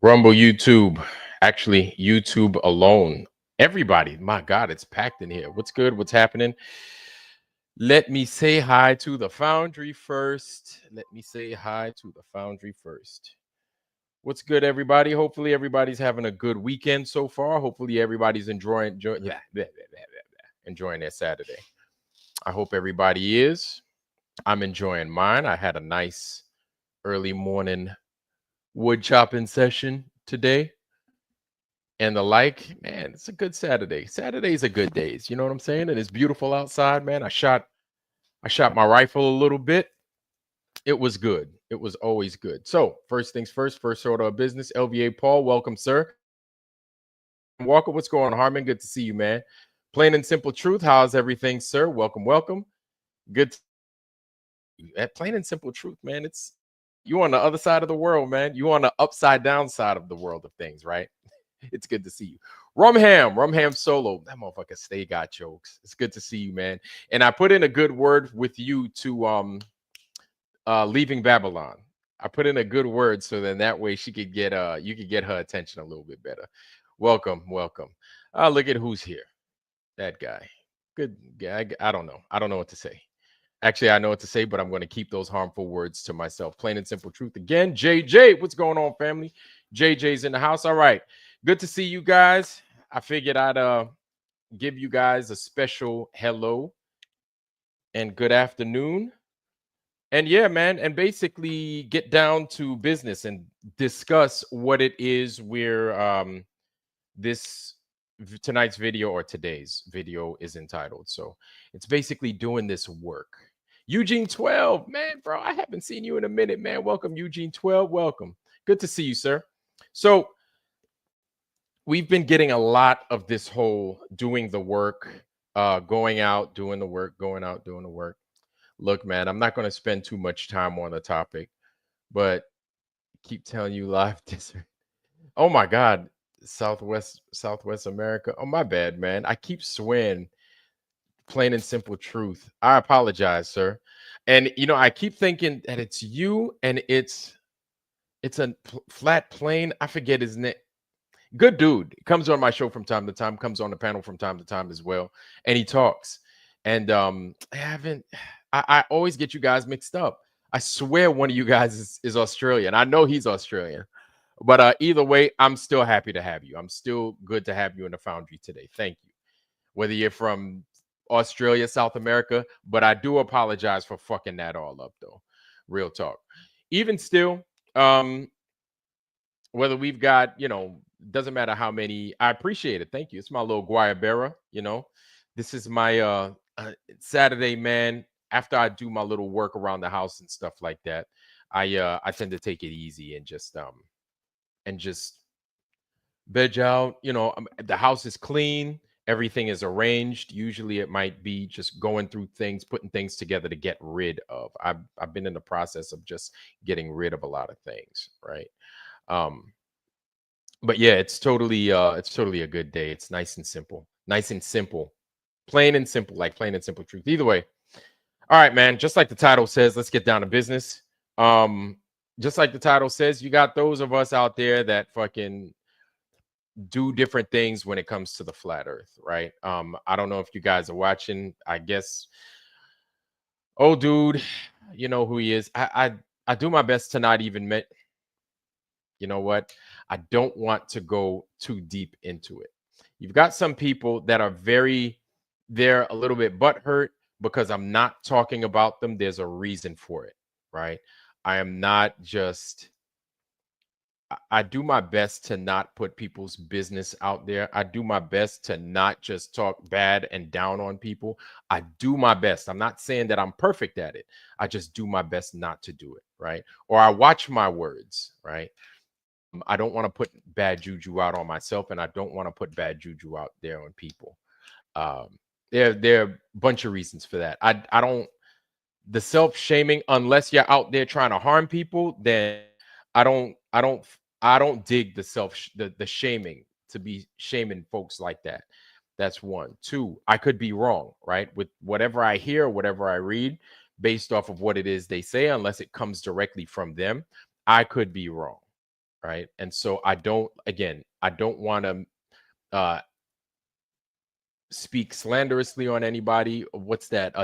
Rumble, YouTube, actually YouTube alone. Everybody, my God, it's packed in here. What's good? What's happening? Let me say hi to the Foundry first. What's good, everybody? Hopefully everybody's having a good weekend so far. Hopefully everybody's enjoying their Saturday. I hope everybody is. I'm enjoying mine. I had a nice early morning wood chopping session today and the like. Man, it's a good Saturday. Saturdays are good days, you know what I'm saying? And it's beautiful outside, man. I shot my rifle a little bit. It was good. It was always good. So first things first order of business. LVA Paul, welcome, sir. Walker, what's going on? Harmon, good to see you, man. Plain and simple truth, how's everything, sir? Welcome. Good. At plain and simple truth, man. It's you on the other side of the world, man. You on the upside down side of the world of things, right? It's good to see you. Rumham Solo. That motherfucker stay got jokes. It's good to see you, man. And I put in a good word with you to Leaving Babylon. I put in a good word so then that way she could get you could get her attention a little bit better. Welcome. Look at who's here. That guy. Good guy. I don't know what to say. Actually, I know what to say, but I'm going to keep those harmful words to myself. Plain and simple truth again. JJ, what's going on, family? JJ's in the house. All right. Good to see you guys. I figured I'd give you guys a special hello and good afternoon. And yeah, man, and basically get down to business and discuss what it is we're tonight's video or today's video is entitled. So it's basically doing this work. Eugene 12, man, bro, I haven't seen you in a minute, man. Welcome, Eugene 12. Welcome. Good to see you, sir. So we've been getting a lot of this whole doing the work, going out, doing the work, going out, doing the work. Look, man, I'm not going to spend too much time on the topic, but keep telling you live. Oh my God. Southwest America. Oh, my bad, man. I keep swearing Plain and simple truth. I apologize, sir. And I keep thinking that it's you, and it's a flat plane. I forget his name. Good dude. Comes on my show from time to time. Comes on the panel from time to time as well, and he talks. And I haven't. I always get you guys mixed up. I swear one of you guys is Australian. I know he's Australian. But either way, I'm still happy to have you. I'm still good to have you in the Foundry today. Thank you. Whether you're from Australia, South America, but I do apologize for fucking that all up, though. Real talk. Even still, whether we've got, doesn't matter how many, I appreciate it. Thank you. It's my little Guayabera. This is my Saturday, man. After I do my little work around the house and stuff like that, I tend to take it easy and just veg out. The house is clean, everything is arranged. Usually, it might be just going through things, putting things together to get rid of. I've been in the process of just getting rid of a lot of things, right? Um, but yeah, it's totally a good day. It's nice and simple, plain and simple, like plain and simple truth. Either way, all right, man. Just like the title says, let's get down to business. Um, just like the title says, you got those of us out there that fucking do different things when it comes to the flat earth, right? I don't know if you guys are watching. I guess, oh dude, you know who he is. I do my best to not even you know what? I don't want to go too deep into it. You've got some people that are they're a little bit butthurt because I'm not talking about them. There's a reason for it, right? I am not just I do my best to not put people's business out there. I do my best to not just talk bad and down on people. I do my best. I'm not saying that I'm perfect at it. I just do my best not to do it, right? Or I watch my words, right? I don't want to put bad juju out on myself, and I don't want to put bad juju out there on people. Um, there are a bunch of reasons for that. I don't the self-shaming, unless you're out there trying to harm people, then I don't I don't I don't dig the shaming, to be shaming folks like that. That's one. Two, I could be wrong, right? With whatever I hear, whatever I read, based off of what it is they say, unless it comes directly from them, I could be wrong, right? And so I don't want to uh speak slanderously on anybody. What's that?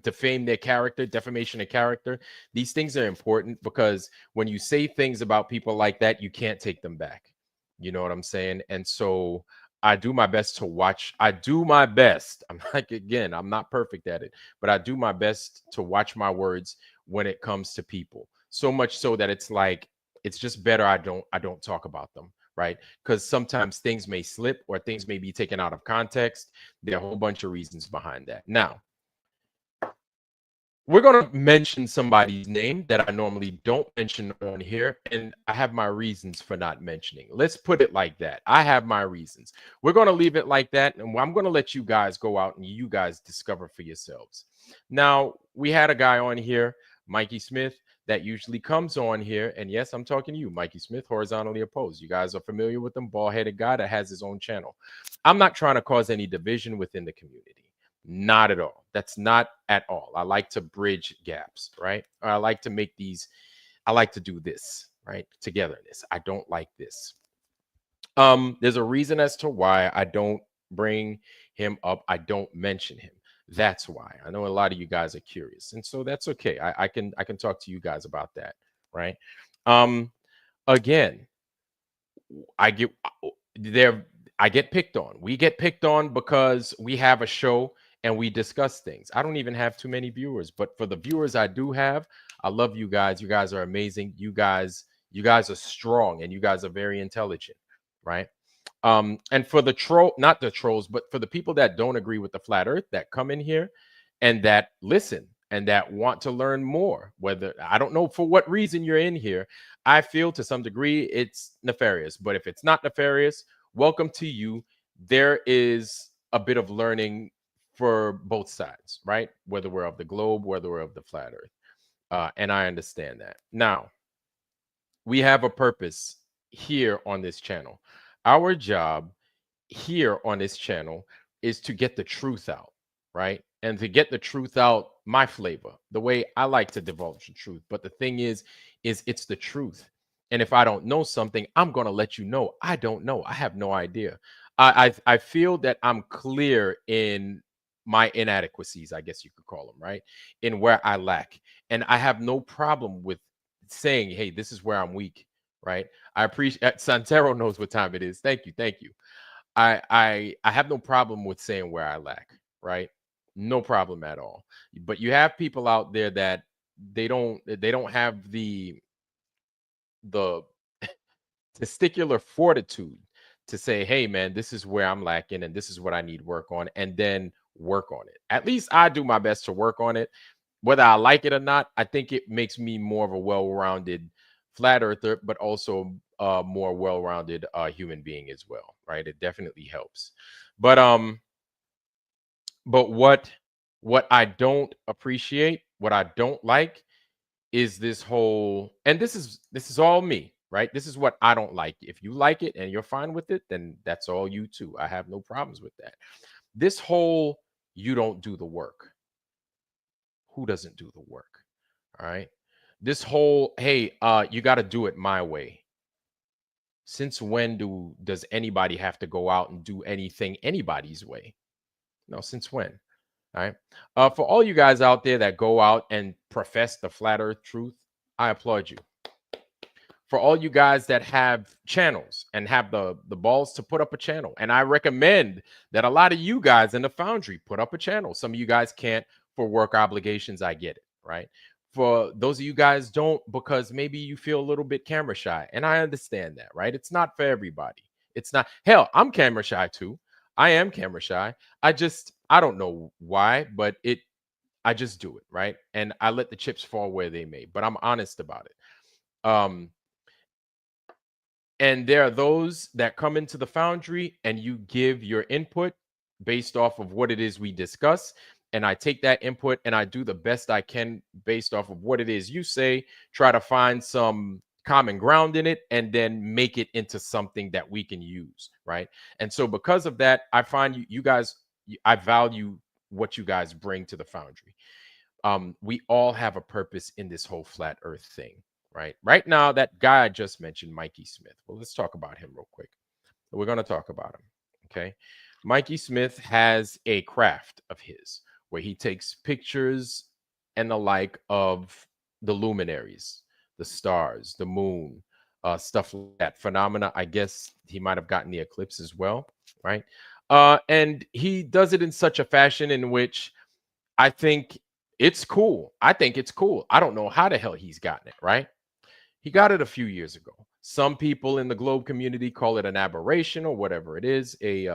Defame their character, defamation of character. These things are important because when you say things about people like that, you can't take them back. You know what I'm saying? And so I do my best to watch. I do my best. I'm like, again, I'm not perfect at it, but I do my best to watch my words when it comes to people. So much so that it's like it's just better I don't talk about them, right? Because sometimes things may slip or things may be taken out of context. There are a whole bunch of reasons behind that. Now, we're going to mention somebody's name that I normally don't mention on here, and I have my reasons for not mentioning. Let's put it like that. I have my reasons. We're going to leave it like that, and I'm going to let you guys go out and you guys discover for yourselves. Now, we had a guy on here, Mikey Smith, that usually comes on here, and yes, I'm talking to you, Mikey Smith, horizontally opposed. You guys are familiar with him, bald-headed guy that has his own channel. I'm not trying to cause any division within the community. Not at all. That's not at all. I like to bridge gaps, right? Or I like to do this, right? Togetherness. I don't like this. There's a reason as to why I don't bring him up. I don't mention him. That's why. I know a lot of you guys are curious. And so that's okay. I can talk to you guys about that, right? Um, again, I get there I get picked on. We get picked on because we have a show and we discuss things. I don't even have too many viewers, but for the viewers I do have, I love you guys. You guys are amazing. You guys are strong and you guys are very intelligent, right? And for the not the trolls, but for the people that don't agree with the flat earth that come in here and that listen and that want to learn more, whether I don't know for what reason you're in here, I feel to some degree it's nefarious. But if it's not nefarious, welcome to you. There is a bit of learning for both sides, right? Whether we're of the globe, whether we're of the flat earth. And I understand that. Now, we have a purpose here on this channel. Our job here on this channel is to get the truth out, right? and to get the truth out my flavor, the way I like to divulge the truth. But the thing is it's the truth. And if I don't know something, I'm gonna let you know. I don't know. I have no idea. I feel that I'm clear in my inadequacies, I guess you could call them, right? In where I lack. And I have no problem with saying, hey, this is where I'm weak, right? I appreciate Santero knows what time it is. Thank you, thank you. I have no problem with saying where I lack, right? No problem at all. But you have people out there that they don't have the testicular fortitude to say, hey man, this is where I'm lacking and this is what I need work on, and then work on it. At least I do my best to work on it. Whether I like it or not, I think it makes me more of a well-rounded flat earther, but also more well-rounded human being as well, right? It definitely helps. But but what I don't appreciate, what I don't like, is this whole, and this is all me, right? This is what I don't like. If you like it and you're fine with it, then that's all you too. I have no problems with that. This whole, you don't do the work. Who doesn't do the work? All right. This whole, hey, you got to do it my way. Since when does anybody have to go out and do anything anybody's way? No, since when? All right. For all you guys out there that go out and profess the flat earth truth, I applaud you. For all you guys that have channels and have the balls to put up a channel, and I recommend that a lot of you guys in the foundry put up a channel. Some of you guys can't for work obligations. I get it, right? For those of you guys don't, because maybe you feel a little bit camera shy, and I understand that, right? It's not for everybody. It's not. Hell, I'm camera shy too. I am camera shy. I don't know why, but I just do it, right? And I let the chips fall where they may, but I'm honest about it. And there are those that come into the foundry and you give your input based off of what it is we discuss. And I take that input and I do the best I can based off of what it is you say, try to find some common ground in it, and then make it into something that we can use. Right. And so, because of that, I find you guys, I value what you guys bring to the foundry. We all have a purpose in this whole flat earth thing, right now, that guy I just mentioned, Mikey Smith. Well, let's talk about him real quick. We're going to talk about him. Okay. Mikey Smith has a craft of his where he takes pictures and the like of the luminaries, the stars, the moon, stuff like that. Phenomena. I guess he might have gotten the eclipse as well, right? And he does it in such a fashion in which I think it's cool. I think it's cool. I don't know how the hell he's gotten it, right? He got it a few years ago. Some people in the globe community call it an aberration or whatever it is, a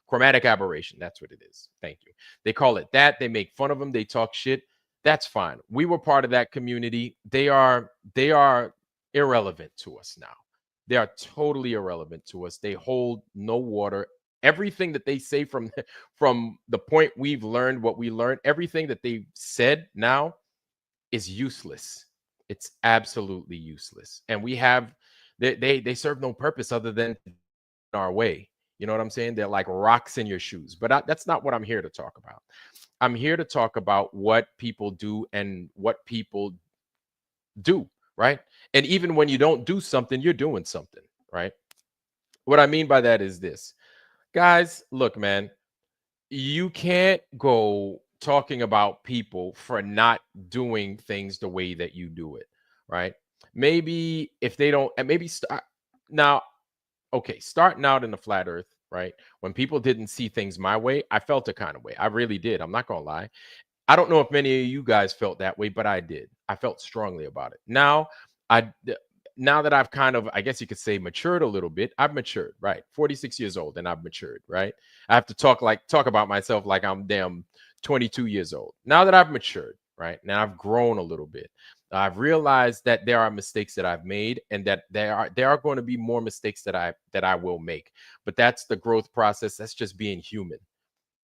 chromatic aberration. That's what it is. Thank you. They call it that. They make fun of him. They talk shit. That's fine. We were part of that community. They are irrelevant to us now. They are totally irrelevant to us. They hold no water. Everything that they say from the point we've learned what we learned, everything that they've said now is useless. It's absolutely useless. And we have they serve no purpose other than our way. You know what I'm saying? They're like rocks in your shoes. But that's not what I'm here to talk about. I'm here to talk about what people do and what people do, right? And even when you don't do something, you're doing something, right? What I mean by that is this. Guys, look, man, you can't go talking about people for not doing things the way that you do it, right? Maybe if they don't, and maybe start now, okay, starting out in the flat earth, right? When people didn't see things my way, I felt a kind of way. I really did. I'm not gonna lie. I don't know if many of you guys felt that way, but I did. I felt strongly about it. I now that I've kind of, I guess you could say, matured a little bit, I've matured, right? 46 years old and I've matured, right? I have to talk about myself like I'm damn 22 years old. Now that I've matured, right? Now I've grown a little bit. I've realized that there are mistakes that I've made and that there are going to be more mistakes that I will make. But that's the growth process. That's just being human.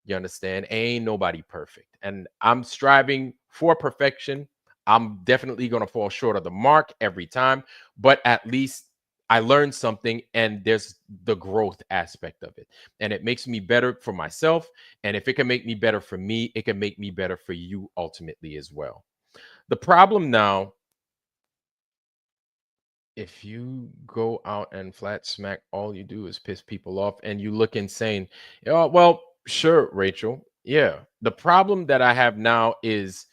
You understand? Ain't nobody perfect. And I'm striving for perfection. I'm definitely going to fall short of the mark every time, but at least I learned something, and there's the growth aspect of it. And it makes me better for myself. And if it can make me better for me, it can make me better for you ultimately as well. The problem now, if you go out and flat smack, all you do is piss people off and you look insane. Oh, well, sure, Rachel. Yeah. The problem that I have now is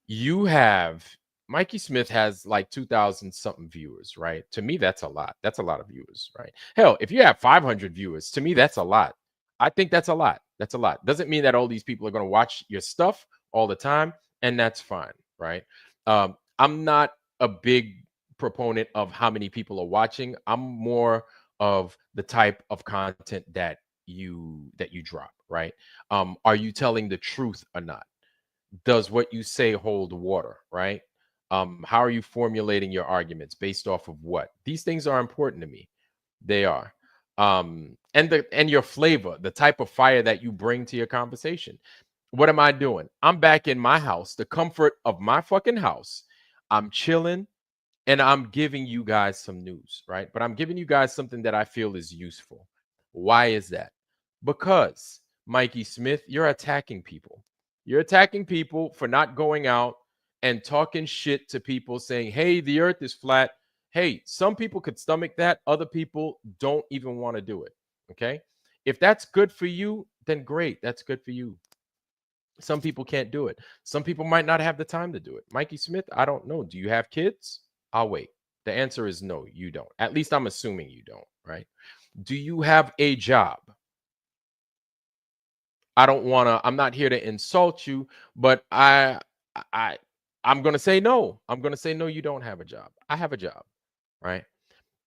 you have Mikey Smith has like 2,000 something viewers, right? To me, that's a lot. That's a lot of viewers, right? Hell, if you have 500 viewers, to me, that's a lot. I think that's a lot. That's a lot. Doesn't mean that all these people are going to watch your stuff all the time, and that's fine, right? I'm not a big proponent of how many people are watching. I'm more of the type of content that you drop, right? Are you telling the truth or not? Does what you say hold water, right? How are you formulating your arguments based off of what? These things are important to me. They are. And your flavor, the type of fire that you bring to your conversation. What am I doing? I'm back in my house, the comfort of my fucking house. I'm chilling and I'm giving you guys some news, right? But I'm giving you guys something that I feel is useful. Why is that? Because, Mikey Smith, you're attacking people. You're attacking people for not going out and talking shit to people saying, hey, the earth is flat. Hey, some people could stomach that. Other people don't even want to do it. Okay. If that's good for you, then great. That's good for you. Some people can't do it. Some people might not have the time to do it. Mikey Smith, I don't know. Do you have kids? I'll wait. The answer is no, you don't. At least I'm assuming you don't, right? Do you have a job? I don't want to, I'm not here to insult you, but I I'm going to say no. I'm going to say no, you don't have a job. I have a job, right?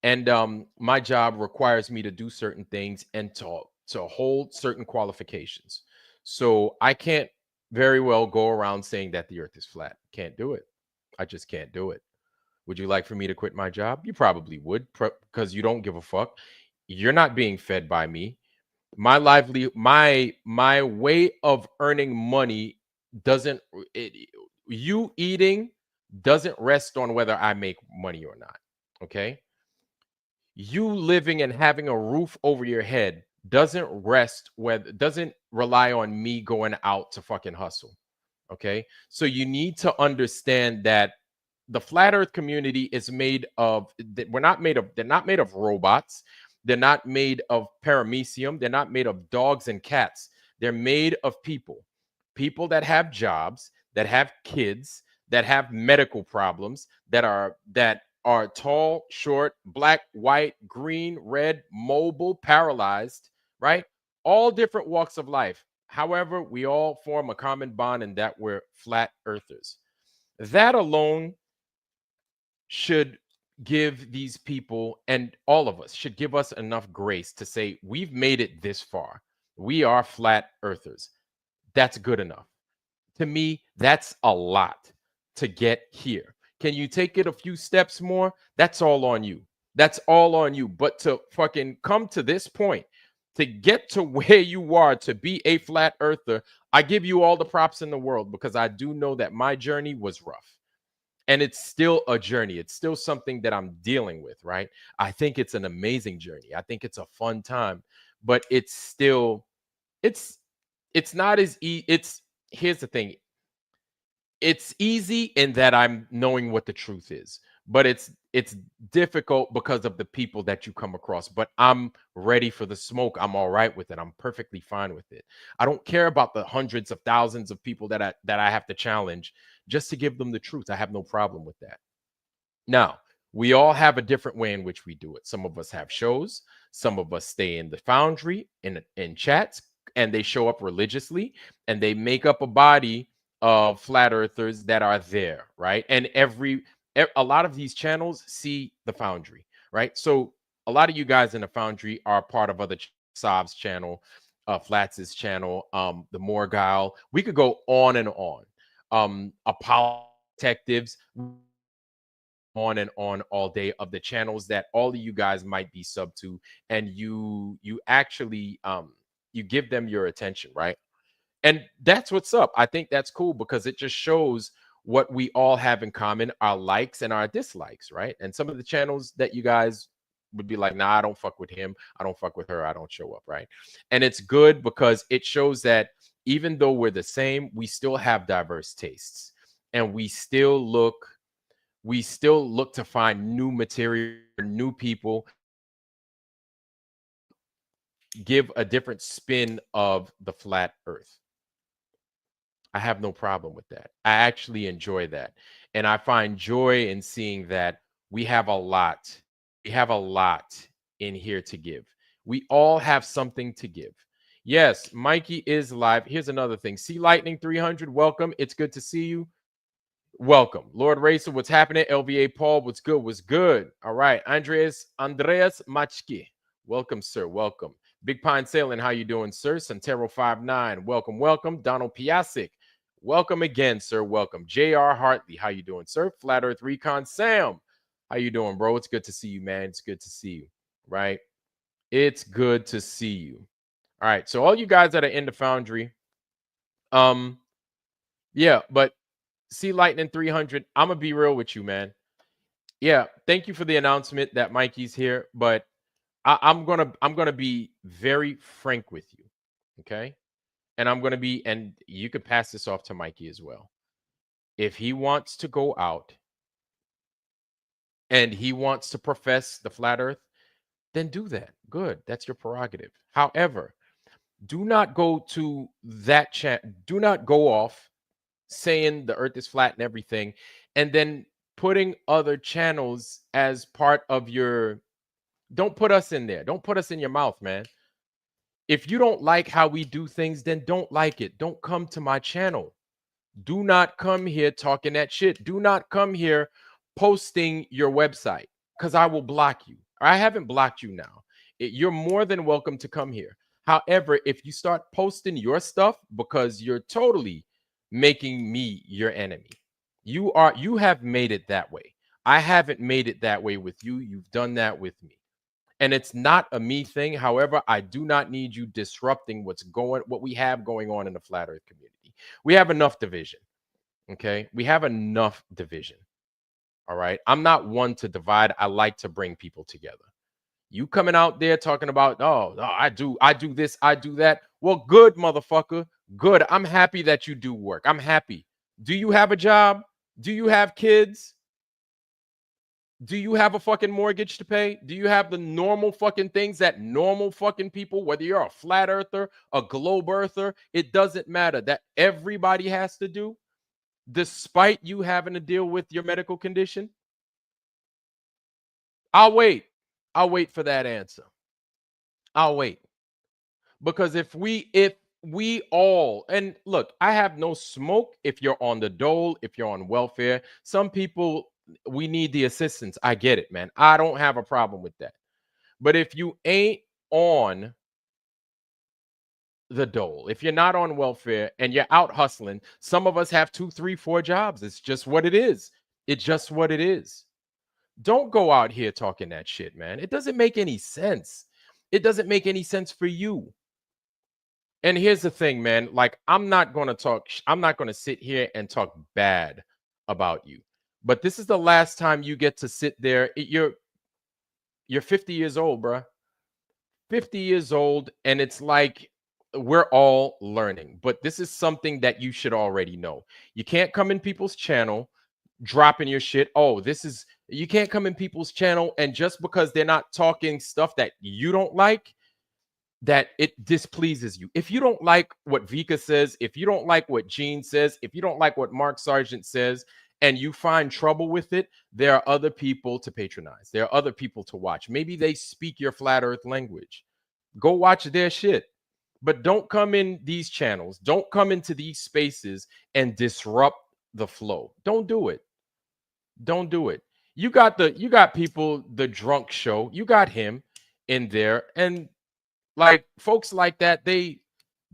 And my job requires me to do certain things and to hold certain qualifications. So I can't very well go around saying that the earth is flat. Can't do it. I just can't do it. Would you like for me to quit my job? You probably would, because you don't give a fuck. You're not being fed by me. My way of earning money doesn't it, you eating doesn't rest on whether I make money or not. Okay, you living and having a roof over your head doesn't rely on me going out to fucking hustle. Okay, so you need to understand that the flat earth community is made of that we're not made of they're not made of robots, they're not made of paramecium, they're not made of dogs and cats. They're made of people that have jobs, that have kids, that have medical problems, that are tall, short, black, white, green, red, mobile, paralyzed, right? All different walks of life. However, we all form a common bond in that we're flat earthers. That alone should give these people, and all of us should give us enough grace to say, we've made it this far. We are flat earthers. That's good enough. To me, that's a lot to get here. Can you take it a few steps more? That's all on you. That's all on you. But to fucking come to this point, to get to where you are, to be a flat earther, I give you all the props in the world because I do know that my journey was rough. And it's still a journey. It's still something that I'm dealing with, right? I think it's an amazing journey. I think it's a fun time, but it's it's not as it's here's the thing. It's easy in that I'm knowing what the truth is, but it's difficult because of the people that you come across. But I'm ready for the smoke. I'm all right with it. I'm perfectly fine with it. I don't care about the hundreds of thousands of people that I have to challenge just to give them the truth. I have no problem with that. Now, we all have a different way in which we do it. Some of us have shows, some of us stay in the foundry in chats, and they show up religiously and they make up a body of flat earthers that are there, right? And a lot of these channels see the foundry, right? So a lot of you guys in the foundry are part of other Sav's channel, Flats's channel, the Morgile. We could go on and on. Apollo detectives, on and on all day, of the channels that all of you guys might be sub to, and you actually you give them your attention, right? And that's what's up. I think that's cool because it just shows what we all have in common, our likes and our dislikes, right? And some of the channels that you guys would be like, nah, I don't fuck with him. I don't fuck with her. I don't show up. Right. And it's good because it shows that even though we're the same, we still have diverse tastes and we still look to find new material, new people, give a different spin of the flat earth. I have no problem with that. I actually enjoy that. And I find joy in seeing that we have a lot. We have a lot in here to give. We all have something to give. Yes, Mikey is live. Here's another thing. See Lightning 300, welcome. It's good to see you. Welcome. Lord Racer, what's happening? LVA Paul, what's good? What's good? All right. Andreas Machki. Welcome, sir. Welcome. Big Pine Sailing, how you doing, sir? Santero59, welcome, welcome. Donald Piasic, welcome again, sir. Welcome. JR Hartley, how you doing, sir? Flat Earth Recon Sam, how you doing, bro? It's good to see you, man. It's good to see you, right? It's good to see you. All right. So all you guys that are in the Foundry, yeah, but see Lightning 300, I'm gonna be real with you, man. Yeah, thank you for the announcement that Mikey's here, but I'm gonna be very frank with you, okay? And and you could pass this off to Mikey as well. If he wants to go out and he wants to profess the flat earth, then do that. Good. That's your prerogative. However, do not go to that chat. Do not go off saying the earth is flat and everything, and then putting other channels as part of your. Don't put us in there. Don't put us in your mouth, man. If you don't like how we do things, then don't like it. Don't come to my channel. Do not come here talking that shit. Do not come here posting your website because I will block you. I haven't blocked you now. You're more than welcome to come here. However, if you start posting your stuff because you're totally making me your enemy, you have made it that way. I haven't made it that way with you. You've done that with me. And it's not a me thing. However, I do not need you disrupting what we have going on in the flat earth community. We have enough division. Okay. We have enough division. All right. I'm not one to divide. I like to bring people together. You coming out there talking about, oh, no, I do this, I do that. Well, good, motherfucker. Good. I'm happy that you do work. I'm happy. Do you have a job? Do you have kids? Do you have a fucking mortgage to pay? Do you have the normal fucking things that normal fucking people, whether you're a flat earther, a globe earther, it doesn't matter, that everybody has to do, despite you having to deal with your medical condition? I'll wait. I'll wait for that answer. I'll wait. Because if we all, and look, I have no smoke if you're on the dole, if you're on welfare. Some people, we need the assistance. I get it, man. I don't have a problem with that. But if you ain't on the dole, if you're not on welfare and you're out hustling, some of us have 2, 3, 4 jobs. It's just what it is. It's just what it is. Don't go out here talking that shit, man. It doesn't make any sense. It doesn't make any sense for you. And here's the thing, man. Like, I'm not going to sit here and talk bad about you. But this is the last time you get to sit there. You're 50 years old, bro. 50 years old, and it's like we're all learning. But this is something that you should already know. You can't come in people's channel dropping your shit. Oh, you can't come in people's channel, and just because they're not talking stuff that you don't like, that it displeases you. If you don't like what Vika says, if you don't like what Gene says, if you don't like what Mark Sargent says, and you find trouble with it, there are other people to patronize. There are other people to watch. Maybe they speak your flat earth language. Go watch their shit. But don't come in these channels. Don't come into these spaces and disrupt the flow. Don't do it. Don't do it. You got people, the drunk show. You got him in there, and like folks like that, they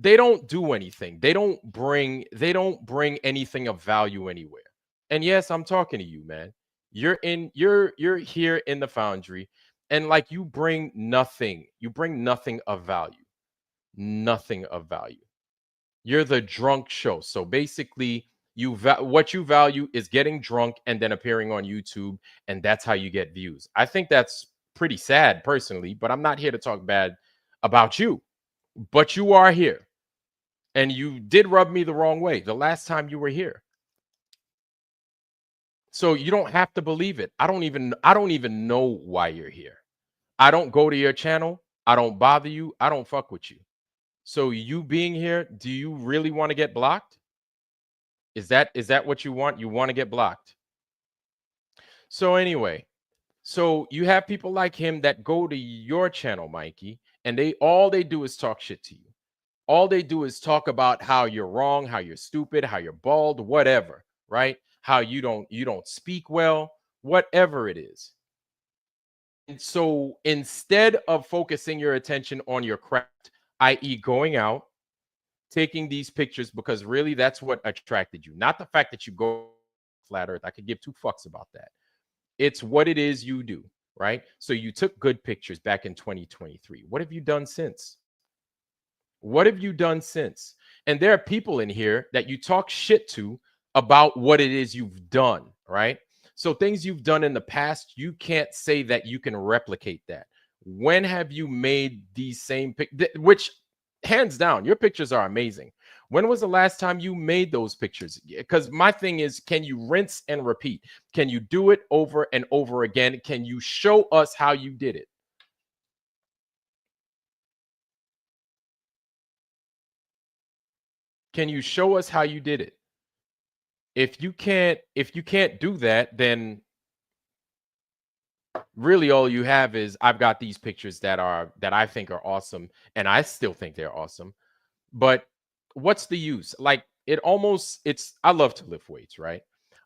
don't do anything. They don't bring anything of value anywhere. And yes, I'm talking to you, man. You're here in the Foundry, and like you bring nothing. You bring nothing of value. Nothing of value. You're the drunk show. So basically, what you value is getting drunk and then appearing on YouTube, and that's how you get views. I think that's pretty sad personally, but I'm not here to talk bad about you. But you are here. And you did rub me the wrong way the last time you were here. So you don't have to believe it. I don't even know why you're here. I don't go to your channel. I don't bother you. I don't fuck with you. So you being here, do you really want to get blocked? Is that what you want? You want to get blocked. So anyway, so you have people like him that go to your channel, Mikey, and they do is talk shit to you. All they do is talk about how you're wrong, how you're stupid, how you're bald, whatever, right? How you don't speak well, whatever it is. And so instead of focusing your attention on your craft, i.e., going out, taking these pictures, because really that's what attracted you, not the fact that you go flat earth. I could give two fucks about that. It's what it is you do, right? So you took good pictures back in 2023. What have you done since? What have you done since? And there are people in here that you talk shit to about what it is you've done, right? So things you've done in the past, you can't say that you can replicate that. When have you made these same which hands down, your pictures are amazing. When was the last time you made those pictures? Because my thing is, can you rinse and repeat? Can you do it over and over again? Can you show us how you did it? Can you show us how you did it? If you can't do that, then really all you have is I've got these pictures that I think are awesome, and I still think they're awesome. But what's the use? Like it's I love to lift weights, right?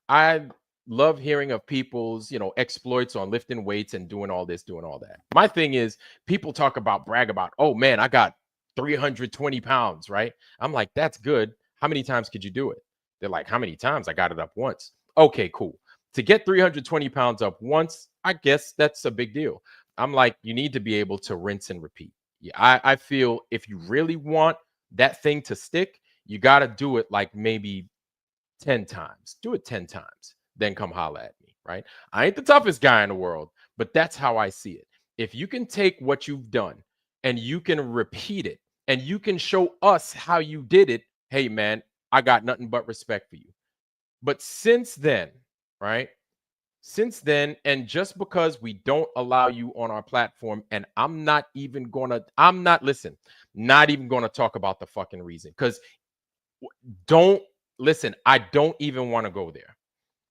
I love hearing of people's, exploits on lifting weights and doing all this, doing all that. My thing is people talk about brag about, oh man, I got 320 pounds, right? I'm like, that's good. How many times could you do it? They're like, how many times? I got it up once. Okay, cool. To get 320 pounds up once, I guess that's a big deal. I'm like, you need to be able to rinse and repeat. Yeah, I feel if you really want that thing to stick, you got to do it like maybe 10 times. Do it 10 times. Then come holla at me, right? I ain't the toughest guy in the world, but that's how I see it. If you can take what you've done and you can repeat it and you can show us how you did it, hey, man, I got nothing but respect for you. But since then, right? Since then, and just because we don't allow you on our platform, and I'm not, listen, not even gonna talk about the fucking reason. Because don't listen, I don't even want to go there.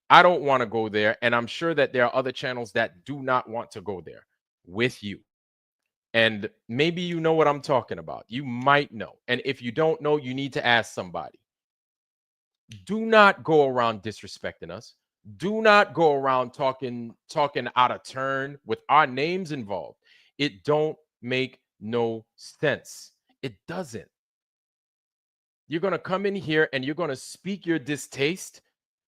I don't want to go there. And I'm sure that there are other channels that do not want to go there with you. And maybe you know what I'm talking about. You might know. And if you don't know, you need to ask somebody. Do not go around disrespecting us. Do not go around talking out of turn with our names involved. It don't make no sense. It doesn't. You're going to come in here and you're going to speak your distaste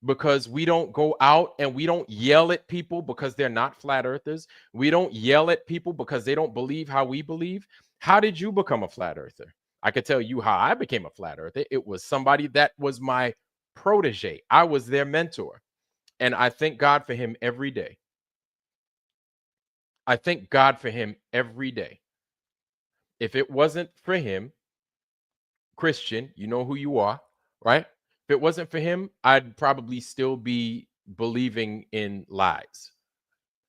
because we don't go out and we don't yell at people because they're not flat earthers. We don't yell at people because they don't believe how we believe. How did you become a flat earther? I could tell you how I became a flat earther. It was somebody that was my protege. I was their mentor. And I thank God for him every day. I thank God for him every day. If it wasn't for him, Christian, you know who you are, right? If it wasn't for him, I'd probably still be believing in lies.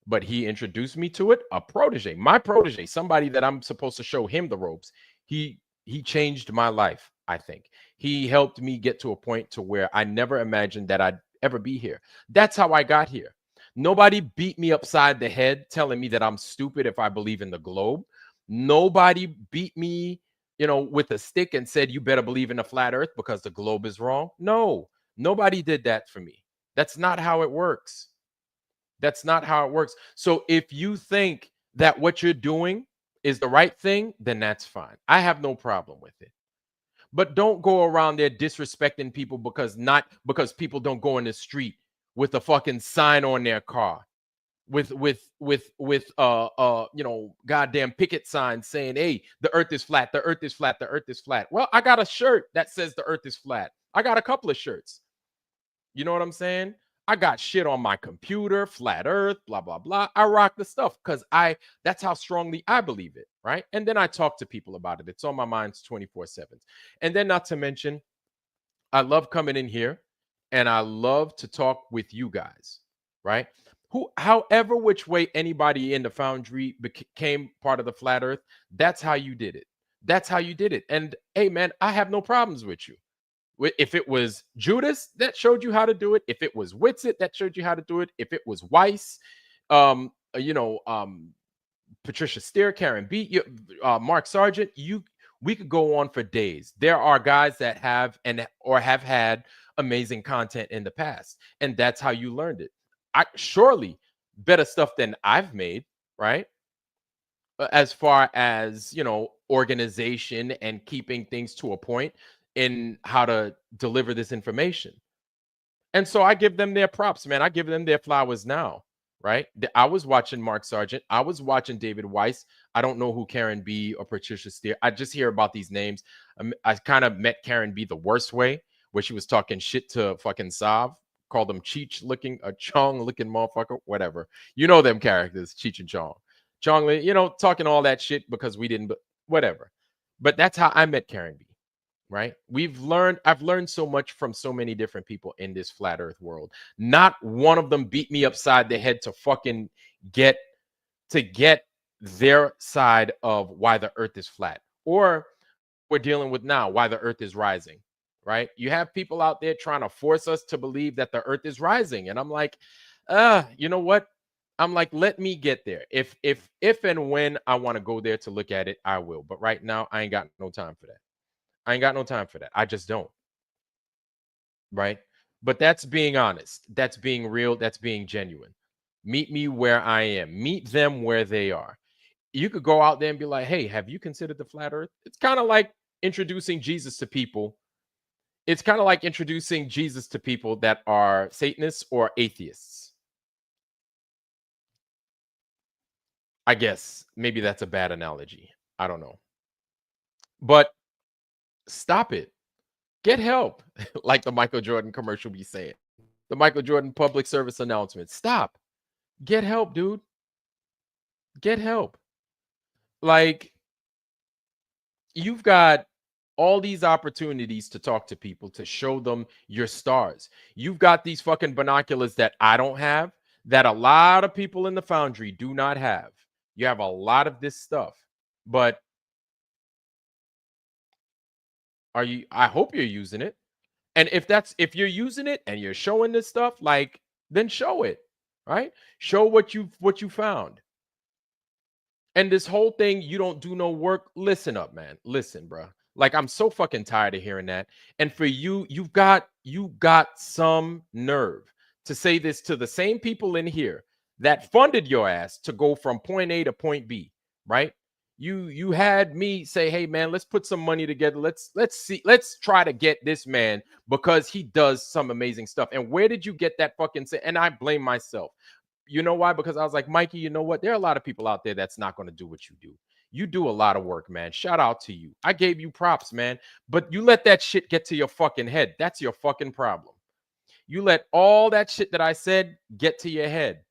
But he introduced me to it, a protege, my protege, somebody that I'm supposed to show him the ropes. He changed my life, I think. He helped me get to a point to where I never imagined that I'd ever be here. That's how I got here. Nobody beat me upside the head telling me that I'm stupid if I believe in the globe. Nobody beat me, with a stick and said, you better believe in the flat earth because the globe is wrong. No, nobody did that for me. That's not how it works. That's not how it works. So if you think that what you're doing is the right thing, then that's fine. I have no problem with it. But don't go around there disrespecting people because people don't go in the street with a fucking sign on their car with goddamn picket signs saying, hey, the earth is flat, the earth is flat, the earth is flat. Well, I got a shirt that says the earth is flat. I got a couple of shirts. You know what I'm saying? I got shit on my computer, flat earth, blah, blah, blah. I rock the stuff because that's how strongly I believe it. Right. And then I talk to people about it. It's on my mind 24/7. And then, not to mention, I love coming in here and I love to talk with you guys. Right. However, which way anybody in the foundry became part of the flat earth, that's how you did it. That's how you did it. And hey, man, I have no problems with you. If it was Judas that showed you how to do it, if it was Witsit that showed you how to do it, if it was Weiss, you know, Patricia Steer, Karen B, Mark Sargent, we could go on for days. There are guys that have or have had amazing content in the past, and that's how you learned it. I surely better stuff than I've made, right? As far as organization and keeping things to a point in how to deliver this information. And so I give them their props, man. I give them their flowers now, right? I was watching Mark Sargent. I was watching David Weiss. I don't know who Karen B or Patricia Steer. I just hear about these names. I kind of met Karen B the worst way, where she was talking shit to fucking Sav, called him Cheech looking, a Chong looking motherfucker, whatever. You know them characters, Cheech and Chong. Chong, talking all that shit because we didn't, but whatever. But that's how I met Karen B, right? I've learned so much from so many different people in this flat earth world. Not one of them beat me upside the head to fucking get their side of why the earth is flat, or we're dealing with now, why the earth is rising, right? You have people out there trying to force us to believe that the earth is rising, and I'm like, you know what? I'm like, let me get there. If and when I want to go there to look at it, I will. But right now, I ain't got no time for that. I ain't got no time for that. I just don't. Right. But that's being honest. That's being real. That's being genuine. Meet me where I am. Meet them where they are. You could go out there and be like, hey, have you considered the flat earth? It's kind of like introducing Jesus to people. It's kind of like introducing Jesus to people that are Satanists or atheists. I guess maybe that's a bad analogy. I don't know. But stop it. Get help. Like the Michael Jordan commercial be saying. The Michael Jordan public service announcement. Stop. Get help, dude. Get help. Like, you've got all these opportunities to talk to people, to show them your stars. You've got these fucking binoculars that I don't have, that a lot of people in the foundry do not have. You have a lot of this stuff. But I hope you're using it. And if you're using it and you're showing this stuff, like, then show it, right? Show what you found. And this whole thing, you don't do no work. Listen up, man. Listen, bro. Like, I'm so fucking tired of hearing that. And for you, you got some nerve to say this to the same people in here that funded your ass to go from point A to point B, right? You had me say, hey man, let's put some money together. Let's try to get this man because he does some amazing stuff. And where did you get that fucking say? And I blame myself. You know why? Because I was like, Mikey, you know what? There are a lot of people out there that's not going to do what you do. You do a lot of work, man. Shout out to you. I gave you props, man. But you let that shit get to your fucking head. That's your fucking problem. You let all that shit that I said get to your head.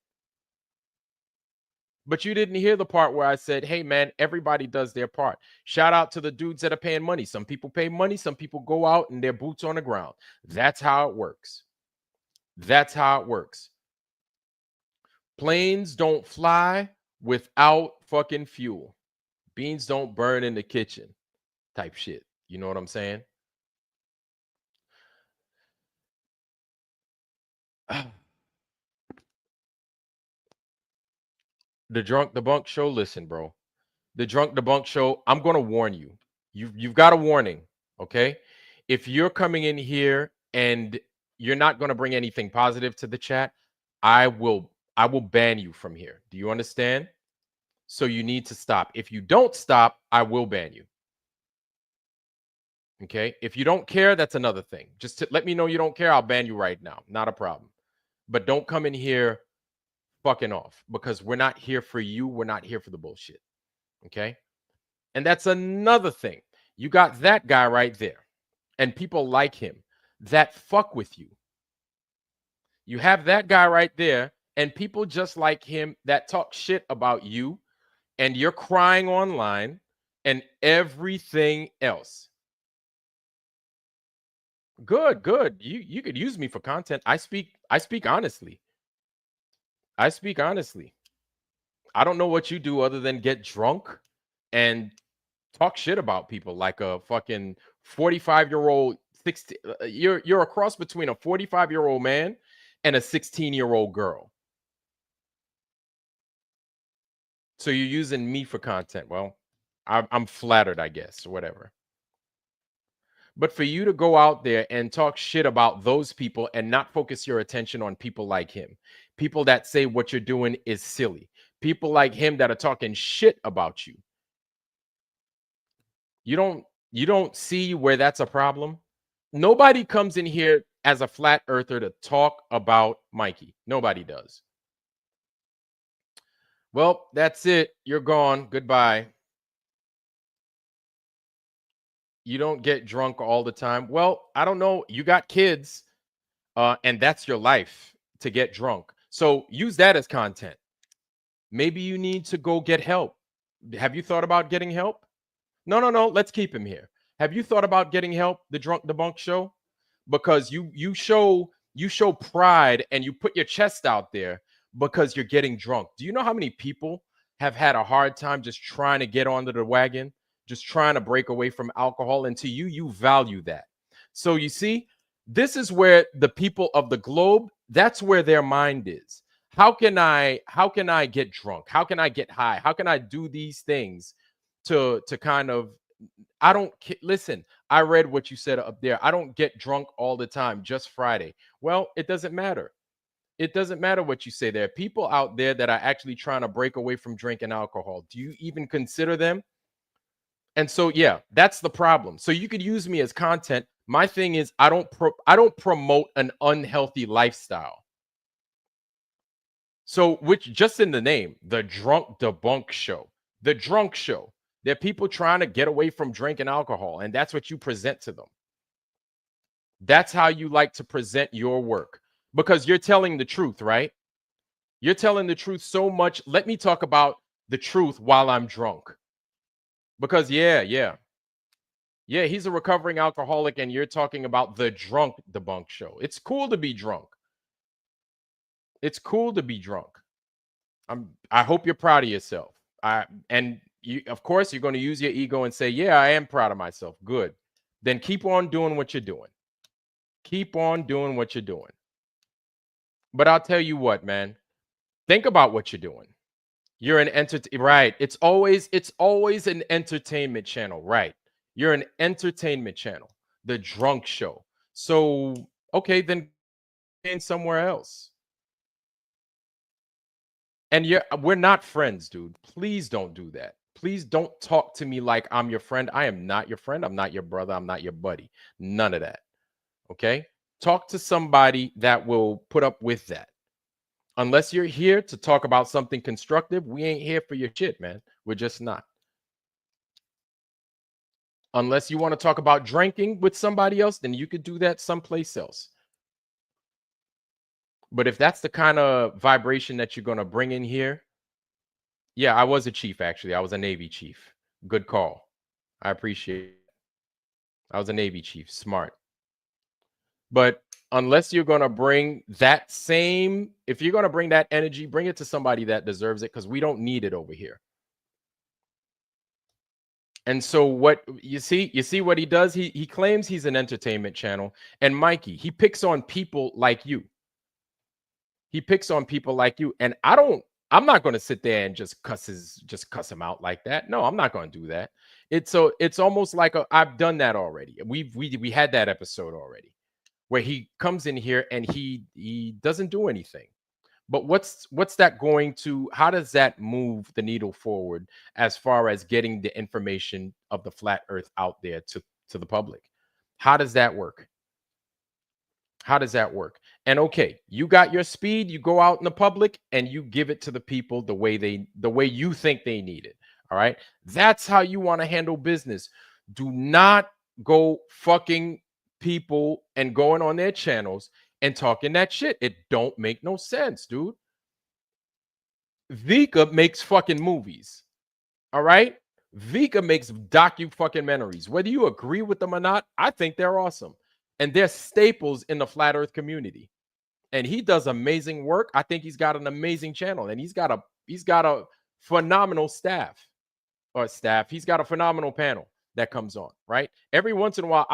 But you didn't hear the part where I said, hey, man, everybody does their part. Shout out to the dudes that are paying money. Some people pay money. Some people go out and their boots on the ground. That's how it works. That's how it works. Planes don't fly without fucking fuel. Beans don't burn in the kitchen type shit. You know what I'm saying? The Drunk Debunk Show. Listen, bro. The Drunk Debunk Show. I'm gonna warn you. You've got a warning. Okay. If you're coming in here and you're not gonna bring anything positive to the chat, I will ban you from here. Do you understand? So you need to stop. If you don't stop, I will ban you. Okay. If you don't care, that's another thing. Just to let me know you don't care, I'll ban you right now. Not a problem. But don't come in here fucking off because we're not here for you. We're not here for the bullshit. Okay. And that's another thing. You got that guy right there and people like him that fuck with you. You have that guy right there, and people just like him that talk shit about you, and you're crying online and everything else. Good, good. You could use me for content. I speak honestly. I speak honestly. I don't know what you do other than get drunk and talk shit about people like a fucking 45-year-old 16 you're a cross between a 45-year-old man and a 16-year-old girl. So you're using me for content. Well, I'm flattered, I guess, or whatever. But for you to go out there and talk shit about those people and not focus your attention on people like him, people that say what you're doing is silly, people like him that are talking shit about you, you don't you don't see where that's a problem. Nobody comes in here as a flat earther to talk about Mikey. Nobody does. Well, that's it. You're gone. Goodbye. You don't get drunk all the time. Well, I don't know. You got kids, and that's your life to get drunk. So use that as content. Maybe you need to go get help. Have you thought about getting help? No, no, no. Let's keep him here. Have you thought about getting help? The Drunk Debunk Show, because you show pride and you put your chest out there because you're getting drunk. Do you know how many people have had a hard time just trying to get onto the wagon, just trying to break away from alcohol? And to you, you value that. So you see, this is where the people of the globe, that's where their mind is. How can I get drunk? How can I get high? How can I do these things to kind of listen. I read what you said up there. I don't get drunk all the time, just Friday. Well, it doesn't matter. It doesn't matter what you say. There are people out there that are actually trying to break away from drinking alcohol. Do you even consider them? And so, yeah, that's the problem. So you could use me as content. My thing is, I don't promote an unhealthy lifestyle. So, which just in the name, the Drunk Debunk Show, the Drunk Show. They're people trying to get away from drinking alcohol, and that's what you present to them. That's how you like to present your work because you're telling the truth, right? You're telling the truth so much. Let me talk about the truth while I'm drunk. Because, yeah, yeah, yeah, he's a recovering alcoholic, and you're talking about the Drunk Debunk Show. It's cool to be drunk. It's cool to be drunk. I hope you're proud of yourself. And you, of course, you're going to use your ego and say, "Yeah, I am proud of myself." Good. Then keep on doing what you're doing. Keep on doing what you're doing. But I'll tell you what, man. Think about what you're doing. You're an right. It's always an entertainment channel, right? You're an entertainment channel, the Drunk Show. So, okay, then in somewhere else. And we're not friends, dude. Please don't do that. Please don't talk to me like I'm your friend. I am not your friend. I'm not your brother. I'm not your buddy. None of that. Okay? Talk to somebody that will put up with that. Unless you're here to talk about something constructive, we ain't here for your shit, man. We're just not. Unless you want to talk about drinking with somebody else, then you could do that someplace else. But if that's the kind of vibration that you're going to bring in here, yeah, I was a chief, actually. I was a Navy chief. Good call. I appreciate it. I was a Navy chief. Smart. But unless you're going to bring that same, if you're going to bring that energy, bring it to somebody that deserves it, because we don't need it over here. And so what you see what he does? He claims he's an entertainment channel. And Mikey, he picks on people like you. He picks on people like you. And I'm not going to sit there and just cuss him out like that. No, I'm not going to do that. It's almost like I've done that already. We had that episode already where he comes in here and he doesn't do anything. But what's that going to, how does that move the needle forward as far as getting the information of the flat earth out there to the public? How does that work? How does that work? And okay, you got your speed, you go out in the public and you give it to the people the way you think they need it. All right? That's how you want to handle business. Do not go fucking people and going on their channels and talking that shit. It don't make no sense, dude. Vika makes fucking movies. All right. Vika makes docu fucking documentaries. Whether you agree with them or not, I think they're awesome. And they're staples in the flat earth community. And he does amazing work. I think he's got an amazing channel and he's got a phenomenal staff. He's got a phenomenal panel that comes on, right? Every once in a while,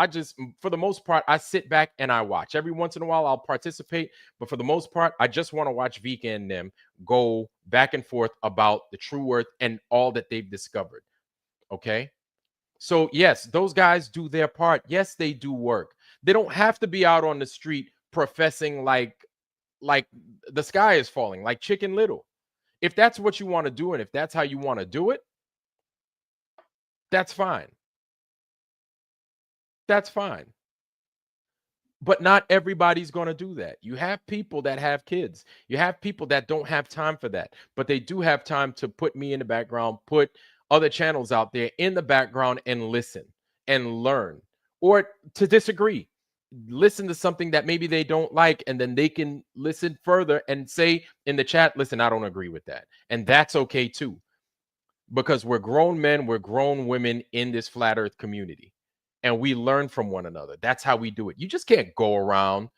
for the most part, I sit back and I watch. Every once in a while, I'll participate, but for the most part, I just want to watch Vika and them go back and forth about the true earth and all that they've discovered. Okay. So, yes, those guys do their part. Yes, they do work. They don't have to be out on the street professing like the sky is falling, like Chicken Little. If that's what you want to do and if that's how you want to do it, that's fine. That's fine. But not everybody's going to do that. You have people that have kids. You have people that don't have time for that, but they do have time to put me in the background, put other channels out there in the background and listen and learn or to disagree. Listen to something that maybe they don't like, and then they can listen further and say in the chat, listen, I don't agree with that. And that's okay too, because we're grown men, we're grown women in this flat earth community and we learn from one another. That's how we do it. You just can't go around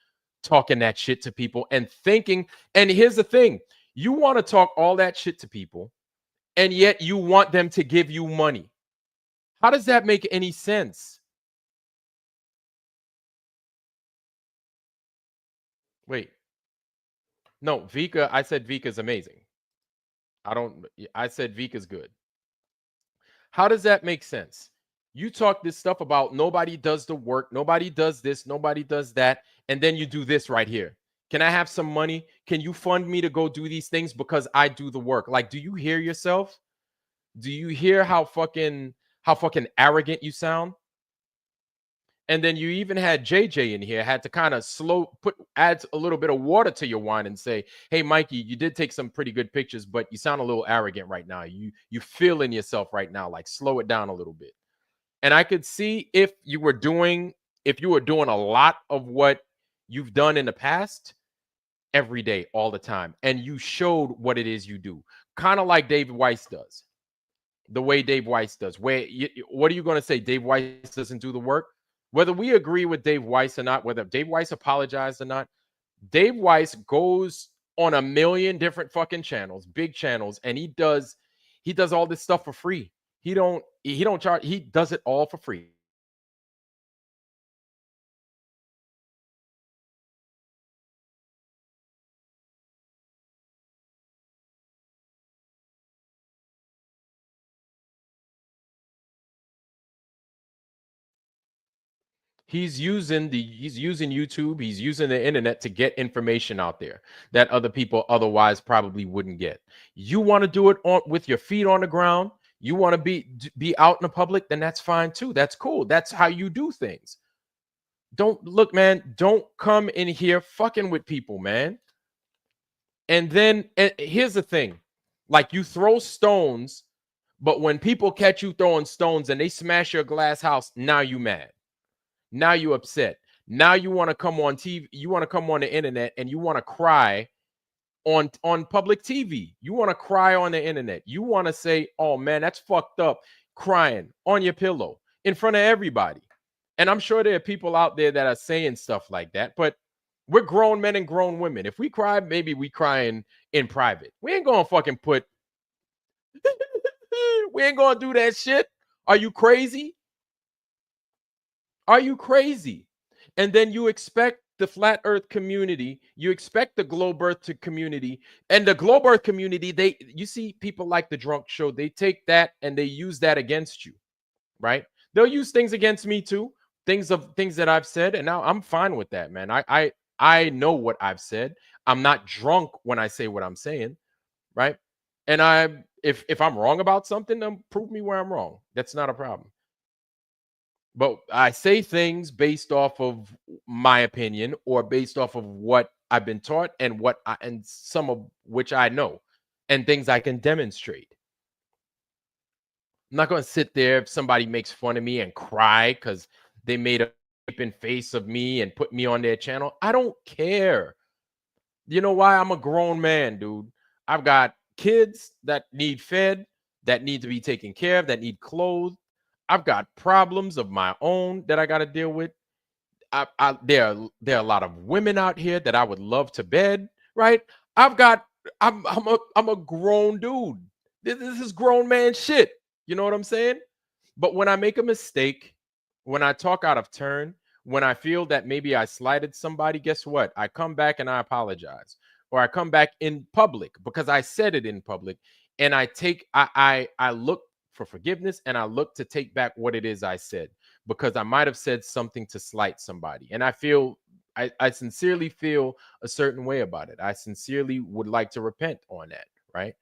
talking that shit to people and thinking. And here's the thing, you want to talk all that shit to people and yet you want them to give you money. How does that make any sense? Wait, no, Vika, I said Vika's amazing. I said Vika's good. How does that make sense? You talk this stuff about nobody does the work, nobody does this, nobody does that, and then you do this right here. Can I have some money? Can you fund me to go do these things because I do the work? Like, do you hear yourself? Do you hear how fucking arrogant you sound? And then you even had JJ in here, had to kind of add a little bit of water to your wine and say, hey, Mikey, you did take some pretty good pictures, but you sound a little arrogant right now. You feel in yourself right now, like slow it down a little bit. And I could see if you were doing a lot of what you've done in the past every day, all the time, and you showed what it is you do, kind of like Dave Weiss does, the way Dave Weiss does. What are you going to say? Dave Weiss doesn't do the work? Whether we agree with Dave Weiss or not, whether Dave Weiss apologized or not, Dave Weiss goes on a million different fucking channels, big channels, and he does all this stuff for free. He don't charge, he does it all for free. He's using YouTube, he's using the internet to get information out there that other people otherwise probably wouldn't get. You want to do it on with your feet on the ground, you want to be out in the public, then that's fine too. That's cool. That's how you do things. Don't look, man, don't come in here fucking with people, man. And here's the thing. Like, you throw stones, but when people catch you throwing stones and they smash your glass house, now you mad. Now you upset. Now you want to come on TV, you want to come on the internet and you want to cry on public TV. You want to cry on the internet. You want to say, "Oh man, that's fucked up." Crying on your pillow in front of everybody. And I'm sure there are people out there that are saying stuff like that, but we're grown men and grown women. If we cry, maybe we cry in private. We ain't going to fucking put we ain't going to do that shit. Are you crazy? Are you crazy? And then you expect the flat earth community, you expect the globe earth to community, and the globe earth community, you see people like the drunk show, they take that and they use that against you, right? They'll use things against me too, things that I've said, and now I'm fine with that, man. I know what I've said. I'm not drunk when I say what I'm saying, right? And if I'm wrong about something, then prove me where I'm wrong. That's not a problem. But I say things based off of my opinion or based off of what I've been taught and and some of which I know and things I can demonstrate. I'm not going to sit there if somebody makes fun of me and cry because they made in face of me and put me on their channel. I don't care. You know why? I'm a grown man, dude. I've got kids that need fed, that need to be taken care of, that need clothes. I've got problems of my own that I got to deal with. There are a lot of women out here that I would love to bed, right? I've got I'm a grown dude. This is grown man shit. You know what I'm saying? But when I make a mistake, when I talk out of turn, when I feel that maybe I slighted somebody, guess what? I come back and I apologize. Or I come back in public because I said it in public, and I look for forgiveness, and I look to take back what it is I said, because I might have said something to slight somebody. And I sincerely feel a certain way about it. I sincerely would like to repent on that, right?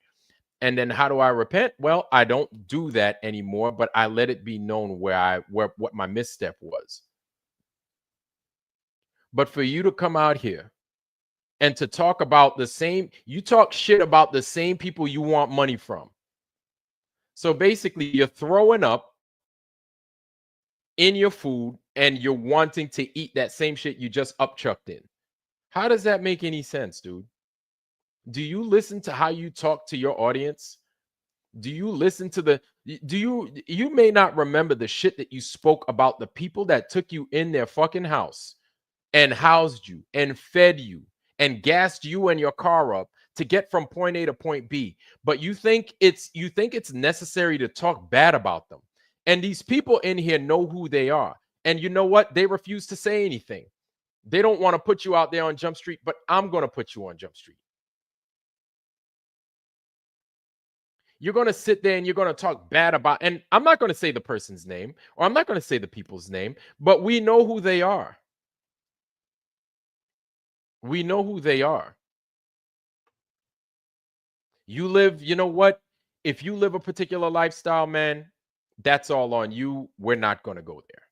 And then how do I repent? Well, I don't do that anymore, but I let it be known where what my misstep was. But for you to come out here and to talk about you talk shit about the same people you want money from. So basically, you're throwing up in your food and you're wanting to eat that same shit you just upchucked in. How does that make any sense, dude? Do you listen to how you talk to your audience? Do you listen to you may not remember the shit that you spoke about the people that took you in their fucking house and housed you and fed you and gassed you and your car up to get from point A to point B. But you think it's necessary to talk bad about them. And these people in here know who they are. And you know what? They refuse to say anything. They don't want to put you out there on Jump Street, but I'm going to put you on Jump Street. You're going to sit there and you're going to talk bad about, and I'm not going to say the person's name, or I'm not going to say the people's name, but we know who they are. We know who they are. You know what? If you live a particular lifestyle, man, that's all on you. We're not going to go there.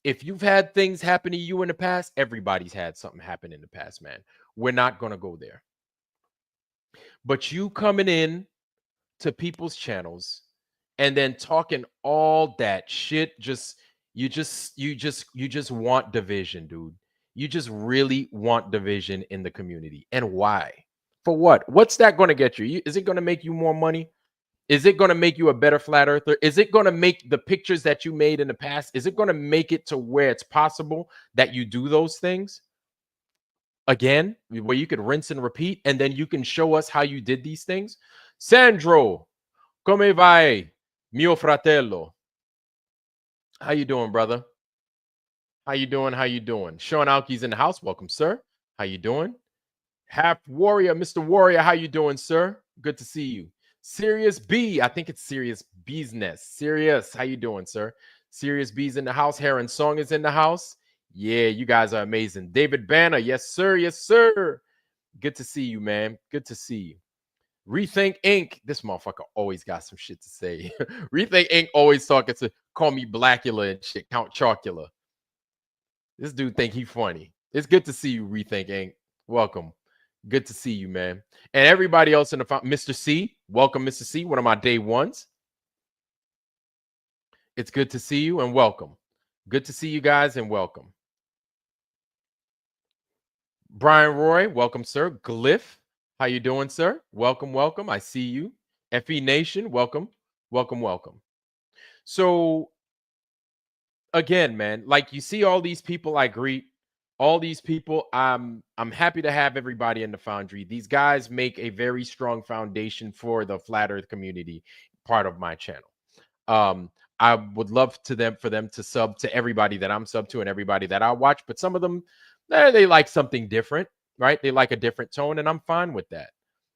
If you've had things happen to you in the past, everybody's had something happen in the past, man. We're not going to go there. But you coming in to people's channels and then talking all that shit, you just want division, dude. You just really want division in the community. And why? For what? What's that going to get you? Is it going to make you more money? Is it going to make you a better flat earther? Is it going to make the pictures that you made in the past, is it going to make it to where it's possible that you do those things again, where you could rinse and repeat, and then you can show us how you did these things? Sandro, come vai, mio fratello? How you doing, brother? How you doing? How you doing? Sean Alke's in the house. Welcome, sir. How you doing? Half Warrior, Mr. Warrior, how you doing, sir? Good to see you. Serious B, I think it's Serious Business. Serious, how you doing, sir? Serious B's in the house. Heron Song is in the house. Yeah, you guys are amazing. David Banner, yes, sir. Yes, sir. Good to see you, man. Good to see you. Rethink Inc. This motherfucker always got some shit to say. Rethink Inc. always talking to call me Blackula and shit, Count Chocula. This dude think he funny. It's good to see you, Rethink Inc. Welcome. Good to see you, man. And everybody else in the Mr. C, welcome, Mr. C, one of my day ones. It's good to see you and welcome. Good to see you guys and welcome. Brian Roy, welcome, sir. Glyph, how you doing, sir? Welcome, welcome. I see you. FE Nation, welcome, welcome, welcome. So again, man, like you see all these people I greet, all these people, I'm happy to have everybody in the Foundry. These guys make a very strong foundation for the Flat Earth community, part of my channel. I would love for them to sub to everybody that I'm sub to and everybody that I watch, but some of them, they like something different, right? They like a different tone, and I'm fine with that.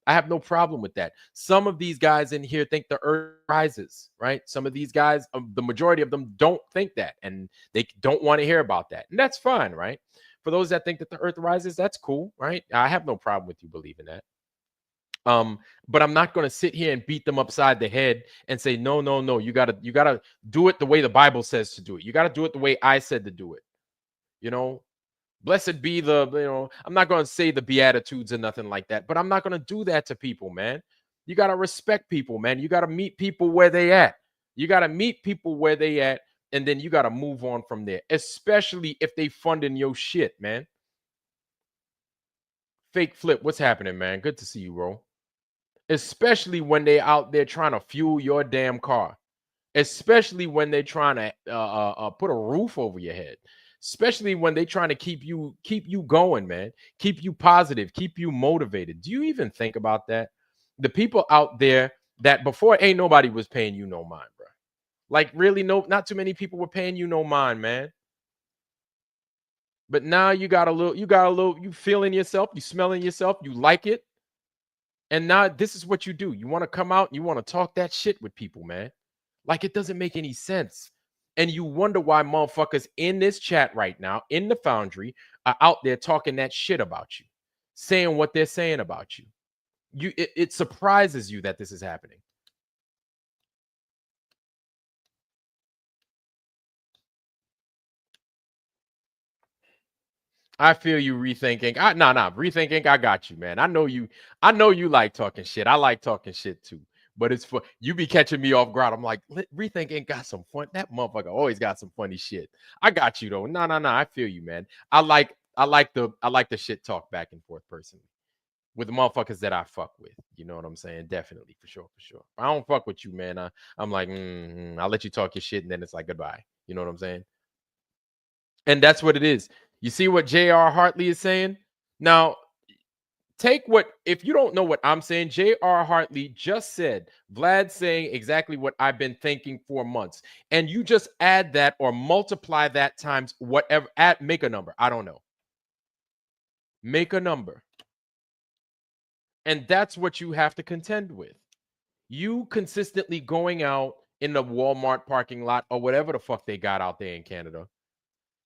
I have no problem with that. Some of these guys in here think the earth rises, right? Some of these guys, the majority of them don't think that, and they don't want to hear about that. And that's fine, right? For those that think that the earth rises, that's cool, right? I have no problem with you believing that. But I'm not going to sit here and beat them upside the head and say, no, no, no, you gotta do it the way the Bible says to do it. You got to do it the way I said to do it. You know, blessed be I'm not going to say the Beatitudes or nothing like that, but I'm not going to do that to people, man. You got to respect people, man. You got to meet people where they at. You got to meet people where they at. and then you got to move on from there, especially if they funding your shit, man. Fake Flip, what's happening, man? Good to see you, bro. Especially when they out there trying to fuel your damn car. Especially when they're trying to put a roof over your head. Especially when they're trying to keep you going, man. Keep you positive, keep you motivated. Do you even think about that? The people out there that before ain't nobody was paying you no mind, bro. Like really, no, not too many people were paying you no mind, man. But now you got a little, you feeling yourself, you smelling yourself, you like it. And now this is what you do. You want to come out and you want to talk that shit with people, man. Like it doesn't make any sense. And you wonder why motherfuckers in this chat right now, in the foundry, are out there talking that shit about you, saying what they're saying about you. It surprises you that this is happening. I feel you rethinking. Rethinking. I got you, man. I know you like talking shit. I like talking shit too. But it's for you be catching me off guard. I'm like, rethinking got some fun. That motherfucker always got some funny shit. I got you though. No. I feel you, man. I like the shit talk back and forth personally with the motherfuckers that I fuck with. You know what I'm saying? Definitely, for sure. If I don't fuck with you, man, I'm like, I'll let you talk your shit and then it's like goodbye. You know what I'm saying? And that's what it is. You see what J.R. Hartley is saying? Now, if you don't know what I'm saying, J.R. Hartley just said, Vlad saying exactly what I've been thinking for months. And you just add that or multiply that times whatever, make a number. I don't know. Make a number. And that's what you have to contend with. You consistently going out in the Walmart parking lot or whatever the fuck they got out there in Canada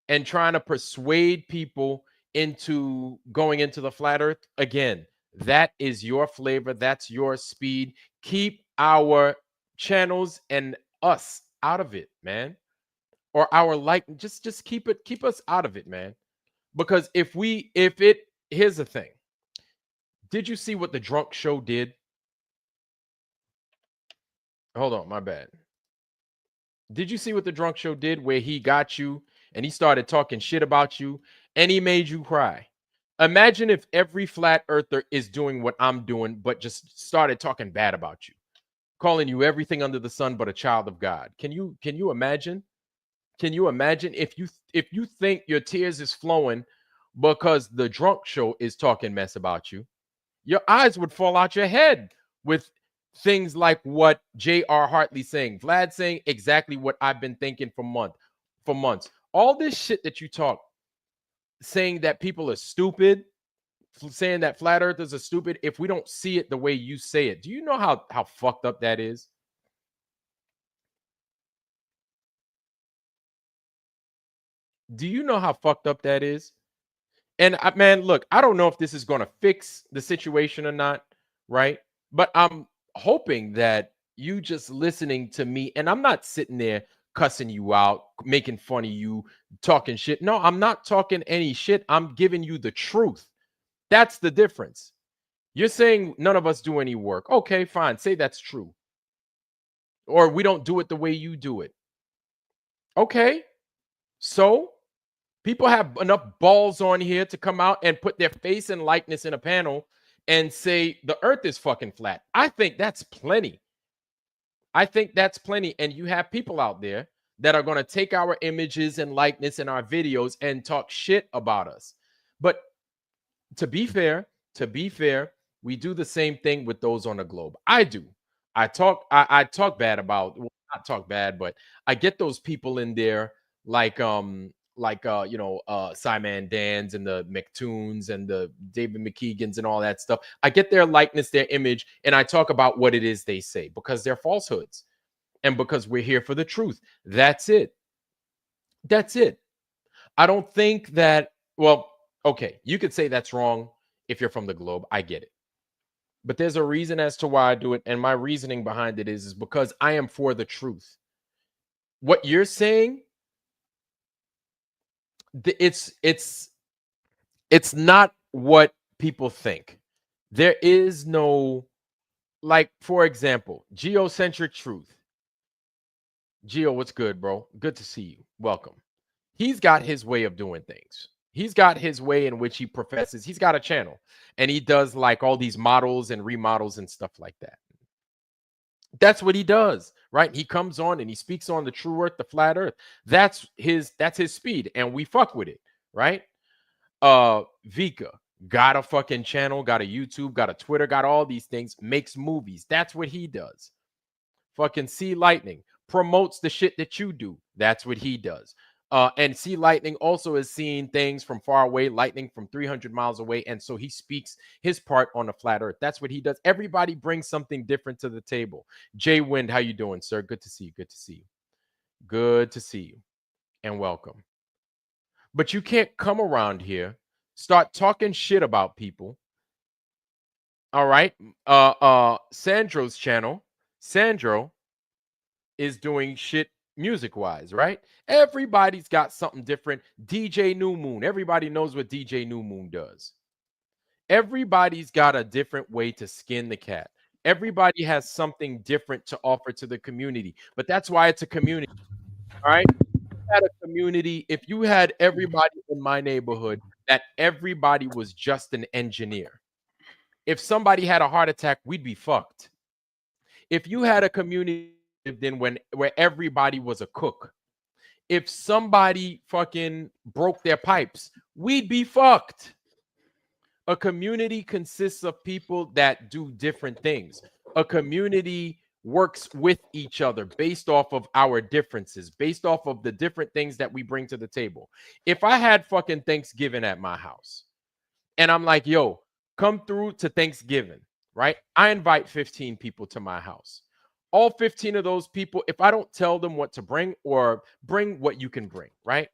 and trying to persuade people into going into the flat earth. Again, that is your flavor. That's your speed. Keep our channels and us out of it, man. Or our just keep us out of it, man. Because here's the thing. Did you see what the drunk show did? Hold on, my bad. Did you see what the drunk show did where he got you and he started talking shit about you and he made you cry? Imagine if every flat earther is doing what I'm doing, but just started talking bad about you, calling you everything under the sun but a child of God. Can you imagine? Can you imagine if you think your tears is flowing because the drunk show is talking mess about you? Your eyes would fall out your head with things like what J.R. Hartley saying, Vlad saying exactly what I've been thinking for months. All this shit that you talk, saying that people are stupid, saying that flat earthers are stupid if we don't see it the way you say it. Do you know how fucked up that is? Do you know how fucked up that is? And man, look, I don't know if this is going to fix the situation or not, right? But I'm hoping that you just listening to me, and I'm not sitting there cussing you out, making fun of you, talking shit. No, I'm not talking any shit. I'm giving you the truth. That's the difference. You're saying none of us do any work. Okay, fine. Say that's true. Or we don't do it the way you do it. Okay. So people have enough balls on here to come out and put their face and likeness in a panel and say the earth is fucking flat. I think that's plenty. And you have people out there that are going to take our images and likeness and our videos and talk shit about us. But to be fair, we do the same thing with those on the globe. I do. I talk bad about, well, not talk bad, but I get those people in there like Simon Dans and the McToons and the David McKeegans and all that stuff. I get their likeness, their image, and I talk about what it is they say because they're falsehoods and because we're here for the truth. That's it. I don't think that, well, okay, you could say that's wrong if you're from the globe. I get it. But there's a reason as to why I do it. And my reasoning behind it is because I am for the truth. What you're saying, it's not what people think. There is no, like, for example, geocentric truth. Gio, what's good, bro? Good to see you. Welcome. He's got his way of doing things. He's got his way in which he professes. He's got a channel and he does like all these models and remodels and stuff like that. That's what he does, right? He comes on and he speaks on the true earth, the flat earth. That's his speed and we fuck with it, right? Vika got a fucking channel, got a YouTube, got a Twitter, got all these things, makes movies. That's what he does. Fucking See Lightning promotes the shit that you do. That's what he does. And See Lightning also is seeing things from far away, lightning from 300 miles away. And so he speaks his part on the flat earth. That's what he does. Everybody brings something different to the table. Jay Wind, how you doing, sir? Good to see you. Good to see you. Good to see you. And welcome. But you can't come around here, start talking shit about people. All right. Sandro's channel. Sandro is doing shit music wise, right? Everybody's got something different. DJ New Moon, everybody knows what DJ New Moon does. Everybody's got a different way to skin the cat. Everybody has something different to offer to the community, but that's why it's a community. All right. Had a community, if you had everybody in my neighborhood, that everybody was just an engineer. If somebody had a heart attack, we'd be fucked. If you had a community lived in where everybody was a cook, if somebody fucking broke their pipes, we'd be fucked. A community consists of people that do different things. A community works with each other based off of our differences, based off of the different things that we bring to the table. If I had fucking Thanksgiving at my house and I'm like, yo, come through to Thanksgiving, right? I invite 15 people to my house. All 15 of those people, if I don't tell them what to bring or bring what you can bring, right?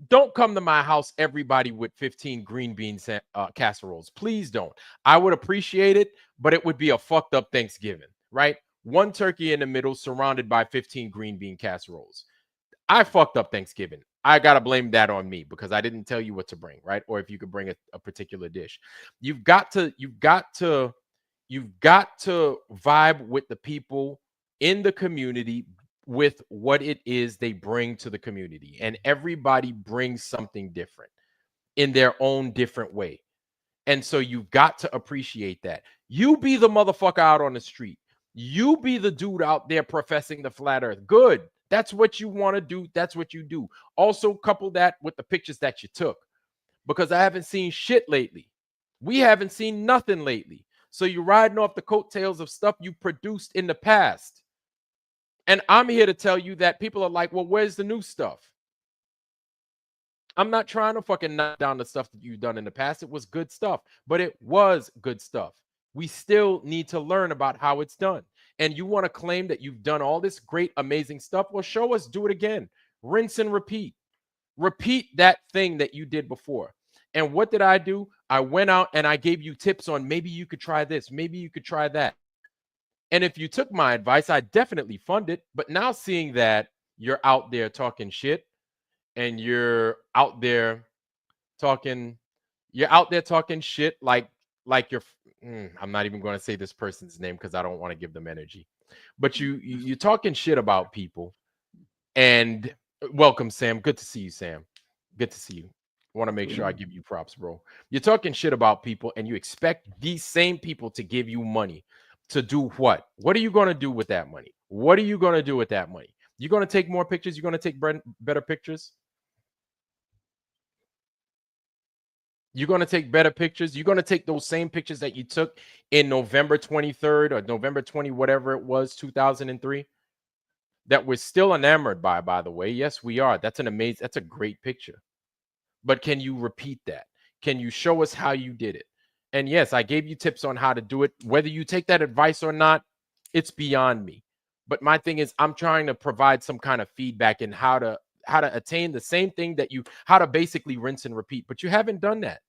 Don't come to my house, everybody, with 15 green bean casseroles. Please don't. I would appreciate it, but it would be a fucked up Thanksgiving, right? One turkey in the middle surrounded by 15 green bean casseroles. I fucked up Thanksgiving. I got to blame that on me because I didn't tell you what to bring, right? Or if you could bring a particular dish. You've got to vibe with the people in the community with what it is they bring to the community. And everybody brings something different in their own different way. And so you've got to appreciate that. You be the motherfucker out on the street. You be the dude out there professing the flat earth. Good. That's what you want to do. That's what you do. Also, couple that with the pictures that you took because I haven't seen shit lately. We haven't seen nothing lately. So you're riding off the coattails of stuff you produced in the past. And I'm here to tell you that people are like, well, where's the new stuff? I'm not trying to fucking knock down the stuff that you've done in the past. It was good stuff, but it was good stuff. We still need to learn about how it's done. And you want to claim that you've done all this great, amazing stuff? Well, show us, do it again. Rinse and repeat. Repeat that thing that you did before. And what did I do? I went out and I gave you tips on maybe you could try this, maybe you could try that. And if you took my advice, I definitely fund it. But now seeing that you're out there talking shit and you're out there talking shit like you're I'm not even going to say this person's name because I don't want to give them energy. But you're talking shit about people. And welcome, Sam. Good to see you, Sam. Good to see you. I want to make sure I give you props, bro. You're talking shit about people and you expect these same people to give you money to do what? What are you going to do with that money? What are you going to do with that money? You're going to take more pictures? You're going to take better pictures? You're going to take better pictures? You're going to take those same pictures that you took in November 23rd or November 20, whatever it was, 2003? That we're still enamored by the way. Yes, we are. That's a great picture. But can you repeat that? Can you show us how you did it? And yes, I gave you tips on how to do it. Whether you take that advice or not, it's beyond me. But my thing is, I'm trying to provide some kind of feedback in how to attain the same thing how to basically rinse and repeat. But you haven't done that.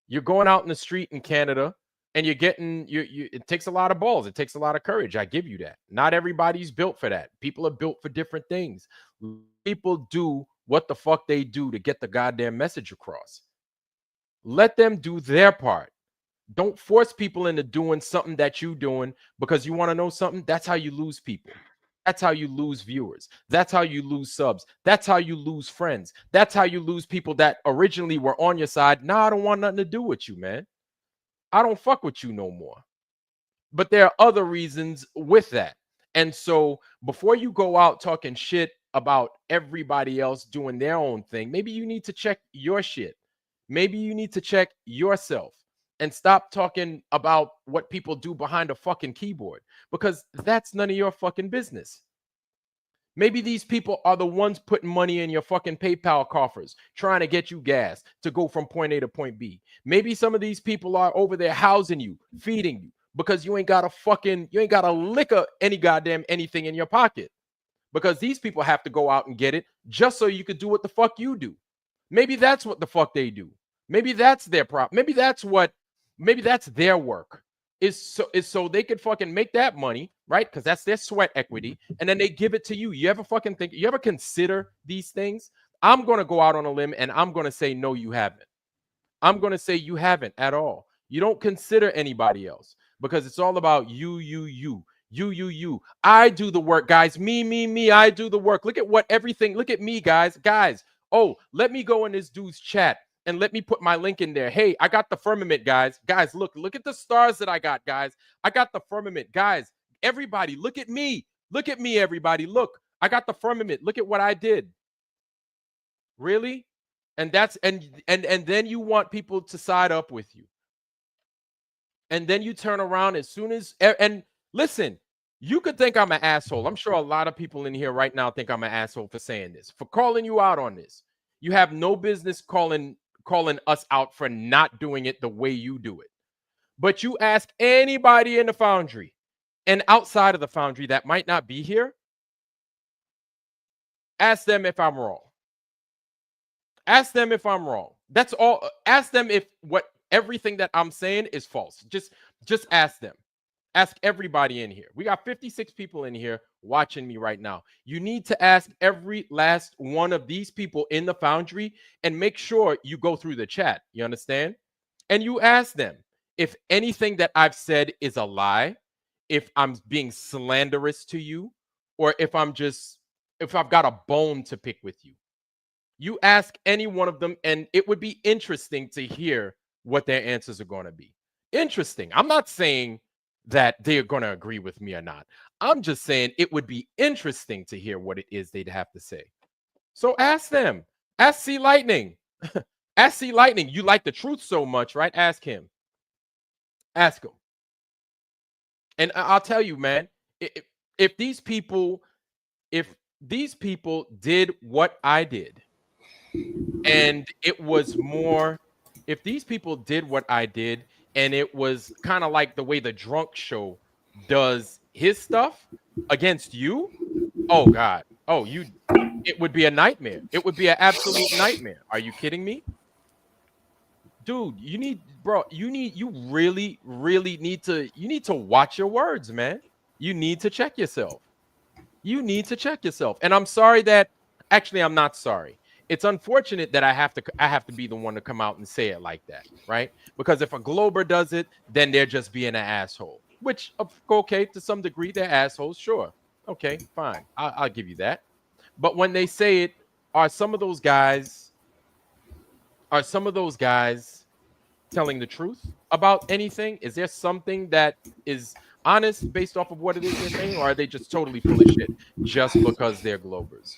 You're going out in the street in Canada and you're getting it takes a lot of balls. It takes a lot of courage. I give you that. Not everybody's built for that. People are built for different things. People do what the fuck they do to get the goddamn message across. Let them do their part. Don't force people into doing something that you're doing because you want to know something. That's how you lose people. That's how you lose viewers. That's how you lose subs. That's how you lose friends. That's how you lose people that originally were on your side. Nah, I don't want nothing to do with you, man. I don't fuck with you no more. But there are other reasons with that. And so before you go out talking shit about everybody else doing their own thing, maybe you need to check your shit. Maybe you need to check yourself and stop talking about what people do behind a fucking keyboard, because that's none of your fucking business. Maybe these people are the ones putting money in your fucking PayPal coffers, trying to get you gas to go from point A to point B. Maybe some of these people are over there housing you, feeding you, because you ain't got a lick of any goddamn anything in your pocket. Because these people have to go out and get it just so you could do what the fuck you do. Maybe that's what the fuck they do. Maybe that's their prop. Maybe that's their work. Is so they could fucking make that money, right? Because that's their sweat equity, and then they give it to you. You ever consider these things? I'm gonna go out on a limb and I'm gonna say no, you haven't. I'm gonna say you haven't at all. You don't consider anybody else because it's all about you. I do the work, guys. Me. I do the work. Look at me, guys. Oh, let me go in this dude's chat and let me put my link in there. Hey, I got the firmament, guys. Guys, look at the stars that I got, guys. I got the firmament, guys. Everybody, look at me. Look at me, everybody. Look, I got the firmament. Look at what I did. Really? And that's and then you want people to side up with you. And then you turn around as soon as and listen, you could think I'm an asshole. I'm sure a lot of people in here right now think I'm an asshole for saying this, for calling you out on this. You have no business calling us out for not doing it the way you do it. But you ask anybody in the foundry and outside of the foundry that might not be here, ask them if I'm wrong. Ask them if I'm wrong. That's all. Ask them if everything that I'm saying is false. Just ask them. Ask everybody in here. We got 56 people in here watching me right now. You need to ask every last one of these people in the foundry and make sure you go through the chat. You understand? And you ask them if anything that I've said is a lie, if I'm being slanderous to you, or if I've got a bone to pick with you. You ask any one of them, and it would be interesting to hear what their answers are going to be. Interesting. I'm not saying that they're going to agree with me or not. I'm just saying it would be interesting to hear what it is they'd have to say. So ask them. Ask C Lightning. Ask C Lightning. You like the truth so much, right? Ask him. Ask him. And I'll tell you, man, if these people did what I did, and it was more, if these people did what I did, and it was kind of like the way the drunk show does his stuff against you, oh God, it would be a nightmare. It would be an absolute nightmare. Are you kidding me? Dude, you really, really need to watch your words, man. You need to check yourself. And I'm sorry that, actually, I'm not sorry. It's unfortunate that I have to be the one to come out and say it like that, right? Because if a Glober does it, then they're just being an asshole. Which, okay, to some degree, they're assholes, sure. Okay, fine. I'll give you that. But when they say it, are some of those guys telling the truth about anything? Is there something that is honest based off of what it is they're saying, or are they just totally full of shit just because they're Globers?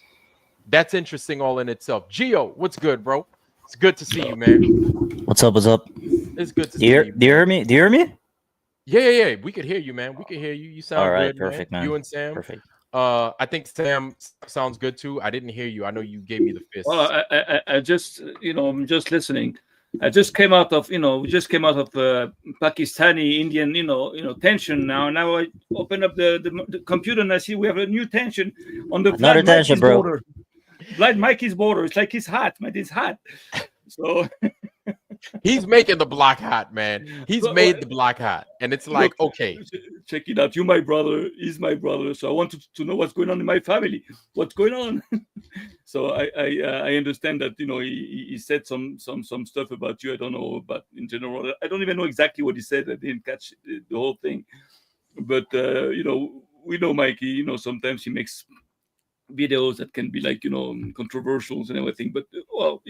That's interesting all in itself. Gio, what's good, bro? It's good to see you, man. What's up? It's good to see you. Do you hear me? Do you hear me? Yeah. We could hear you, man. We could hear you. You sound all right, good, perfect, man. You and Sam. Perfect. I think Sam sounds good too. I didn't hear you. I know you gave me the fist. Well, I just, I'm just listening. I just came out of, we just came out of Pakistani Indian, tension now. Now I open up the computer and I see we have a new tension on the Another tension, bro. border. Blind Mikey's border. It's like he's hot, man. He's hot. So he's making the block hot, man. He's made the block hot, and it's like, look, okay, check it out. You're my brother. He's my brother. So I want to know what's going on in my family. What's going on? So I understand that he said some stuff about you. I don't know, but in general, I don't even know exactly what he said. I didn't catch the whole thing. But we know Mikey. Sometimes he makes videos that can be like controversial and everything. But well,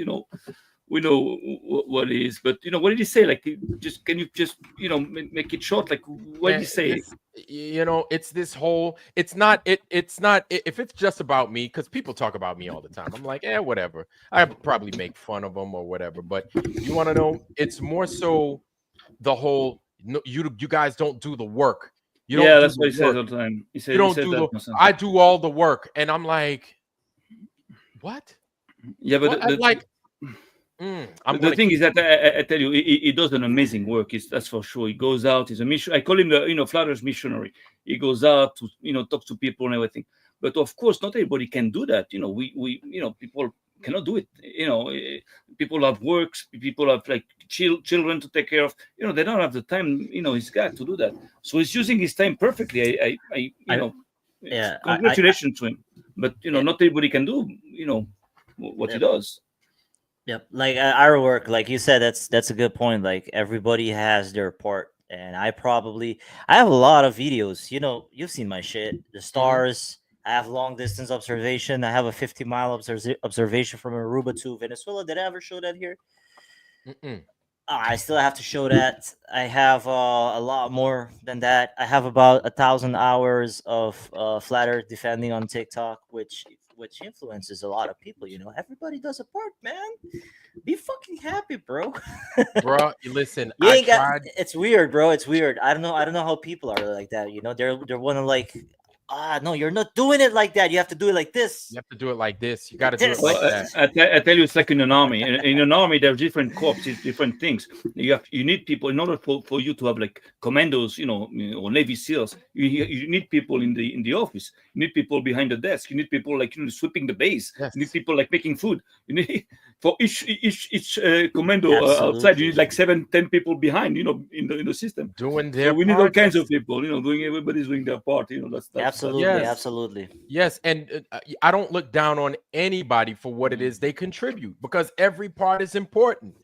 we know what it is. But what did he say? Like, just can you just make it short? Like, what did he Man, say? it's this whole, it's not if it's just about me, because people talk about me all the time. I'm like, whatever. I probably make fun of them or whatever. But you want to know, it's more so the whole, no, you guys don't do the work. You Yeah, don't do that's the what he says work. all the time. He You said he don't says do that the constantly. I do all the work. And I'm like, what? Yeah, but What? I'm like, I'm the gonna thing keep is that I tell you, he does an amazing work. That's for sure. He goes out. He's a mission. I call him the Flatter's missionary. He goes out to talk to people and everything. But of course, not everybody can do that. We people cannot do it. People have works. People have like children to take care of. They don't have the time. He's got to do that. So he's using his time perfectly. I Yeah, congratulations to him. But yeah, not everybody can do what he yep, does. yep. Like our work, like you said, that's a good point. Like everybody has their part, and I have a lot of videos. You've seen my shit, the Mhm. stars. I have long distance observation. I have a 50-mile observation from Aruba to Venezuela. Did I ever show that here? Mm-mm. I still have to show that. I have a lot more than that. I have about 1,000 hours of flat Earth defending on TikTok, which influences a lot of people. Everybody does a part, man. Be fucking happy, bro. Bruh, listen, You I ain't got. tried. It's weird, bro. It's weird. I don't know. I don't know how people are like that. They're one of like, no, you're not doing it like that. You have to do it like You this, have to do it like this. You got like to do it this. like Well, that. I tell you, it's like in an army. In an army, there are different corps, different things. You need people in order for you to have like commandos, or Navy SEALs. You need people in the office. You need people behind the desk. You need people like sweeping the base. You need Yes. people like making food. You need for each commando outside. You need Absolutely, like 7, 10 people behind. In the system. Doing So their we need all part. kinds of Yes. people. Doing everybody's doing their part. That's absolutely, the Yes. absolutely. Yes. And I don't look down on anybody for what it is they contribute, because every part is important.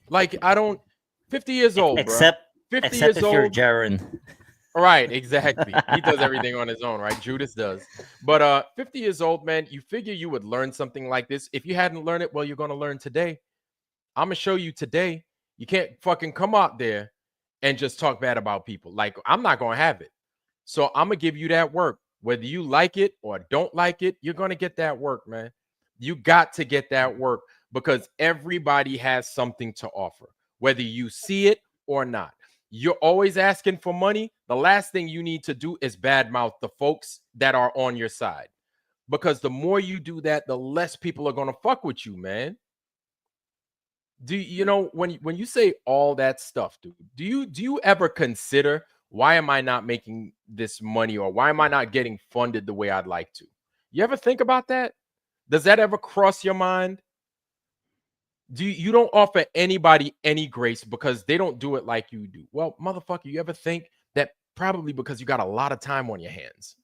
Like, I don't, 50 years old, bruh. Except 50 except years if you're old. Jaren. Right, exactly. He does everything on his own, right? Judas does. But 50 years old, man, you figure you would learn something like this. If you hadn't learned it, well, you're gonna learn today. I'm gonna show you today. You can't fucking come out there and just talk bad about people. Like, I'm not gonna have it. So I'm gonna give you that work. Whether you like it or don't like it, you're gonna get that work, man. You got to get that work, because everybody has something to offer, whether you see it or not. You're always asking for money. The last thing you need to do is badmouth the folks that are on your side, because the more you do that, the less people are gonna fuck with you, man. Do you know, when you say all that stuff, dude? Do you ever consider, why am I not making this money, or why am I not getting funded the way I'd like to? You ever think about that? Does that ever cross your mind? You don't offer anybody any grace because they don't do it like you do? Well, motherfucker, you ever think that probably because you got a lot of time on your hands?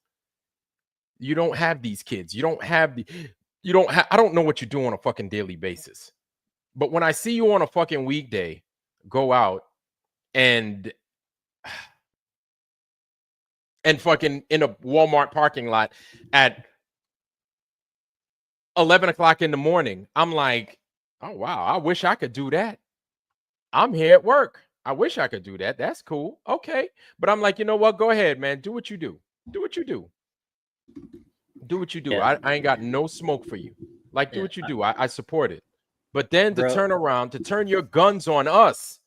You don't have these kids. I don't know what you do on a fucking daily basis. But when I see you on a fucking weekday go out and fucking in a Walmart parking lot at 11 o'clock in the morning, I'm like, oh wow, I wish I could do that. I'm here at work. I wish I could do that. That's cool. Okay. But I'm like, you know what? Go ahead, man. Do what you do. Do what you do. Do what you do. Yeah, I ain't got no smoke for you. Like, do yeah, what you do. I support it. But then to bro. turn around, to turn your guns on us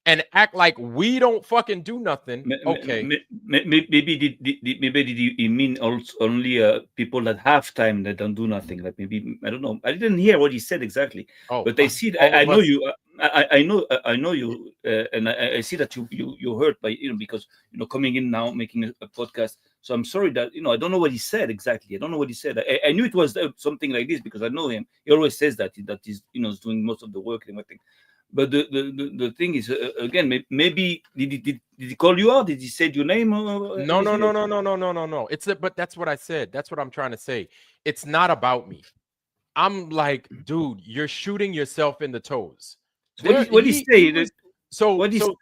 and act like we don't fucking do nothing. Okay. Maybe did you mean also only people that have time that don't do nothing? Like maybe I don't know. I didn't hear what he said exactly, Oh, but I see. all I of know us. you. I know you, and I see that you hurt by because coming in now making a podcast. So I'm sorry that I don't know what he said exactly. I don't know what he said. I knew it was something like this because I know him. He always says that he's is doing most of the work and everything. But the thing is, again, maybe did he call you out? Did he say your name in No, his no, no, video? no, no, no, no, no, no. But that's what I said. That's what I'm trying to say. It's not about me. I'm like, dude, you're shooting yourself in the toes. So what did he He say? was so What is so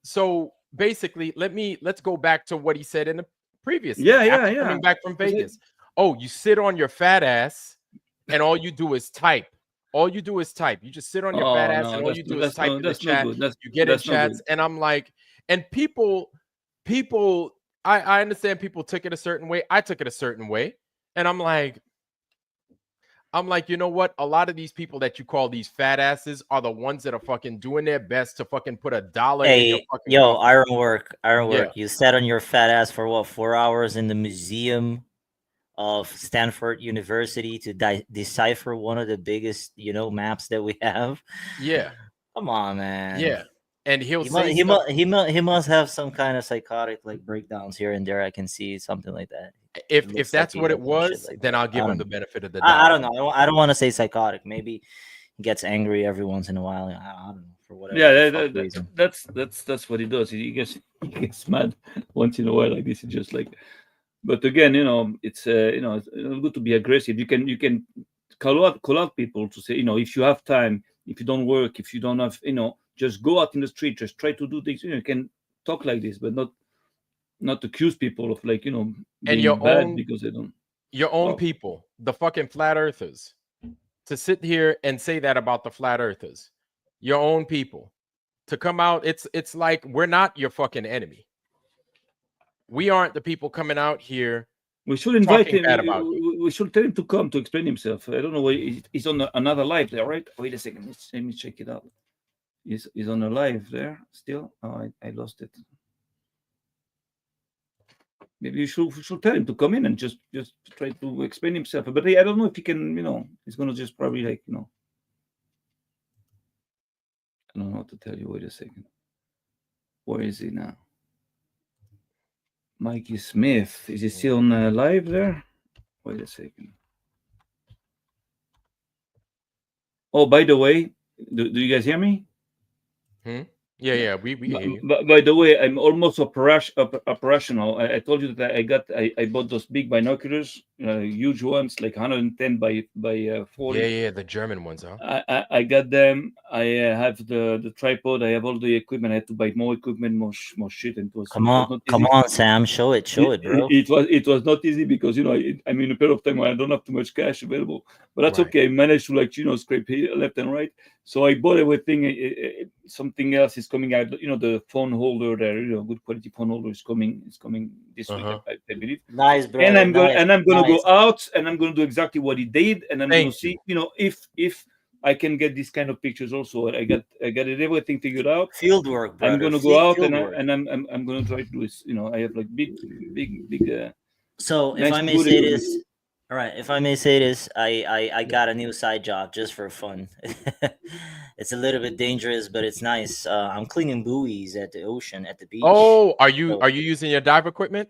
so basically, let's go back to what he said in the previously. Yeah, After yeah. coming back from That's it. Vegas. Oh, you sit on your fat ass and all you do is type. All you do is type. You just sit on your fat Oh ass no, and all you do is that's type no in the that's no chat. good. You get in That's no good. chats, and I'm like, and people, I understand people took it a certain way. I took it a certain way, and I'm like, you know what? A lot of these people that you call these fat asses are the ones that are fucking doing their best to fucking put $1 in your Hey, fucking yo, coffee. Ironwork, Yeah. You sat on your fat ass for what, 4 hours in the museum of Stanford University to decipher one of the biggest, maps that we have. Yeah. Come on, man. Yeah. And he'll He must, say he stuff. must, he must, he must have some kind of psychotic like breakdowns here and there. I can see something like that. It If looks like that's he what has it some shit was, like then that. I'll I give him don't the know. benefit of the I doubt. don't know. I don't want to say psychotic. Maybe he gets angry every once in a while. I don't know, for whatever Yeah, the fuck reason. that's what he does. He gets mad once in a while like this. It's just like, but again, it's it's good to be aggressive. You can call out people to say, if you have time, if you don't work, if you don't have, just go out in the street, just try to do things. You can talk like this, but not accuse people of like And being bad because they don't. your own people, the fucking flat earthers, to sit here and say that about the flat earthers, your own people, to come out. It's like we're not your fucking enemy. We aren't the people coming out here We should invite talking him. bad about you. We should tell him to come to explain himself. I don't know why he's on another live there, right? Wait a second. Let me check it out. He's on a live there still. Oh, I lost it. Maybe you should tell him to come in and just try to explain himself. But I don't know if he can. He's gonna just probably like I don't know what to tell you. Wait a second. Where is he now? Mikey Smith. Is he still on live there? Wait a second. Oh, by the way, do you guys hear me? Yeah, we can hear you. By the way, I'm almost operational. I told you that I bought those big binoculars, huge ones, like 110 by 40. Yeah, the German ones, huh? I got them. I have the tripod. I have all the equipment. I had to buy more equipment, more shit, and it was Come not on, easy. Sam, show it, bro. It was not easy because I'm in a period of time where I don't have too much cash available, but that's Right. okay. I managed to scrape here, left and right. So I bought everything. Something else is coming out. The phone holder there. Good quality phone holder is coming. It's coming this week, I believe. Nice, bro. And I'm going. nice, And I'm going to nice. go out, and I'm going to do exactly what he did, and I'm going to Thank see. If I can get these kind of pictures also. I got everything figured out. Field work, brother. I'm going to go out Field and work. I'm going to try to do this. I have like big. So if nice I may good say equipment. this, all right, if I may say this, I got a new side job just for fun. It's a little bit dangerous, but it's nice. I'm cleaning buoys at the ocean, at the beach. Oh, are you So- using your dive equipment?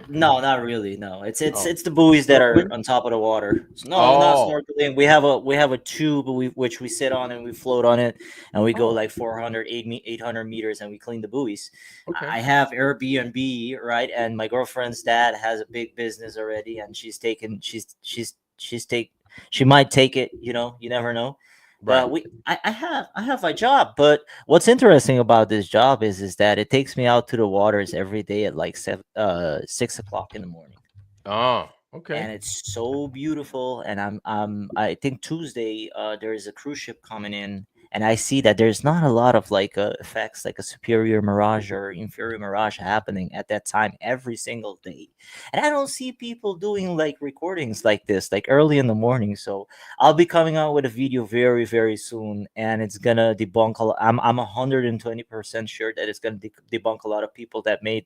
No, not really. No, it's Oh. it's the buoys that are Snorkeling? on top of the water. So, no, not Oh. snorkeling. We have a tube which we sit on and we float on it, and we go like 400, 800 meters, and we clean the buoys. Okay. I have Airbnb, right? And my girlfriend's dad has a big business already, and she might take it. You never know. Right. But I have my job. But what's interesting about this job is that it takes me out to the waters every day at like 6 o'clock in the morning. Oh, okay. And it's so beautiful. And I think Tuesday there is a cruise ship coming in, and I see that there's not a lot of like effects like a superior mirage or inferior mirage happening at that time every single day. And I don't see people doing like recordings like this like early in the morning. So I'll be coming out with a video very very soon, and it's gonna debunk a lot. I'm 120% sure that it's gonna debunk a lot of people that made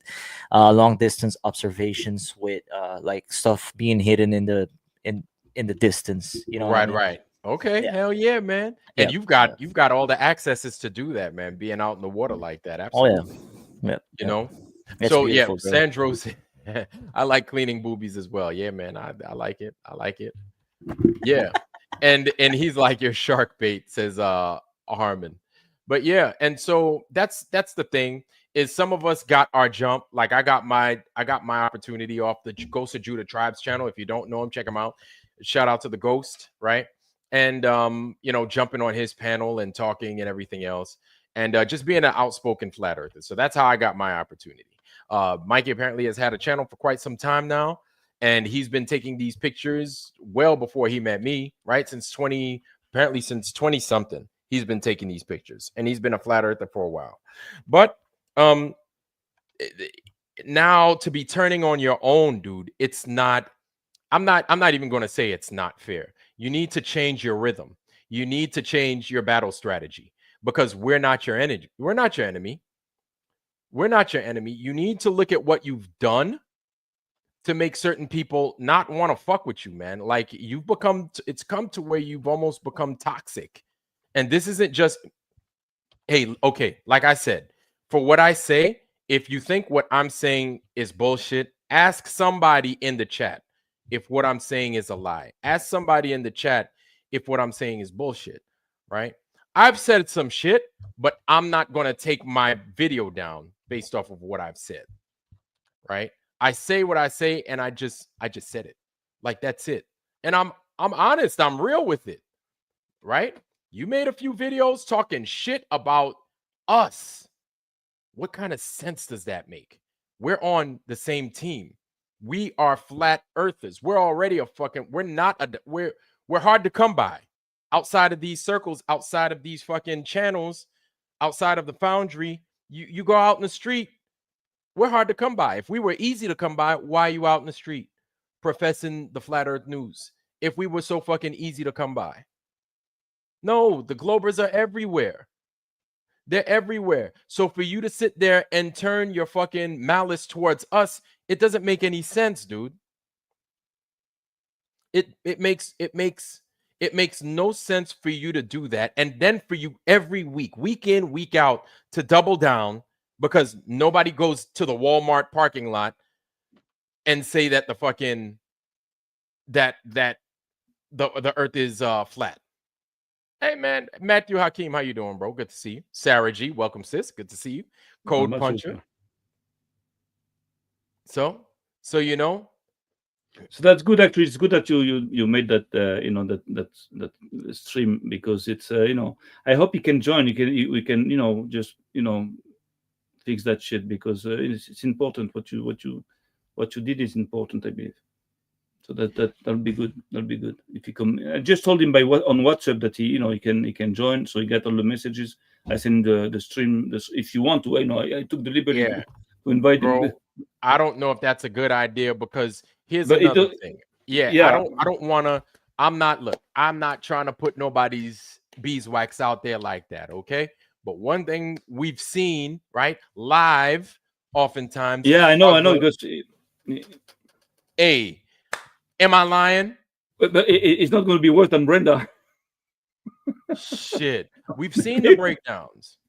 long distance observations with like stuff being hidden in the distance. You know what I mean? Right. Okay. Yeah. Hell yeah, man. Yeah, And you've got all the accesses to do that, man. Being out in the water like that. Oh Absolutely. yeah. You know. It's So yeah, beautiful, bro. Sandro's. I like cleaning boobies as well. Yeah, man. I like it. I like it. Yeah. And he's like your shark bait, says Harmon. But yeah, and so that's the thing, is some of us got our jump. Like I got my opportunity off the Ghost of Judah Tribes channel. If you don't know him, check him out. Shout out to the Ghost, right? And jumping on his panel and talking and everything else, and just being an outspoken flat earther. So that's how I got my opportunity. Mikey apparently has had a channel for quite some time now, and he's been taking these pictures well before he met me, right? Since 20 something, he's been taking these pictures, and he's been a flat earther for a while. But now to be turning on your own, dude, it's not. I'm not even going to say it's not fair. You need to change your rhythm. You need to change your battle strategy, because we're not your enemy. We're not your enemy. We're not your enemy. You need to look at what you've done to make certain people not want to fuck with you, man. Like, it's come to where you've almost become toxic. And this isn't just, hey, okay, like I said, for what I say, if you think what I'm saying is bullshit, ask somebody in the chat if what I'm saying is a lie. Ask somebody in the chat if what I'm saying is bullshit, right? I've said some shit, but I'm not going to take my video down based off of what I've said, right? I say what I say, and I just said it. Like, that's it. And I'm honest, I'm real with it, right? You made a few videos talking shit about us. What kind of sense does that make? We're on the same team. We are flat earthers. We're already we're hard to come by outside of these circles, outside of these fucking channels, outside of the foundry. You go out in the street, we're hard to come by. If we were easy to come by, why are you out in the street professing the flat earth news? If we were so fucking easy to come by. No, the Globers are everywhere. They're everywhere. So for you to sit there and turn your fucking malice towards us, it doesn't make any sense, dude. It makes no sense for you to do that. And then for you every week, week in, week out, to double down because nobody goes to the Walmart parking lot and say that the fucking the earth is flat. Hey man, Matthew Hakeem, how you doing, bro? Good to see you. Sarah G, welcome, sis. Good to see you. Code Puncher. So you know. So that's good. Actually, it's good that you made that that stream, because it's I hope you can join. We can just fix that shit, because it's important. What you did is important, I believe. So that'll be good. That'll be good if you come. I just told him on WhatsApp that he can join, so he got all the messages. I send the stream. If you want to, I took the liberty to invite him. I don't know if that's a good idea, because here's another thing. Yeah, I don't want to. I'm not trying to put nobody's beeswax out there like that. Okay, but one thing we've seen, right, live, oftentimes. Yeah, I know. Because hey. Am I lying? But it's not going to be worse than Brenda. Shit. We've seen the breakdowns.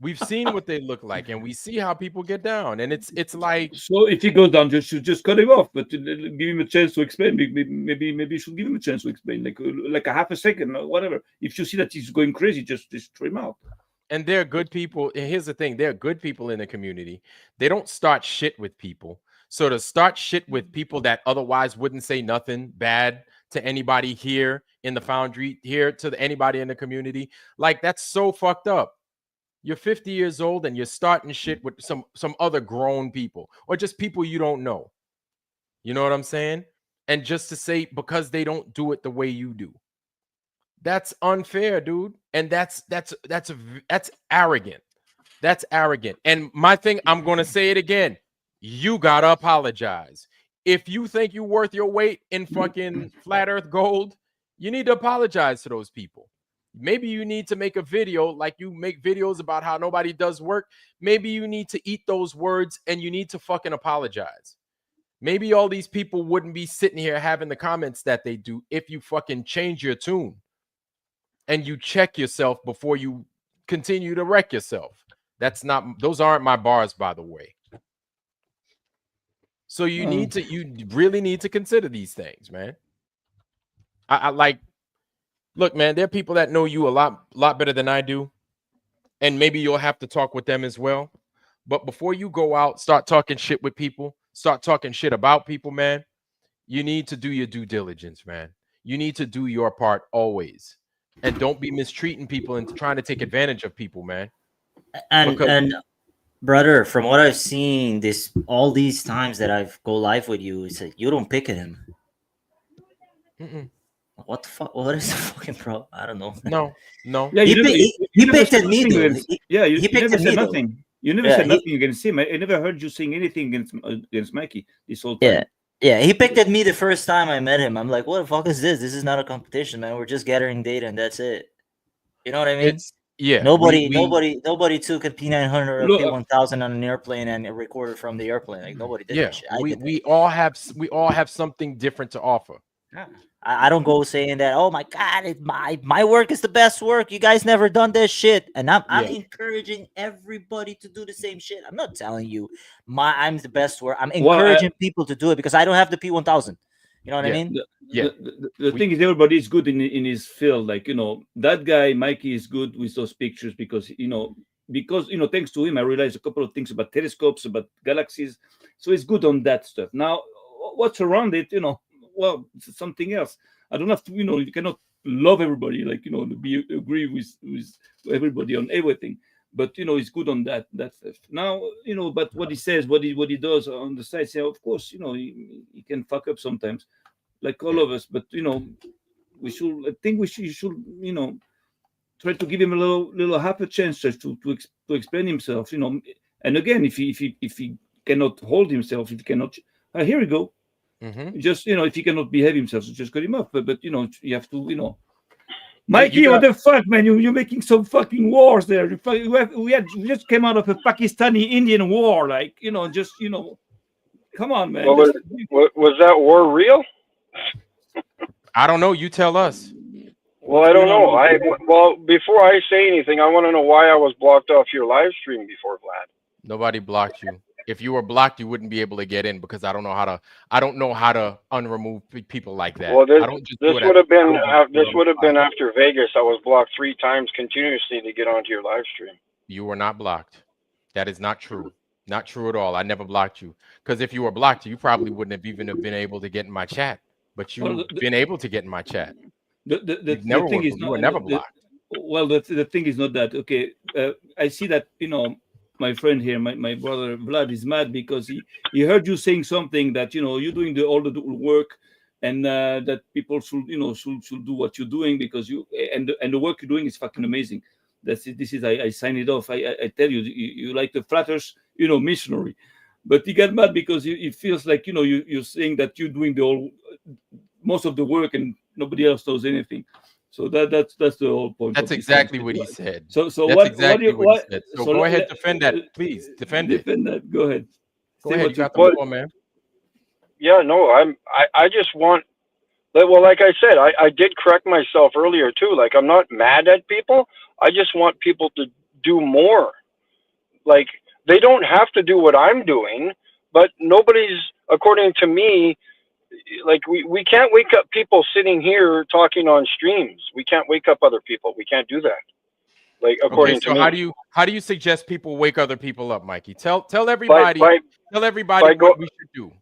We've seen what they look like, and we see how people get down. And it's like, so if he goes down, just cut him off, but give him a chance to explain. Maybe you should give him a chance to explain, like a half a second or whatever. If you see that he's going crazy, just throw him out. And they're good people. And here's the thing: they're good people in the community. They don't start shit with people. So to start shit with people that otherwise wouldn't say nothing bad to anybody here in the foundry, here to anybody in the community, like, that's so fucked up. You're 50 years old and you're starting shit with some other grown people, or just people you don't know. You know what I'm saying? And just to say because they don't do it the way you do, that's unfair, dude. And that's arrogant. That's arrogant. And my thing, I'm going to say it again. You gotta apologize. If you think you're worth your weight in fucking flat earth gold, you need to apologize to those people. Maybe you need to make a video like you make videos about how nobody does work. Maybe you need to eat those words and you need to fucking apologize. Maybe all these people wouldn't be sitting here having the comments that they do if you fucking change your tune and you check yourself before you continue to wreck yourself. Those aren't my bars, by the way. So you really need to consider these things, man. I like, look, man, there are people that know you a lot better than I do. And maybe you'll have to talk with them as well. But before you go out, start talking shit with people, start talking shit about people, man, you need to do your due diligence, man. You need to do your part always. And don't be mistreating people and trying to take advantage of people, man. And Brother, from what I've seen, this all these times that I've go live with you, is that you don't pick at him. Mm-mm. What the fuck? What is the fucking problem? I don't know. No, no. Yeah, He, you never, pi- you, he, you he never picked said at me nothing though. against. Yeah, He you picked never at said me though. nothing. You never Yeah, said nothing against him. I never heard you saying anything against Mikey this whole yeah, time. yeah. He picked at me the first time I met him. I'm like, what the fuck is this? This is not a competition, man. We're just gathering data and that's it. You know what I mean? It's yeah. Nobody took a P900 or a Look, P1000 on an airplane and recorded from the airplane. Like nobody did that yeah. shit. I did that. We all have something different to offer. Yeah. I don't go saying that. Oh my god, my work is the best work. You guys never done this shit, and I'm Yeah. encouraging everybody to do the same shit. I'm not telling you I'm the best work. I'm well, encouraging people to do it because I don't have the P1000. You know what I Yeah. mean? Yeah. the thing is, everybody is good in his field. Like that guy Mikey is good with those pictures because thanks to him, I realized a couple of things about telescopes, about galaxies. So he's good on that stuff. Now, what's around it, well, it's something else. I don't have to, you cannot love everybody, like agree with everybody on everything. But he's good on that stuff. Now, but what he says, what he does on the side, of course, he can fuck up sometimes, like all Yeah. of us. But I think you should, try to give him a little half a chance just to explain himself, And again, if he cannot hold himself, if he cannot, here we go. Mm-hmm. Just if he cannot behave himself, so just cut him off. But you have to, Yeah, Mikey, you what got the fuck, man? You're making some fucking wars there. We just came out of a Pakistani Indian war, like just come on, man. What Just was that war real? I don't know. You tell us. Well, what's I going don't on? know. Well, before I say anything, I want to know why I was blocked off your live stream before, Vlad. Nobody blocked you. If you were blocked, you wouldn't be able to get in because I don't know how to unremove people like that. Well, I don't just do it. this would have been after Vegas. I was blocked 3 times continuously to get onto your live stream. You were not blocked. That is not true. Not true at all. I never blocked you. Because if you were blocked, you probably wouldn't have even have been able to get in my chat. But Well, you've been able to get in my chat. The You thing is you not were never blocked. well. The thing is not that. Okay, I see that my friend here, my brother Vlad is mad because he heard you saying something that you're doing all the work, and that people should should do what you're doing because and the work you're doing is fucking amazing. That's it. This is I sign it off. I tell you like the flat earth missionary, but he got mad because it feels like you're saying that you're doing most of the work and nobody else knows anything. So that's the whole point. That's exactly what he said. So That's what exactly do what he you said. So go ahead, defend that, please. Defend it. defend that. Go ahead. Go Say ahead. what You got the Well, floor, man. Yeah, no, I just want. Well, like I said, I did correct myself earlier too. Like I'm not mad at people. I just want people to do more. Like they don't have to do what I'm doing, but nobody's, according to me, like we can't wake up people sitting here talking on streams. We can't wake up other people. We can't do that. Like Okay, according to so me. how do you suggest people wake other people up, Mikey? Tell By everybody by what we should do.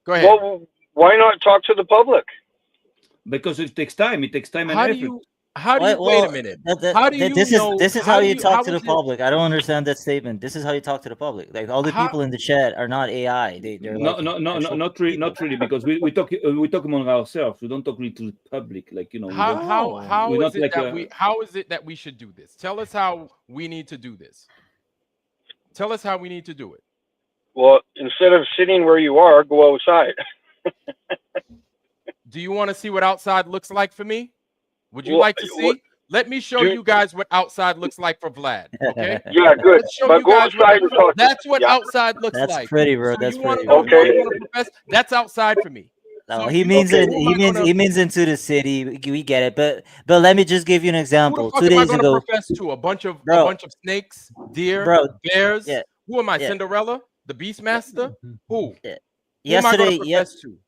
Go ahead. well, why not talk to the public? Because it takes time. It takes time and How do effort. you wait a minute? How do you know? This is how you talk to the is it- public. I don't understand that statement. This is how you talk to the public. Like all the How- people in the chat are not AI. They're No, like no, no, no, actual not really, people. not really, because we talk among ourselves. We don't talk really to the public, like we don't. How we're is not it like that we should do this? Tell us how we need to do this. Tell us how we need to do it. Well, instead of sitting where you are, go outside. Do you want to see what outside looks like for me? Would you Well, like to see? Let me show do- you guys what outside looks like for Vlad. Okay. Yeah, good. Let's show But you go guys outside and talk. that's what Yeah. outside looks That's like. pretty, bro. So That's you want pretty. to know Bro. who I'm Okay. gonna profess? That's outside for me. No, So he if you means say, it. who am I gonna- He means into the city. We get it. But let me just give you an Who the example. fuck 2 am I days gonna ago, profess to? A bunch of bro, snakes, deer, bro. bears. Yeah, Who am I? yeah, Cinderella, the Beastmaster? Who? yeah. Who am I gonna Yesterday, profess to?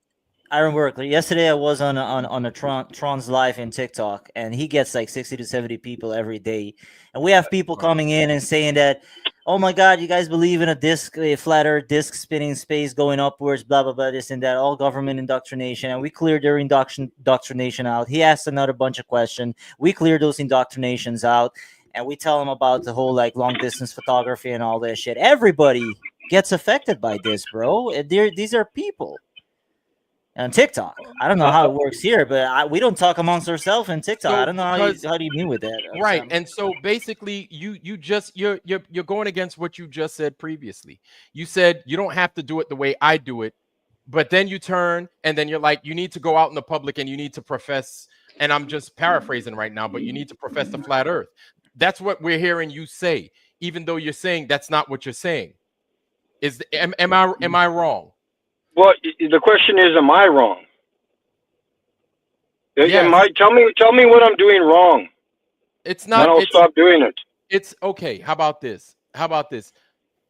Iron Worker. Yesterday, I was on a Tron's live in TikTok, and he gets like 60 to 70 people every day, and we have people coming in and saying that, oh my God, you guys believe in a flat Earth disc spinning space going upwards, blah blah blah, this and that, all government indoctrination, and we cleared their indoctrination out. He asked another bunch of questions. We cleared those indoctrinations out. and we tell them about the whole like long distance photography and all that shit, everybody gets affected by this, bro. These are people on TikTok. I don't know how it works here, but we don't talk amongst ourselves in TikTok. I don't know how do you mean with that, right? Sam? And so basically, you're going against what you just said previously. You said you don't have to do it the way I do it, but then you turn and then you're like, you need to go out in the public and you need to profess. And I'm just paraphrasing right now, but you need to profess the flat Earth. That's what we're hearing you say, even though you're saying that's not what you're saying. Am I wrong? Well, the question is, am I wrong? Yes. Tell me what I'm doing wrong. It's not. Then I'll stop doing it. It's okay. How about this?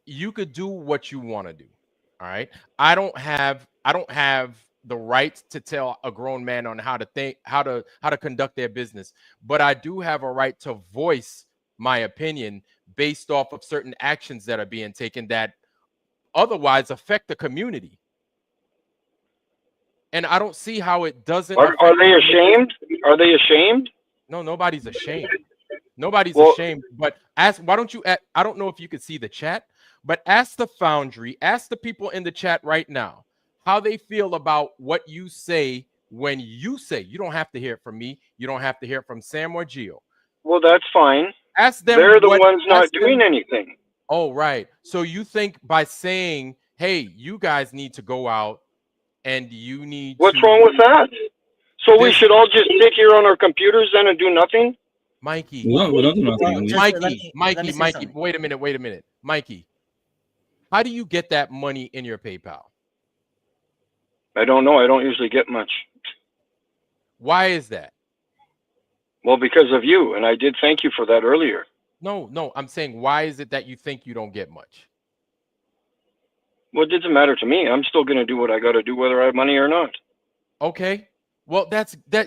You could do what you want to do. All right. I don't have the right to tell a grown man on how to think, how to conduct their business, but I do have a right to voice my opinion based off of certain actions that are being taken that otherwise affect the community. And I don't see how it doesn't. Are they ashamed? Are they ashamed? No, nobody's ashamed. Nobody's ashamed. But why don't you? I don't know if you could see the chat, but ask the Foundry, ask the people in the chat right now how they feel about what you say when you say. You don't have to hear it from me. You don't have to hear it from Sam or Gio. Well, that's fine. Ask them. They're the ones not doing anything. Oh, right. So you think by saying, "Hey, you guys need to go out." And you need. What's wrong with that? So we should all just sit here on our computers then and do nothing? Mikey. No, we're not doing nothing. Mikey. Wait a minute. Mikey, how do you get that money in your PayPal? I don't know. I don't usually get much. Why is that? Well, because of you, and I did thank you for that earlier. No. I'm saying, why is it that you think you don't get much? Well, it doesn't matter to me. I'm still going to do what I got to do, whether I have money or not. Okay. Well,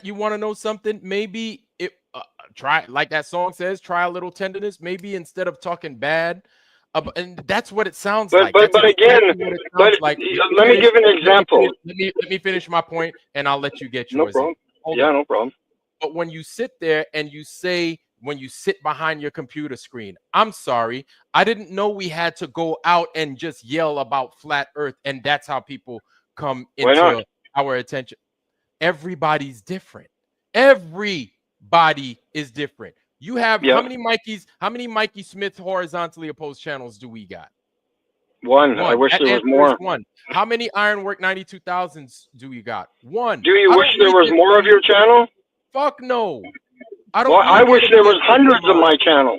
you want to know something? Maybe it try, like that song says, try a little tenderness. Maybe instead of talking bad, and that's what it sounds like. But again, let me give an example. Let me finish my point, and I'll let you get yours. No problem. No problem. But when you sit there and you say, when you sit behind your computer screen, I'm sorry, I didn't know we had to go out and just yell about flat Earth, and that's how people come into our attention. Everybody's different. Everybody is different. You have how many Mikey Smith horizontally opposed channels do we got? One. I wish there was more. One. How many Ironwork 92,000s do we got? One. Do you wish there was more of your channel? Fuck no. I wish there was hundreds of my channel.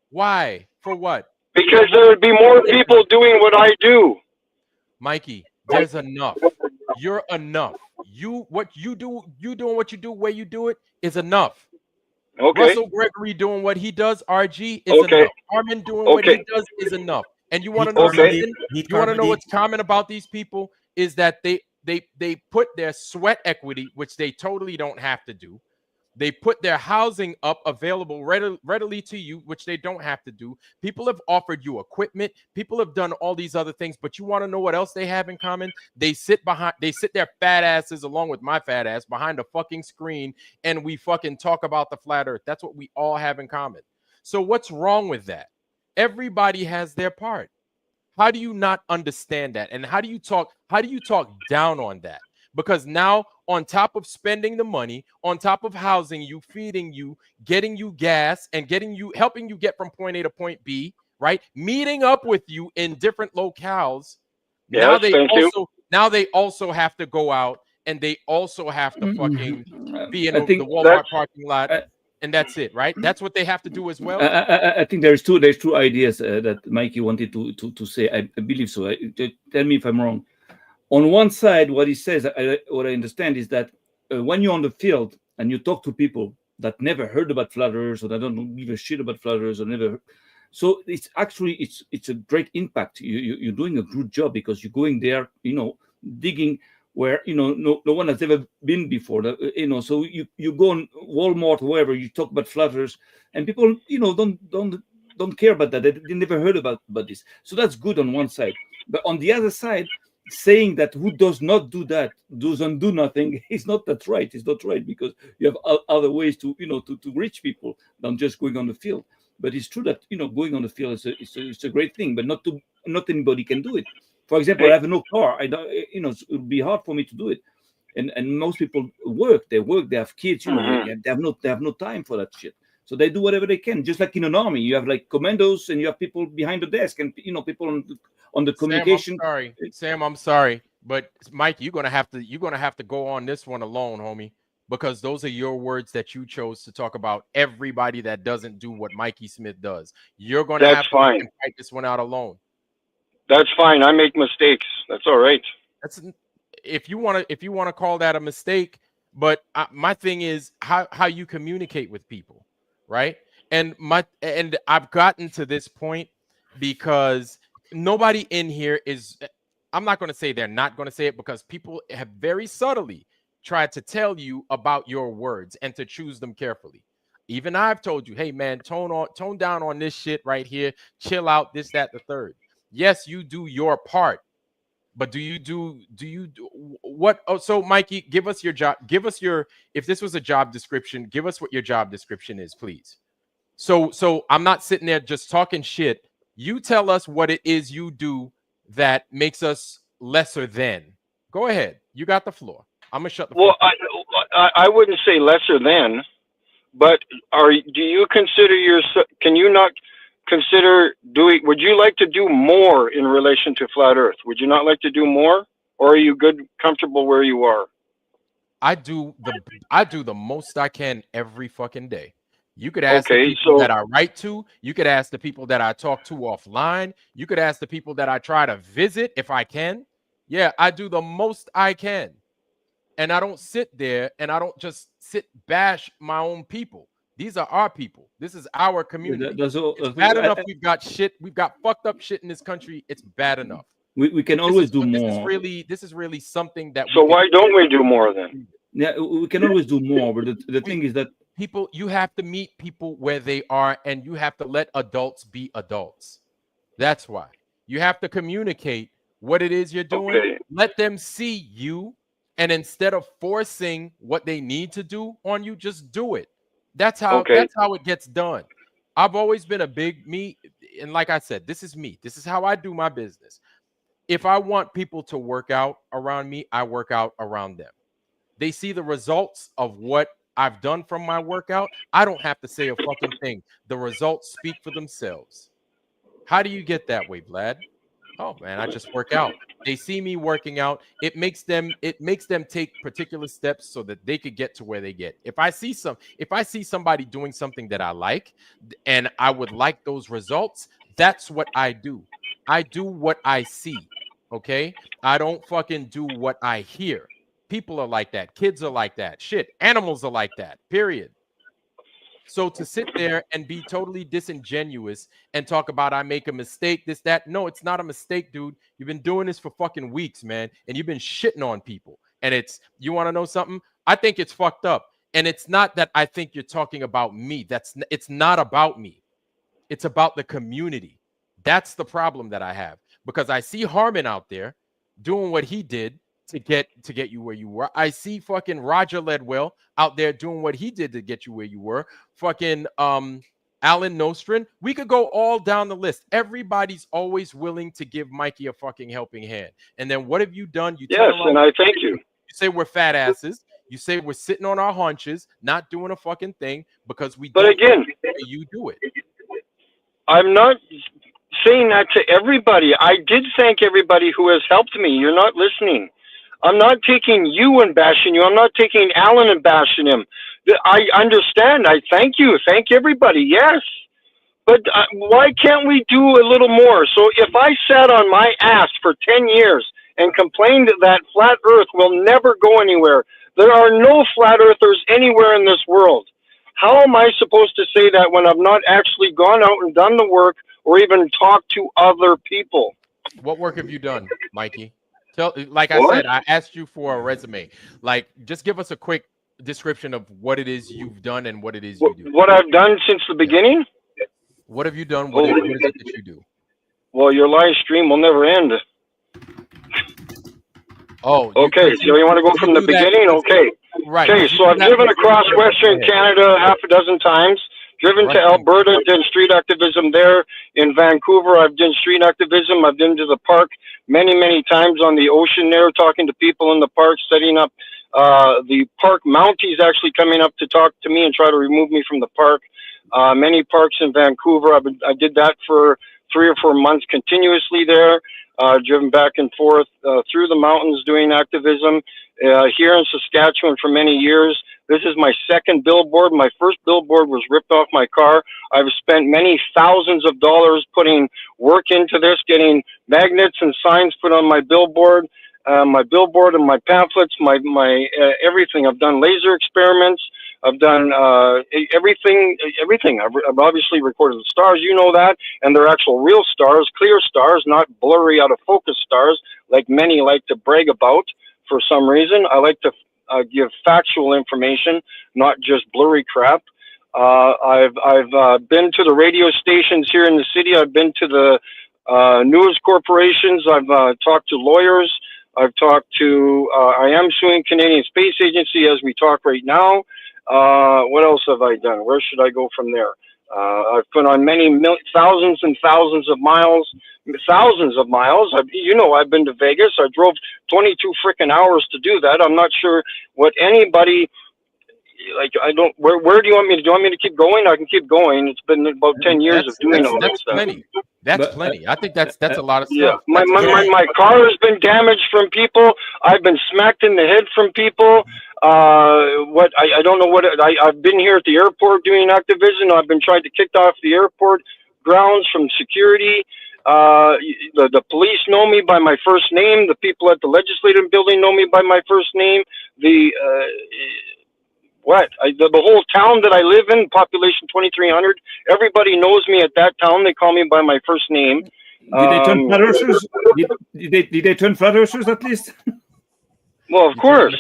Why? For what? Because there would be more people doing what I do. Mikey, there's enough. You're enough. Doing what you do, where you do it is enough. Okay. Russell Gregory doing what he does, RG, is enough. Armin doing what he does is enough. And you want to know something? You want to know what's common about these people is that they put their sweat equity, which they totally don't have to do. They put their housing up available readily to you, which they don't have to do. People have offered you equipment. People have done all these other things. But you want to know what else they have in common? They sit their fat asses along with my fat ass behind a fucking screen, and we fucking talk about the flat Earth. That's what we all have in common. So what's wrong with that? Everybody has their part. How do you not understand that? And how do you talk down on that? Because now, on top of spending the money, on top of housing you, feeding you, getting you gas, and helping you get from point A to point B, right? Meeting up with you in different locales. Yes, now they also have to go out, and they also have to fucking be in the Walmart parking lot, and that's it, right? That's what they have to do as well. I think there's two ideas that Mikey wanted to say. I believe so. Tell me if I'm wrong. On one side, what he says, what I understand is that when you're on the field and you talk to people that never heard about flat Earth or that don't give a shit about flat Earth or never, so it's actually it's a great impact. You're doing a good job because you're going there, digging where no one has ever been before. So you go on Walmart, wherever, you talk about flat Earth, and people don't care about that. They never heard about this. So that's good on one side, but on the other side, saying that who does not do that doesn't do nothing is not that right. It's not right because you have other ways to reach people than just going on the field. But it's true that going on the field is a great thing, but not anybody can do it. For example, I have no car. I don't, it would be hard for me to do it. And most people work. They have kids. They have no time for that shit. So they do whatever they can. Just like in an army, you have like commandos and you have people behind the desk and people on the communication. Sam, I'm sorry, but Mike, you're gonna have to go on this one alone, homie, because those are your words that you chose to talk about everybody that doesn't do what Mikey Smith does. You're gonna have to fight this one out alone. That's fine. I make mistakes. That's all right. That's if you want to call that a mistake. But my thing is how you communicate with people, right? And I've gotten to this point because nobody in here is. I'm not going to say they're not going to say it, because people have very subtly tried to tell you about your words and to choose them carefully. Even I've told you, hey man, tone down on this shit right here. Chill out, this, that, the third. Yes, you do your part, but do you do what? Oh, so Mikey, give us your job. Give us if this was a job description, give us what your job description is, please. So I'm not sitting there just talking shit. You tell us what it is you do that makes us lesser than. Go ahead. You got the floor. I'm gonna shut the floor. Well, I wouldn't say lesser than, but do you consider can you not consider would you like to do more in relation to flat earth? Would you not like to do more, or are you comfortable where you are? I do the most I can every fucking day. You could ask the people that I write to. You could ask the people that I talk to offline. You could ask the people that I try to visit if I can. Yeah, I do the most I can. And I don't sit there and I don't just bash my own people. These are our people. This is our community. It's bad enough we've got fucked up shit in this country. It's bad enough. We can always do more. This is really something that. So why don't we do more then? Yeah, we can always do more, but the thing is that you have to meet people where they are, and you have to let adults be adults. That's why you have to communicate what it is you're doing. Okay. Let them see you, and instead of forcing what they need to do on you, just do it. That's how it gets done. I've always been a big me, and like I said, this is me. This is how I do my business. If I want people to work out around me, I work out around them. They see the results of what I've done from my workout. I don't have to say a fucking thing. The results speak for themselves. How do you get that way, Vlad? Oh man, I just work out. They see me working out. It makes them take particular steps so that they could get to where they get. If I see somebody doing something that I like and I would like those results, that's what I do. I do what I see. Okay? I don't fucking do what I hear. People are like that. Kids are like that. Shit. Animals are like that. Period. So to sit there and be totally disingenuous and talk about I make a mistake, this, that. No, it's not a mistake, dude. You've been doing this for fucking weeks, man. And you've been shitting on people. And you want to know something? I think it's fucked up. And it's not that I think you're talking about me. It's not about me. It's about the community. That's the problem that I have. Because I see Harmon out there doing what he did to get you where you were. I see fucking Roger Ledwell out there doing what he did to get you where you were. Fucking Alan Nostrin. We could go all down the list. Everybody's always willing to give Mikey a fucking helping hand. And then what have you done? Yes, and I thank you. You say we're fat asses. You say we're sitting on our haunches, not doing a fucking thing because we. But again, you do it. I'm not saying that to everybody. I did thank everybody who has helped me. You're not listening. I'm not taking you and bashing you. I'm not taking Alan and bashing him. I understand. I thank you. Thank everybody. Yes. But why can't we do a little more? So if I sat on my ass for 10 years and complained that flat earth will never go anywhere, there are no flat earthers anywhere in this world. How am I supposed to say that when I've not actually gone out and done the work or even talked to other people? What work have you done, Mikey? Like I said, I asked you for a resume. Like, just give us a quick description of what it is you've done and what it is you do. What I've done since the beginning? What have you done? What is it that you do? Well, your live stream will never end. Oh, okay. So you want to go from the beginning? Okay. Right. Okay. So I've driven across Western Canada half a dozen times Driven to Alberta, done street activism there. In Vancouver, I've done street activism. I've been to the park many, many times on the ocean there, talking to people in the park, setting up. The park Mounties actually coming up to talk to me and try to remove me from the park. Many parks in Vancouver. I did that for 3 or 4 months continuously there. Driven back and forth through the mountains doing activism. Here in Saskatchewan for many years. This is my second billboard. My first billboard was ripped off my car. I've spent many thousands of dollars putting work into this, getting magnets and signs put on my billboard and my pamphlets, my everything. I've done laser experiments. I've done everything. I've obviously recorded the stars, you know that, and they're actual real stars, clear stars, not blurry out of focus stars like many like to brag about for some reason. I like to give factual information, not just blurry crap. I've been to the radio stations here in the city. I've been to the news corporations. I've talked to lawyers. I've talked to. I am suing Canadian Space Agency as we talk right now. What else have I done? Where should I go from there? I've put on thousands and thousands of miles. I've been to Vegas. I drove 22 freaking hours to do that. I'm not sure what anybody like. I don't. Where do you want me to? Do you want me to keep going? I can keep going. It's been about 10 years of doing all that stuff. Plenty. That's plenty. I think that's a lot of stuff. Yeah, my car has been damaged from people. I've been smacked in the head from people. I don't know what I've been here at the airport doing activism. I've been tried to kick off the airport grounds from security. The police know me by my first name. The people at the legislative building know me by my first name. The whole town that I live in, population 2,300, everybody knows me at that town. They call me by my first name. Did they turn flat earthers? Did they turn flat earthers at least? Well, of course.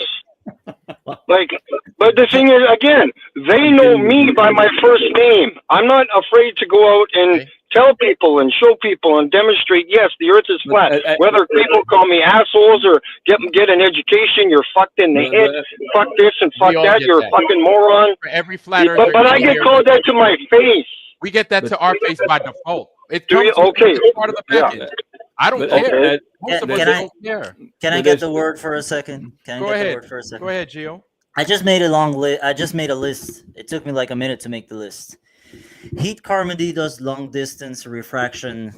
But the thing is, again, they know me by my first name. I'm not afraid to go out and tell people and show people and demonstrate, yes, the earth is flat. Whether people call me assholes or get an education, you're fucked in the head, fuck this and fuck that, you're a fucking moron. For every flat earther, but I get called that to my face. We get that to our face by default. It Do you? comes Okay. it's part of the package. Yeah. I don't care. Most of us don't care. Can I get the word for a second? Go ahead, Gio. I just made a long list. I just made a list. It took me like a minute to make the list. Heat Carmody does long distance refraction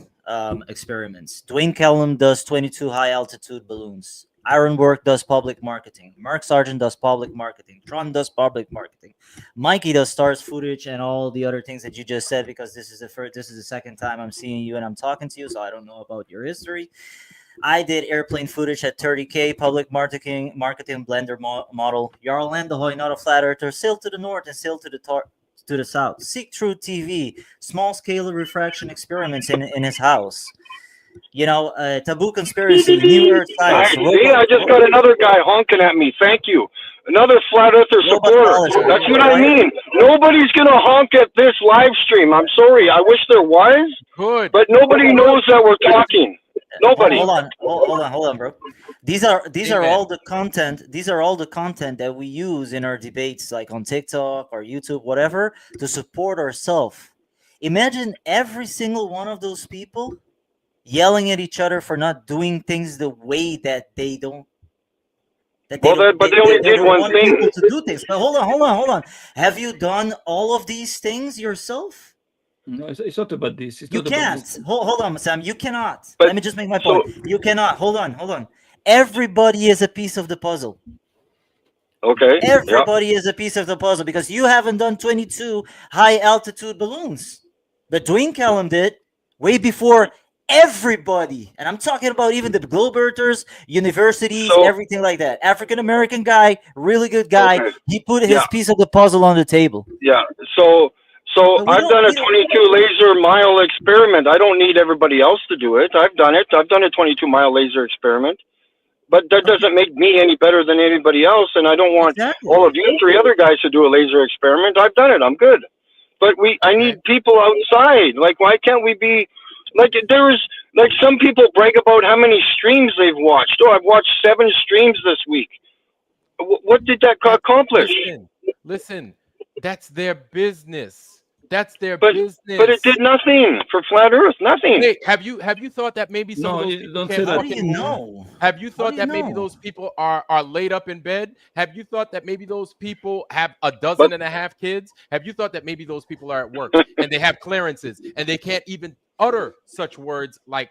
experiments. Dwayne Kellum does 22 high altitude balloons. Ironwork does public marketing. Mark Sargent does public marketing. Tron does public marketing. Mikey does stars footage and all the other things that you just said, because this is the second time I'm seeing you and I'm talking to you, so I don't know about your history. I did airplane footage at 30K, public marketing blender model. Jarl Landehoy, not a flat earther, sail to the north and sail to the south. Seek True TV, small scale refraction experiments in his house. Taboo Conspiracy, New Earth Science. I just got another guy honking at me. Thank you. Another flat earther supporter. That's what I mean. Nobody's going to honk at this live stream. I'm sorry. I wish there was. Good. But nobody knows that we're talking. Nobody. Hold on, bro. These are all the content. These are all the content that we use in our debates, like on TikTok or YouTube, whatever, to support ourselves. Imagine every single one of those people yelling at each other for not doing things the way that they don't. But they only did one thing. To do things. But hold on. Have you done all of these things yourself? No, it's not about this. You can't. Hold on, Sam. You cannot. Let me just make my point. You cannot. Hold on. Everybody is a piece of the puzzle. Okay. Everybody is a piece of the puzzle, because you haven't done 22 high altitude balloons. But Dwayne Kellum did way before everybody. And I'm talking about even the globe earthers, universities, everything like that. African American guy, really good guy. Okay. He put his piece of the puzzle on the table. Yeah. So I've done a 22 laser mile experiment. I don't need everybody else to do it. I've done it. I've done a 22-mile laser experiment. But that doesn't make me any better than anybody else. And I don't want all of you 3 other guys to do a laser experiment. I've done it. I'm good. But I need people outside. Like, why can't we be like, some people brag about how many streams they've watched. Oh, I've watched 7 streams this week. What did that accomplish? Listen, that's their business. That's their But it business. did nothing for flat Earth. Nothing. Hey, have you thought that maybe some of No, those people don't can't say How that. do you fucking move? know? Have you How do thought you that maybe know? those people are laid up in bed? Have you thought that maybe those people have a But dozen and a half kids? Have you thought that maybe those people are at work and they have clearances and they can't even utter such words like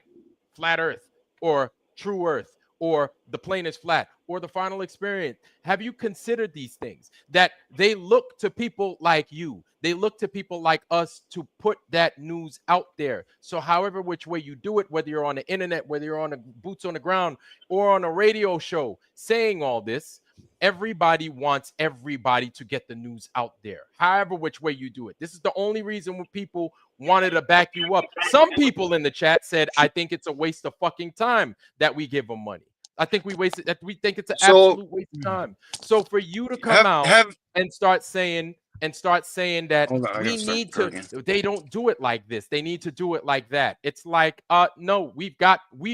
flat earth or true earth or the plane is flat or the final experience? Have you considered these things that they look to people like you? They look to people like us to put that news out there. So, however, which way you do it, whether you're on the internet, whether you're on the boots on the ground, or on a radio show saying all this, everybody wants everybody to get the news out there. However, which way you do it. This is the only reason when people wanted to back you up. Some people in the chat said, I think it's a waste of fucking time that we give them money. I think we wasted that. We think it's an So absolute waste of time. So for you to come out have and start saying that hold on, I we gotta start need to, recording. they don't do it like this, they need to do it like that. It's like no, we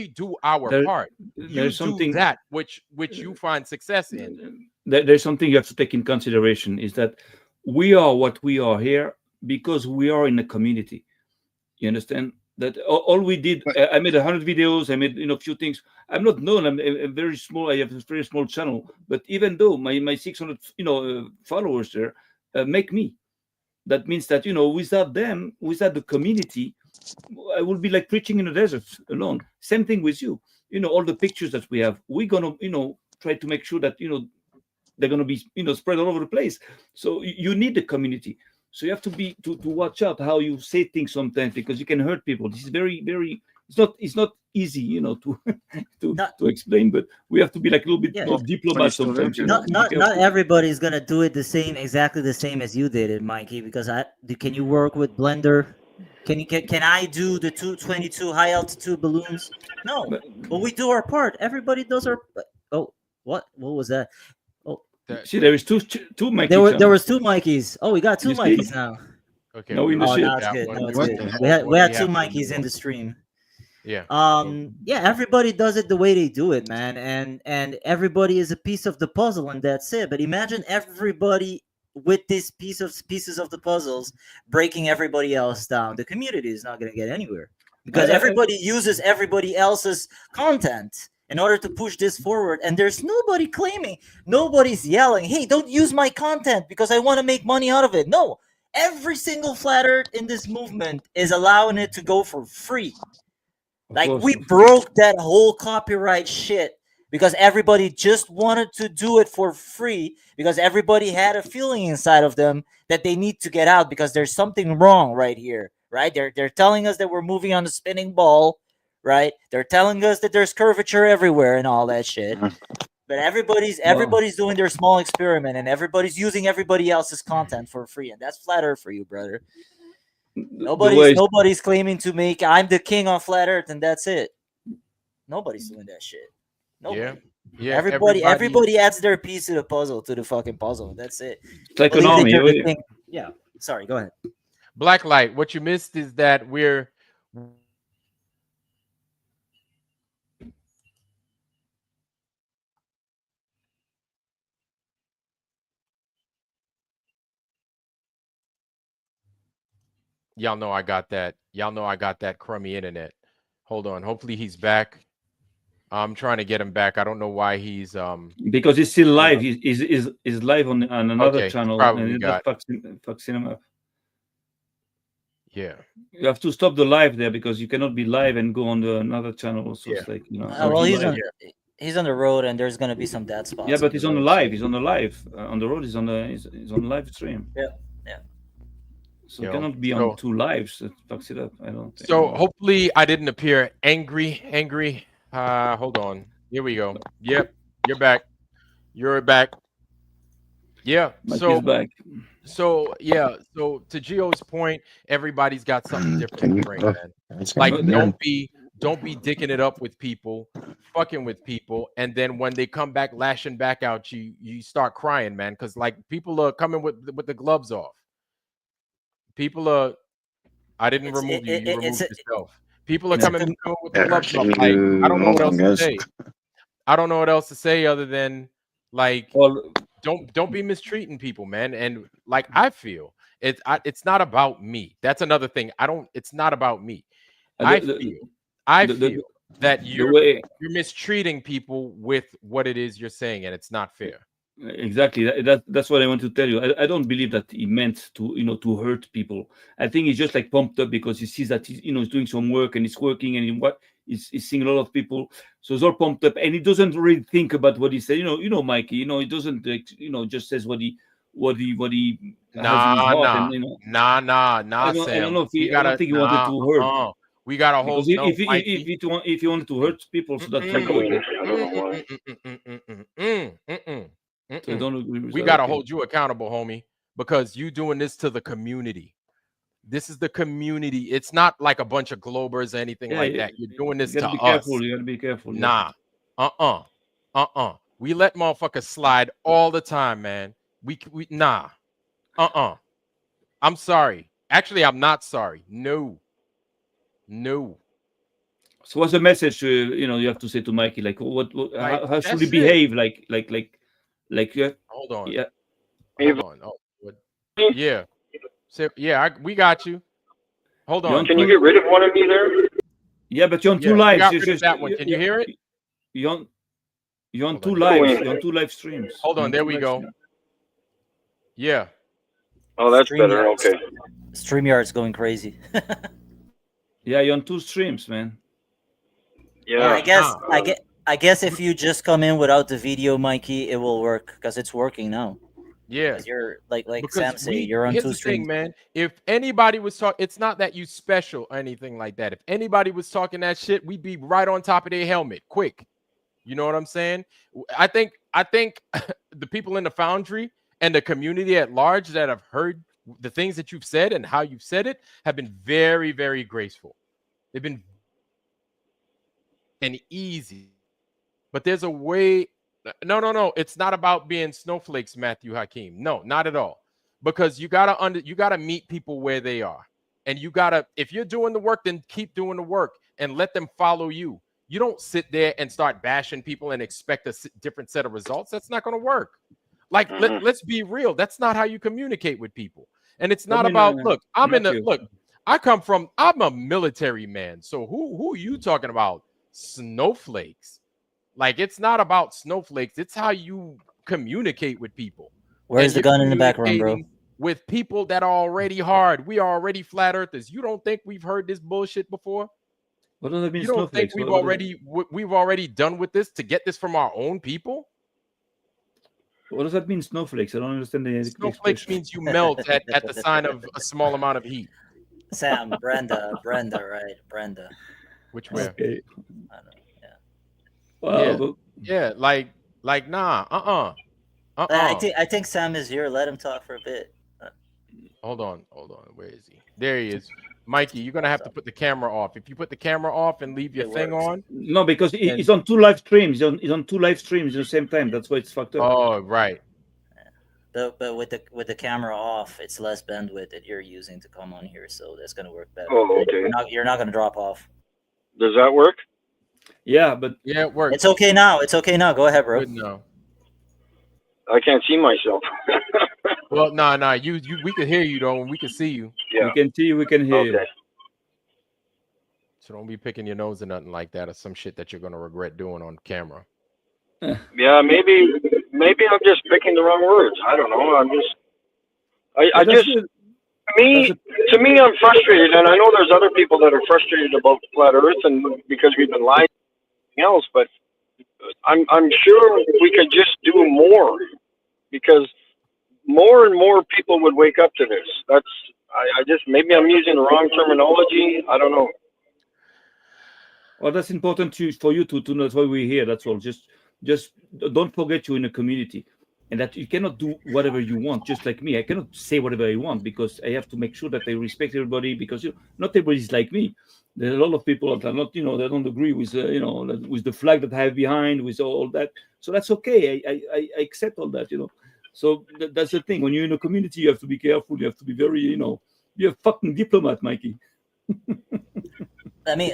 do our There, part. You there's do something. that which you find success in. There's something you have to take in consideration is that we are what we are here because we are in a community. You understand that all we did? But I made 100 videos. I made a few things. I'm not known. I'm a very small. I have a very small channel. But even though my 600 followers there make me, that means that without them, without the community, I will be like preaching in the desert alone. Same thing with you. All the pictures that we have, we're gonna try to make sure that they're going to be spread all over the place. So you need the community. So you have to be to watch out how you say things sometimes, because you can hurt people. This is very very, it's not easy to Not to explain, but we have to be like a little bit yeah. diplomat still there, sometimes. Jim? Not Be not not careful. everybody's gonna do it exactly the same as you did it, Mikey. Because can you work with Blender? Can I do the 222 high altitude balloons? No, But but we do our part. Everybody does our. Oh, what was that? Oh, That, see, there is two Mikey there channels. was two Mikeys. Oh, we got two You see? Mikeys now. okay, No, we in the Oh, shit. now removed it's that good. one. No, it's what good. the heck? We had What do we two have to Mikeys in remove? the stream. Yeah. Yeah, everybody does it the way they do it, man, and everybody is a piece of the puzzle, and that's it. But imagine everybody with these pieces of the puzzles breaking everybody else down. The community is not going to get anywhere because everybody uses everybody else's content in order to push this forward, and there's nobody claiming, nobody's yelling, hey, don't use my content because I want to make money out of it. No, every single flat earth in this movement is allowing it to go for free. Of Like, course, we of course. broke that whole copyright shit because everybody just wanted to do it for free because everybody had a feeling inside of them that they need to get out because there's something wrong right here, right? They're telling us that we're moving on a spinning ball, right? They're telling us that there's curvature everywhere and all that shit. But Well, everybody's doing their small experiment and everybody's using everybody else's content for free, and that's flat earth for you, brother. the way Nobody's claiming to make I'm the king on flat earth and that's it. Nobody's doing that shit. Yeah. Nobody. Yeah. Everybody adds their piece to the puzzle, to the fucking puzzle. That's it. it's like an Believe that army. you're the king. Yeah. Sorry, go ahead. Blacklight, what you missed is that we're y'all know I got that. Y'all know I got that crummy internet. Hold on. Hopefully he's back. I'm trying to get him back. I don't know why he's Because it's still hold live. on. He's live on another Okay, he's channel, probably and got that fucks him up. yeah. You have to stop the live there because you cannot be live and go on another channel. So Yeah. it's like So Well, he's he's on the road, and there's gonna be some dead spots. yeah, but the he's on the road, live. so- He's on the live. On the road, he's on live stream. Yeah. So You it know, cannot be so- on two lives. It fucks it up. I don't think. So hopefully I didn't appear angry. Hold on. Here we go. Yep, you're back. You're back. Yeah. Mike So is back. yeah. So to Gio's point, everybody's got something different Can to you? bring, man. It's Like But don't be dicking it up with people, fucking with people, and then when they come back lashing back out, you start crying, man, because like people are coming with the gloves off. People are. I didn't It's remove you. it, You it, removed it's yourself. People are Yeah. coming with the Yeah, gloves can off. Like I don't know hold what else on, to guys? say. I don't know what else to say other than like Well, don't be mistreating people, man. And like I feel It's not about me. That's another thing. It's not about me. Uh, I the, the, feel I the, feel the, that the way you're mistreating people with what it is you're saying, and it's not fair. exactly that's what I want to tell you. I don't believe that he meant to hurt people. I think he's just like pumped up because he sees that he's doing some work and it's working, and he's seeing a lot of people, so he's all pumped up, and he doesn't really think about what he said. Mikey, he doesn't just says what he has in his Nah, heart, and nah, nah, I don't Sam. know if We I don't gotta think he wanted nah. to hurt, We gotta because hold no, if he wanted to hurt people, so that's fine. But I don't know why. so I don't agree with We that. gotta Okay. hold you accountable, homie, because you doing this to the community. This is the community. It's not like a bunch of Globers or anything Yeah, like that. You're doing you this gotta to be us. careful. You gotta be careful. Yeah. Nah. We let motherfuckers slide all the time, man. We nah. I'm sorry. Actually, I'm not sorry. No. So what's the message you have to say to Mikey? Like what Like how should he that's it. behave? Like Hold on. yeah. Hold on. Oh, what? Yeah. So, yeah, we got you. Hold You're on on. Can you two, get rid of one of me there? yeah, but you're on two Yeah, we lives. got rid of that one. Can you hear it? You're on you're on Hold two on. lives. You're on two live streams. Hold You're on. on There two we live go. streams. Yeah. Oh, that's better. Okay. StreamYard's going crazy. Yeah, you're on two streams, man. Yeah, Yeah. I guess if you just come in without the video, Mikey, it will work because it's working now. Yeah. Because you're like Because Sam say, you're on here's two the thing, streams. man. If anybody was talking, it's not that you special or anything like that. If anybody was talking that shit, we'd be right on top of their helmet, quick. You know what I'm saying? I think the people in the foundry and the community at large that have heard the things that you've said and how you've said it have been very, very graceful. They've been and easy. But there's a way. No. It's not about being snowflakes, Matthew Hakeem. No, not at all. Because you gotta meet people where they are. And if you're doing the work, then keep doing the work and let them follow you. You don't sit there and start bashing people and expect a different set of results. That's not going to work. Like, let's be real. That's not how you communicate with people. And it's not about, look, I'm a military man. So who are you talking about? Snowflakes. Like, it's not about snowflakes. It's how you communicate with people. Where's the gun in the background, bro? With people that are already hard. We are already flat earthers. You don't think we've heard this bullshit before? What does that mean? You don't think we've already done with this to get this from our own people? What does that mean, snowflakes? I don't understand the Snowflakes expression. means you melt at the sign of a small amount of heat. Sam, Brenda, right? Brenda. Which way? Okay. I don't know. Yeah. Wow. Yeah, like nah, I think Sam is here. Let him talk for a bit. Hold on. Where is he? There he is. Mikey, you're gonna have to put the camera off. If you put the camera off and leave your thing on. No, because he's on two live streams. He's on two live streams at the same time. That's why it's fucked up. Oh, right. But with the camera off, it's less bandwidth that you're using to come on here, so that's gonna work better. Oh, okay. You're not gonna drop off. Does that work? Yeah, but it works. It's okay now. Go ahead, bro. Good now. I can't see myself. Well, nah. You we can hear you though, and we can see you. Yeah. we can see you, we can hear you. Okay. So don't be picking your nose or nothing like that, or some shit that you're gonna regret doing on camera. Yeah, maybe I'm just picking the wrong words. I don't know. To me, I'm frustrated, and I know there's other people that are frustrated about flat Earth, and because we've been lying and everything else. But I'm sure we could just do more, because more and more people would wake up to this. Maybe I'm using the wrong terminology. I don't know. Well, that's important for you to know. That's why we're here. That's all. Just don't forget you're in a community, and that you cannot do whatever you want. Just like me, I cannot say whatever I want because I have to make sure that I respect everybody. Because not everybody's like me. There are a lot of people that are not, they don't agree with, with the flag that I have behind, with all that. So that's okay. I accept all that, So that's the thing. When you're in a community, you have to be careful. You have to be very, you're a fucking diplomat, Mikey. Let me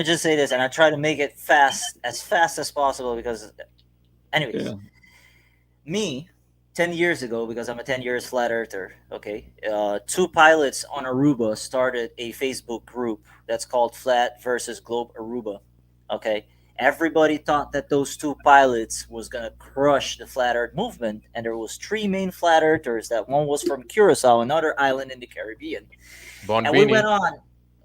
just say this, and I try to make it fast as possible because, anyways, me, 10 years ago, because I'm a 10 years flat earther, okay, two pilots on Aruba started a Facebook group that's called Flat versus Globe Aruba. Okay. Everybody thought that those two pilots was gonna crush the flat earth movement, and there was three main flat earthers. That one was from Curacao, another island in the Caribbean. And we went Bonbini. on,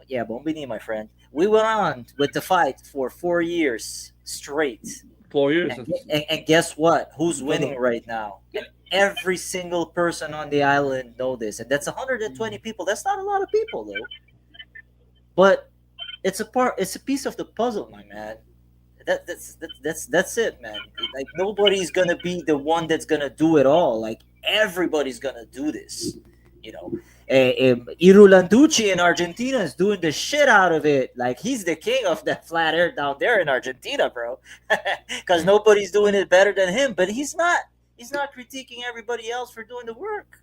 yeah, Bombini, my friend. We went on with the fight for 4 years straight. 4 years. And guess what? Who's winning right now? And every single person on the island know this. And that's 120 people. That's not a lot of people though. But it's a piece of the puzzle, my man. That's it, man. Like nobody's gonna be the one that's gonna do it all. Like everybody's gonna do this. You know, Irulanducci in Argentina is doing the shit out of it. Like he's the king of that flat earth down there in Argentina, bro. Because nobody's doing it better than him. But he's not. He's not critiquing everybody else for doing the work.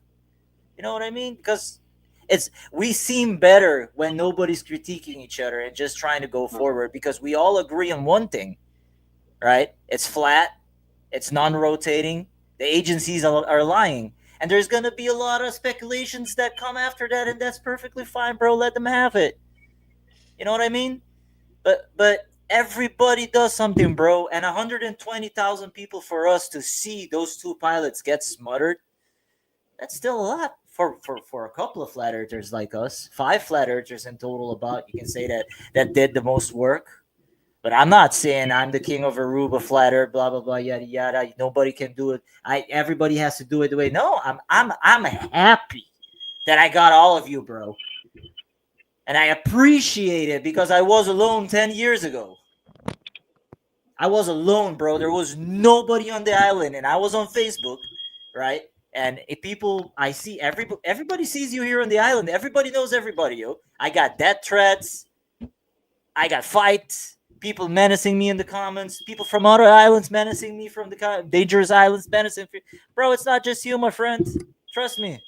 You know what I mean? Because it's we seem better when nobody's critiquing each other and just trying to go forward because we all agree on one thing, right? It's flat, it's non-rotating. The agencies are lying, and there's gonna be a lot of speculations that come after that, and that's perfectly fine, bro. Let them have it. You know what I mean? But everybody does something, bro. And 120,000 people for us to see those two pilots get smothered, that's still a lot for a couple of flat earthers like us. Five flat earthers in total, about you can say that did the most work. But I'm not saying I'm the king of Aruba, flat earth, blah blah blah, yada yada. Nobody can do it. Everybody has to do it the way. No, I'm happy that I got all of you, bro. And I appreciate it because I was alone 10 years ago. I was alone, bro. There was nobody on the island, and I was on Facebook, right? And if people, I see everybody sees you here on the island. Everybody knows everybody, yo. I got death threats. I got fights. People menacing me in the comments. People from other islands menacing me from the dangerous islands menacing me. Bro, it's not just you, my friend. Trust me.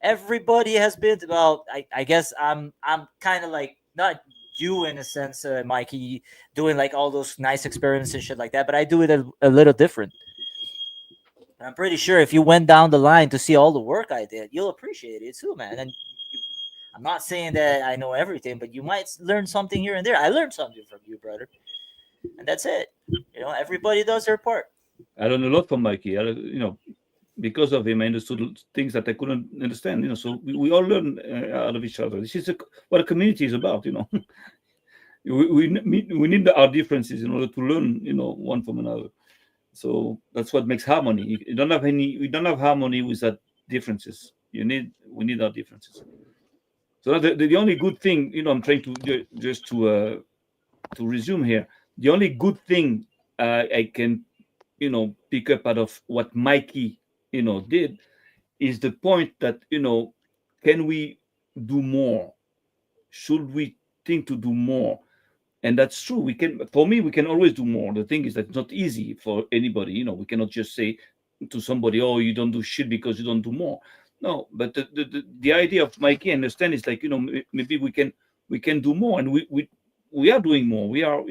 Everybody has been. Well, I guess I'm kind of like not you in a sense, Mikey, doing like all those nice experiments and shit like that. But I do it a little different. And I'm pretty sure if you went down the line to see all the work I did, you'll appreciate it too, man. And I'm not saying that I know everything, but you might learn something here and there. I learned something from you, brother, and that's it. You know, everybody does their part. I learned a lot from Mikey. Because of him, I understood things that I couldn't understand. So we all learn out of each other. This is what a community is about. We need our differences in order to learn. One from another. So that's what makes harmony. We don't have harmony without differences. We need our differences. So the only good thing, I'm trying to just to resume here. The only good thing I can, pick up out of what Mikey, did is the point that, can we do more? Should we think to do more? And that's true. For me, we can always do more. The thing is that it's not easy for anybody. We cannot just say to somebody, "Oh, you don't do shit because you don't do more." No, but the idea of Mikey, I understand, is like, maybe we can do more, and we are doing more. We are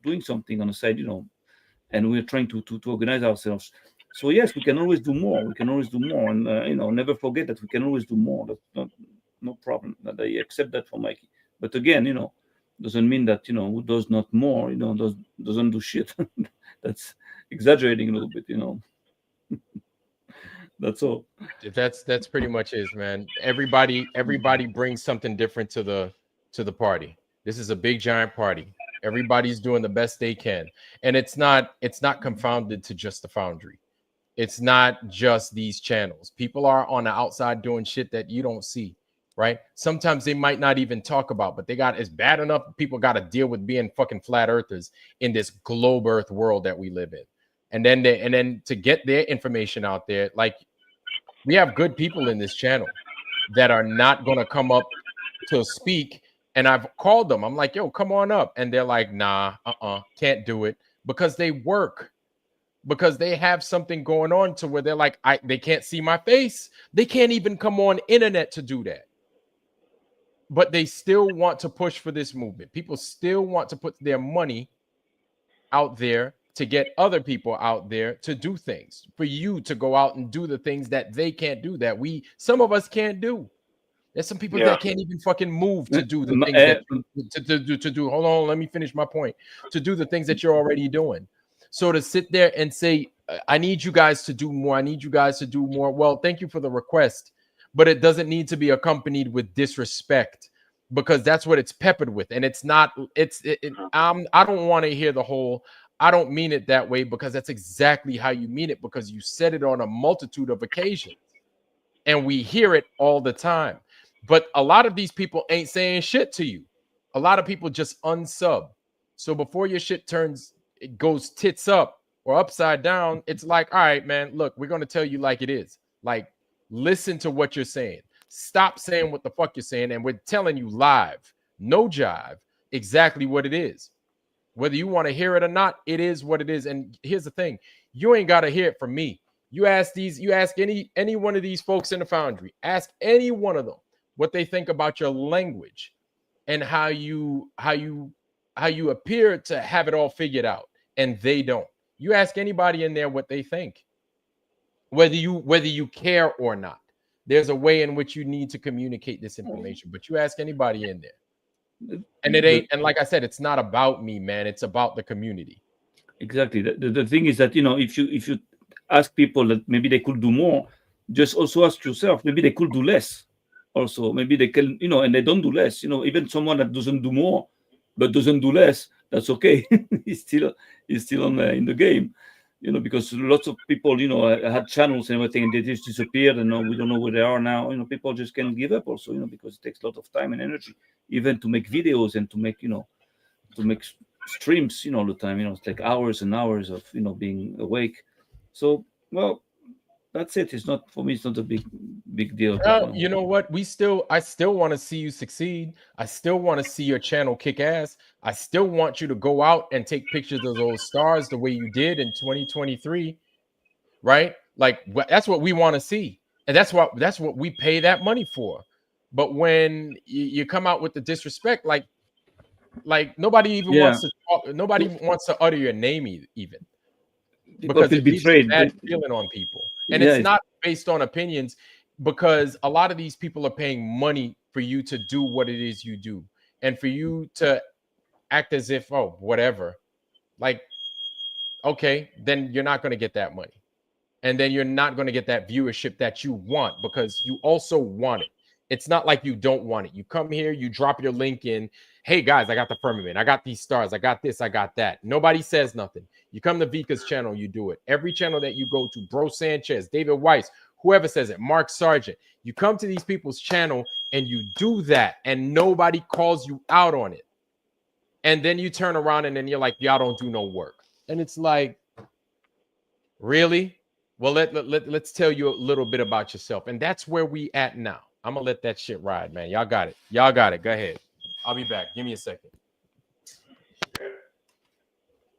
doing something on the side, and we're trying to organize ourselves. So yes, we can always do more. We can always do more, and never forget that we can always do more. That's no problem. That I accept that for Mikey. But again, doesn't mean that who does not more, doesn't do shit. That's exaggerating a little bit. That's all. That's pretty much is, man. Everybody brings something different to the party. This is a big giant party. Everybody's doing the best they can, and it's not confounded to just the foundry. It's not just these channels. People are on the outside doing shit that you don't see, right? Sometimes they might not even talk about, but it's bad enough people got to deal with being fucking flat earthers in this globe earth world that we live in. And then to get their information out there, like, we have good people in this channel that are not going to come up to speak. And I've called them. I'm like, yo, come on up. And they're like, nah, can't do it, because they work, because they have something going on to where they're like, they can't see my face. They can't even come on internet to do that. But they still want to push for this movement. People still want to put their money out there to get other people out there to do things, for you to go out and do the things that they can't do, that some of us can't do. There's some people Yeah. that can't even fucking move to do the M- things that to do. Hold on, let me finish my point. To do the things that you're already doing. So to sit there and say, I need you guys to do more. I need you guys to do more. Well, thank you for the request, but it doesn't need to be accompanied with disrespect, because that's what it's peppered with. And it's not, I don't want to hear the whole, I don't mean it that way, because that's exactly how you mean it, because you said it on a multitude of occasions and we hear it all the time. But a lot of these people ain't saying shit to you. A lot of people just unsub. So before your shit it goes tits up or upside down, it's like, all right, man, look, we're going to tell you like it is. Like, listen to what you're saying. Stop saying what the fuck you're saying. And we're telling you live, no jive, exactly what it is. Whether you want to hear it or not, it is what it is. And here's the thing. You ain't got to hear it from me. You ask any one of these folks in the foundry, ask any one of them what they think about your language and how you appear to have it all figured out, and they don't. You ask anybody in there what they think, whether you care or not. There's a way in which you need to communicate this information, but you ask anybody in there, and it ain't. And like I said, it's not about me, man. It's about the community. Exactly. The thing is that, if you ask people that maybe they could do more, just also ask yourself, maybe they could do less. Also, maybe they can, and they don't do less. Even someone that doesn't do more but doesn't do less, that's okay. he's still in the game. Because lots of people, had channels and everything, and they just disappeared, and we don't know where they are now. People just can't give up also, because it takes a lot of time and energy, even to make videos and to make streams, all the time. It's like hours and hours of being awake. So, well, that's it. It's not, for me, it's not a big deal. You know what? I still want to see you succeed. I still want to see your channel kick ass. I still want you to go out and take pictures of those stars the way you did in 2023, right? Like, that's what we want to see, and that's what we pay that money for. But when you come out with the disrespect, like nobody even wants to talk, nobody wants to utter your name even, because it leaves a bad feeling on people. And it's not based on opinions, because a lot of these people are paying money for you to do what it is you do, and for you to act as if, oh, whatever, like, okay, then you're not going to get that money, and then you're not going to get that viewership that you want, because you also want it. It's not like you don't want it. You come here, you drop your link in. Hey guys, I got the firmament. I got these stars. I got this. I got that. Nobody says nothing. You come to Vika's channel, you do it. Every channel that you go to, Bro Sanchez, David Weiss, whoever says it, Mark Sargent, you come to these people's channel and you do that, and nobody calls you out on it. And then you turn around and then you're like, y'all don't do no work. And it's like, really? Well, let's tell you a little bit about yourself. And that's where we at now. I'm going to let that shit ride, man. Y'all got it. Y'all got it. Go ahead. I'll be back. Give me a second.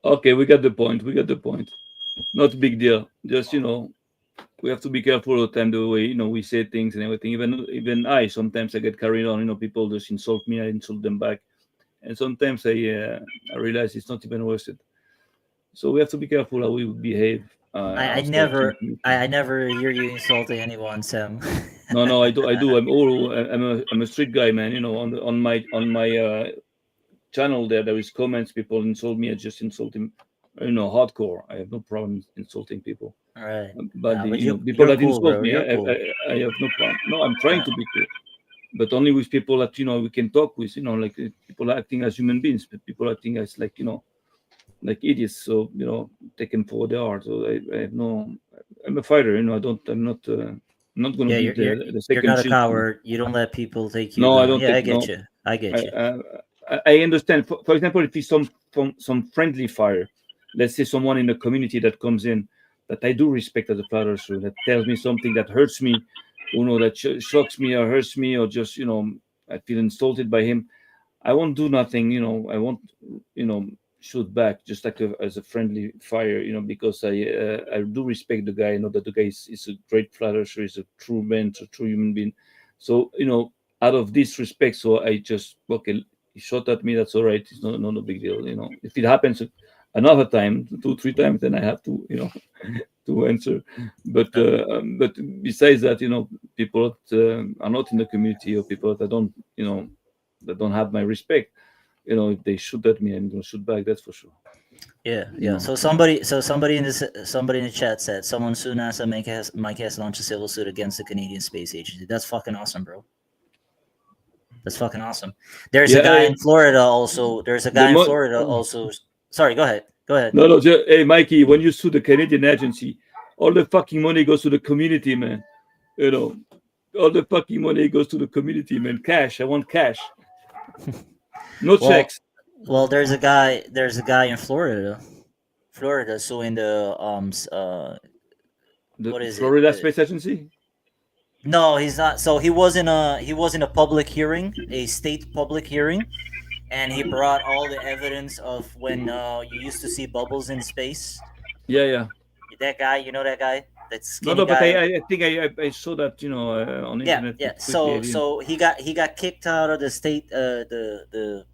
Okay, we got the point. Not a big deal. Just, we have to be careful all the time the way, we say things and everything. Even I sometimes I get carried on. People just insult me, I insult them back. And sometimes I realize it's not even worth it. So we have to be careful how we behave. I never hear you insulting anyone, Sam. No, I do. I'm a street guy, man. On my channel there is comments. People insult me. I just insult him. Hardcore. I have no problem insulting people. All right. But people that cool, insult bro. me, Cool. I have no problem. No, I'm trying to be cool, but only with people that we can talk with. Like people acting as human beings, but people acting as like idiots. So take them for what they are. So I have no. I'm a fighter. I'm not going to be the second. You're not a coward. You don't let people take you. No, down. I don't. Yeah, I get you. I get you. I understand. For example, if it's some friendly fire, let's say someone in the community that comes in that I do respect as a father, so that tells me something that hurts me, that shocks me or hurts me, or just I feel insulted by him. I won't do nothing. I won't shoot back, just like as a friendly fire, because I do respect the guy. I know that the guy is a great flatterer, is a true man, a true human being. So out of this respect, so I just, okay, he shot at me. That's all right. It's not a big deal. If it happens another time, 2 3 times, then I have to to answer. But besides that, people that are not in the community, or people that don't that don't have my respect, if they shoot at me, I'm gonna shoot back. That's for sure. Yeah, You yeah. know. Somebody in the chat said someone sue NASA. Mike has launched a civil suit against the Canadian Space Agency. That's fucking awesome, bro. That's fucking awesome. There's a Yeah. guy in Florida also. There's a The guy in mo- Florida also. Sorry, go ahead. Go ahead. no, no. Hey, Mikey, when you sue the Canadian agency, all the fucking money goes to the community, man. You know, all the fucking money goes to the community, man. Cash. I want cash. No Well, checks. well, there's a guy. There's a guy in Florida. Florida suing the The what is it? Florida Space Agency. No, he's not. So he was in a public hearing, a state public hearing, and he brought all the evidence of when you used to see bubbles in space. Yeah, yeah. That guy, you know that guy, that No, skinny no, but guy. I think I saw that on the Yeah, internet yeah. quickly. I So didn't. he got kicked out of the state the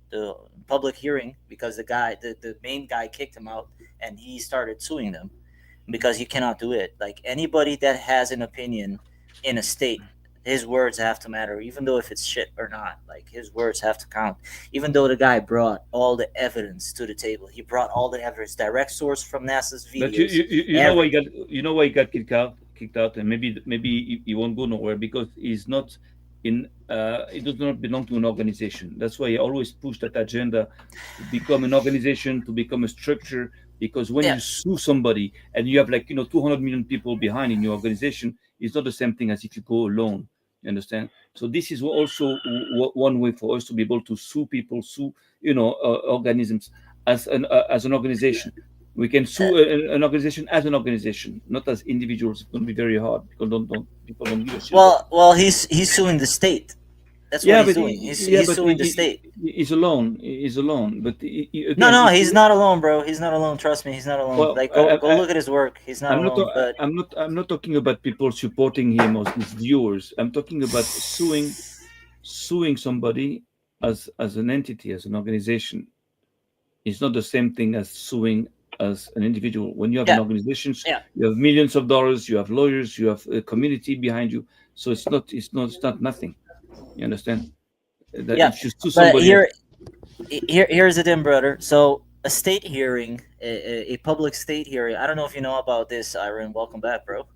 public hearing because the main guy kicked him out, and he started suing them because you cannot do it. Like anybody that has an opinion in a state, his words have to matter, even though if it's shit or not. Like his words have to count. Even though the guy brought all the evidence to the table, he brought all the evidence, direct source from NASA's But videos. you know why he got kicked out, and maybe he won't go nowhere because he's not in. He does not belong to an organization. That's why he always pushed that agenda to become an organization, to become a structure. Because when Yeah. you sue somebody and you have 200 million people behind in your organization, it's not the same thing as if you go alone. You understand? So this is also one way for us to be able to sue people, sue organisms as an organization. We can sue an organization as an organization, not as individuals. It's going to be very hard because people don't give a shit about. Well, he's suing the state. That's what Yeah, he's but doing. He's suing the state. he's alone. He's alone. But No, again, no, if he's you, not alone, bro. He's not alone. Trust me, he's not alone. well, Like go look at his work. He's not I'm not. alone. But I'm not talking about people supporting him or his viewers. I'm talking about suing somebody as an entity, as an organization. It's not the same thing as suing as an individual. When you have an yeah, organization, yeah, you have millions of dollars, you have lawyers, you have a community behind you. So it's not nothing. You understand? That yeah. if you sue But somebody, here's the thing, brother. So a state hearing, a public state hearing. I don't know if you know about this, Iron. Welcome back, bro.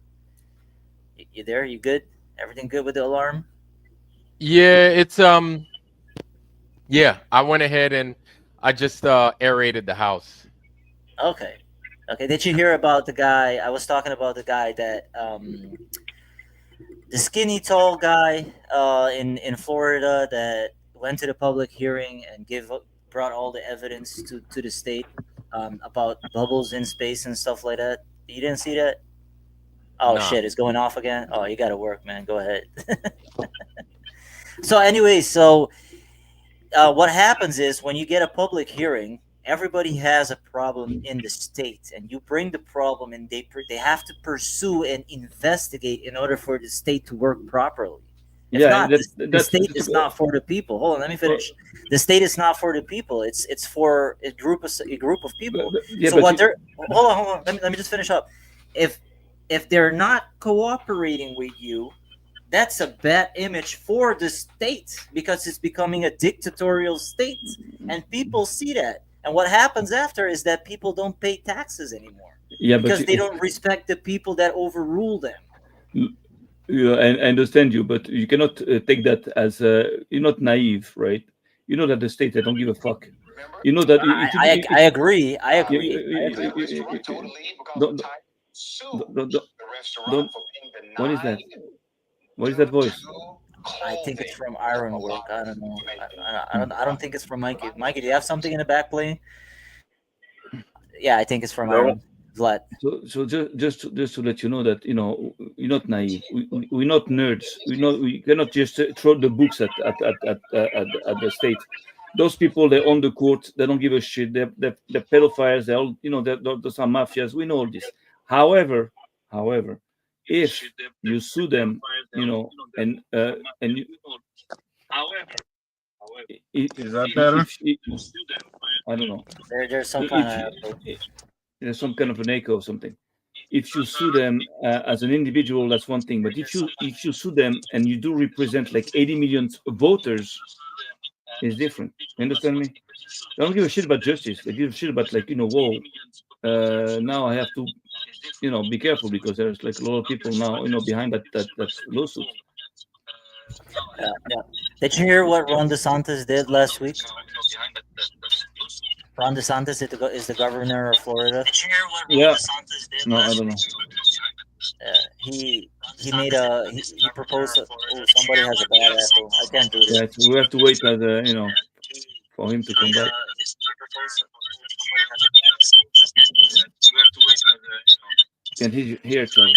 You there? You good? Everything good with the alarm? Yeah, it's yeah, I went ahead and I just aerated the house. Okay. Okay. Did you hear about the guy? I was talking about the guy that the skinny tall guy in Florida that went to the public hearing and brought all the evidence to the state about bubbles in space and stuff like that. You didn't see that? Oh Nah. shit, it's going off again. Oh, you got to work, man. Go ahead. So, anyways, what happens is when you get a public hearing, everybody has a problem in the state, and you bring the problem, and they have to pursue and investigate in order for the state to work properly. If yeah, not, the state is not for the people. Hold on, let me finish. The state is not for the people. It's for a group of people. yeah, So but what they're hold on. Let me just finish up. If they're not cooperating with you, that's a bad image for the state because it's becoming a dictatorial state, and people see that. And what happens after is that people don't pay taxes anymore yeah, but because they don't respect the people that overrule them. yeah, I understand you, but you cannot take that as you're not naive, right? You know that the state they don't give a fuck. You know that I agree. I agree. don't, don't, don't, don't, what is that? What is that voice? I think it's from Ironwork. I don't know. I don't think it's from Mikey. Mikey, do you have something in the back playing? Yeah, I think it's from No. Iron. Vlad. So just to let you know that you're not naive. We're not nerds. We cannot just throw the books at the state. Those people they own the court. They don't give a shit. They're pedophiles. They're all those are mafias. We know all this. However, if you sue them, and you, Is that better? I don't know. There's some If kind of there's some kind of an echo or something. If you sue them as an individual, that's one thing. But if you sue them and you do represent like 80 million voters, it's different. You understand me? They don't give a shit about justice. They give a shit about, like, whoa. Now I have to, be careful because there's like a lot of people now, behind that lawsuit. yeah. Did you hear what Ron DeSantis did last week? Ron DeSantis is the governor of Florida. Yeah. No, I don't know. He made he proposed. Oh, somebody has a bad apple. I can't do this. Yeah, we have to wait for him to come back. Can he hear each other?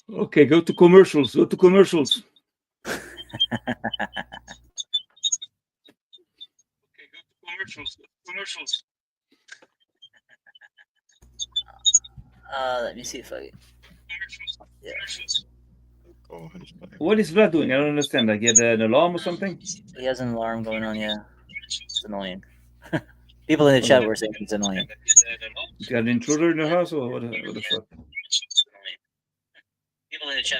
Okay, go to commercials. Let me see if I. Yeah. What is Vlad doing? I don't understand. Like, he had an alarm or something? He has an alarm going on. Yeah, it's annoying. People in the chat were saying it's annoying. You got an intruder in the house, or what the fuck?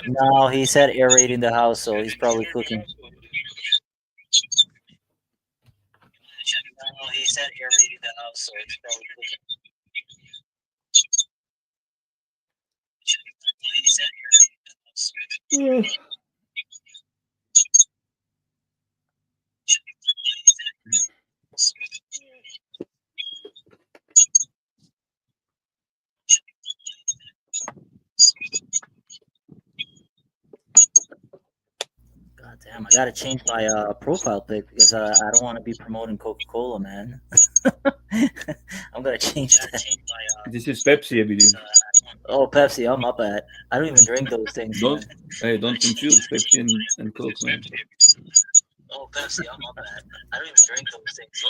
No, he said aerating the house, so he's probably cooking. No, he said aerating the house, so he's probably cooking. God damn, I gotta change my profile pic because I don't want to be promoting Coca-Cola, man. I'm gonna change that. This is Pepsi, I believe. Oh, Pepsi, I'm up at. I don't even drink those things. Don't Man. don't confuse Pepsi and Coke, man. Oh, Pepsi, I'm up at. I don't even drink those things.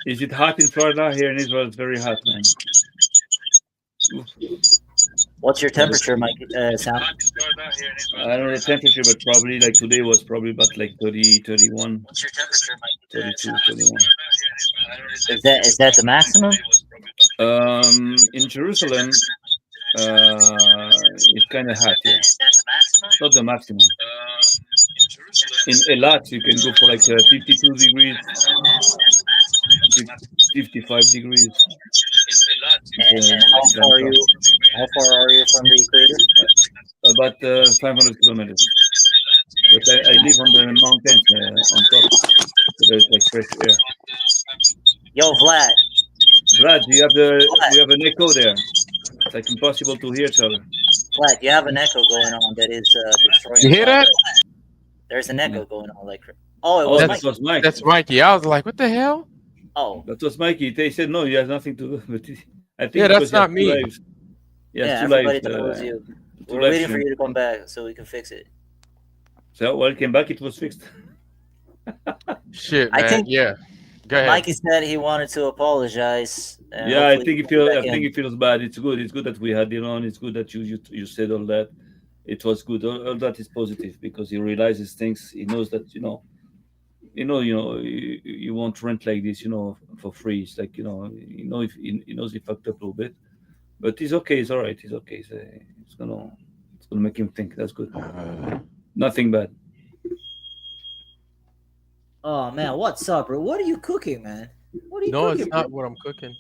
Is it hot in Florida? Here in Israel, it's very hot, man. What's your temperature, Mike? Sam? I don't know the temperature, but probably like today was probably about like 30, 31. What's your temperature, Mike? 32, 31. Is that the maximum? In Jerusalem, it's kind of hot, yeah. Not the maximum. In Elat, you can go for like 52 degrees, 55 degrees. How far are you from the equator? About 500 kilometers. But I live on the mountains on top, so there's like fresh air. Yo, Vlad, Brad, we have an echo there. It's like impossible to hear each other. Vlad, you have an echo going on that is destroying. You hear that? There's an echo going on, like. Oh, it was that was Mike. That's Mikey. I was like, what the hell? Oh, that was Mikey. They said no, he has nothing to do. But I think Yeah, that's not me. yeah, everybody thought it was you. We're waiting for you to come back so we can fix it. So when I came back, it was fixed. Shit, man. I think, yeah. Go ahead. Mikey said he wanted to apologize. Yeah, I think he feels bad. It's good. It's good that we had you on. It's good that you said all that. It was good. All that is positive because he realizes things. He knows that you won't rent like this, for free. It's like he knows he fucked up a little bit, but he's okay. He's all right. He's okay. It's gonna make him think. That's good. Nothing bad. Oh man, what's up, bro? What are you cooking, man? What are you No, cooking? it's not what I'm cooking.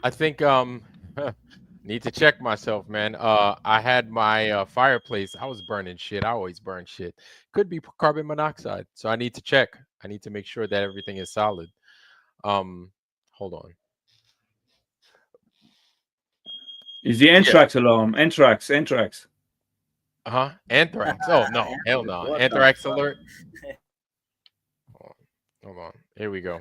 I think need to check myself, man. I had my fireplace. I was burning shit. I always burn shit. Could be carbon monoxide. So I need to check. I need to make sure that everything is solid. Hold on. Is the anthrax alarm? Anthrax. Anthrax. Oh no, hell no. Anthrax alert. Hold on. Here we go.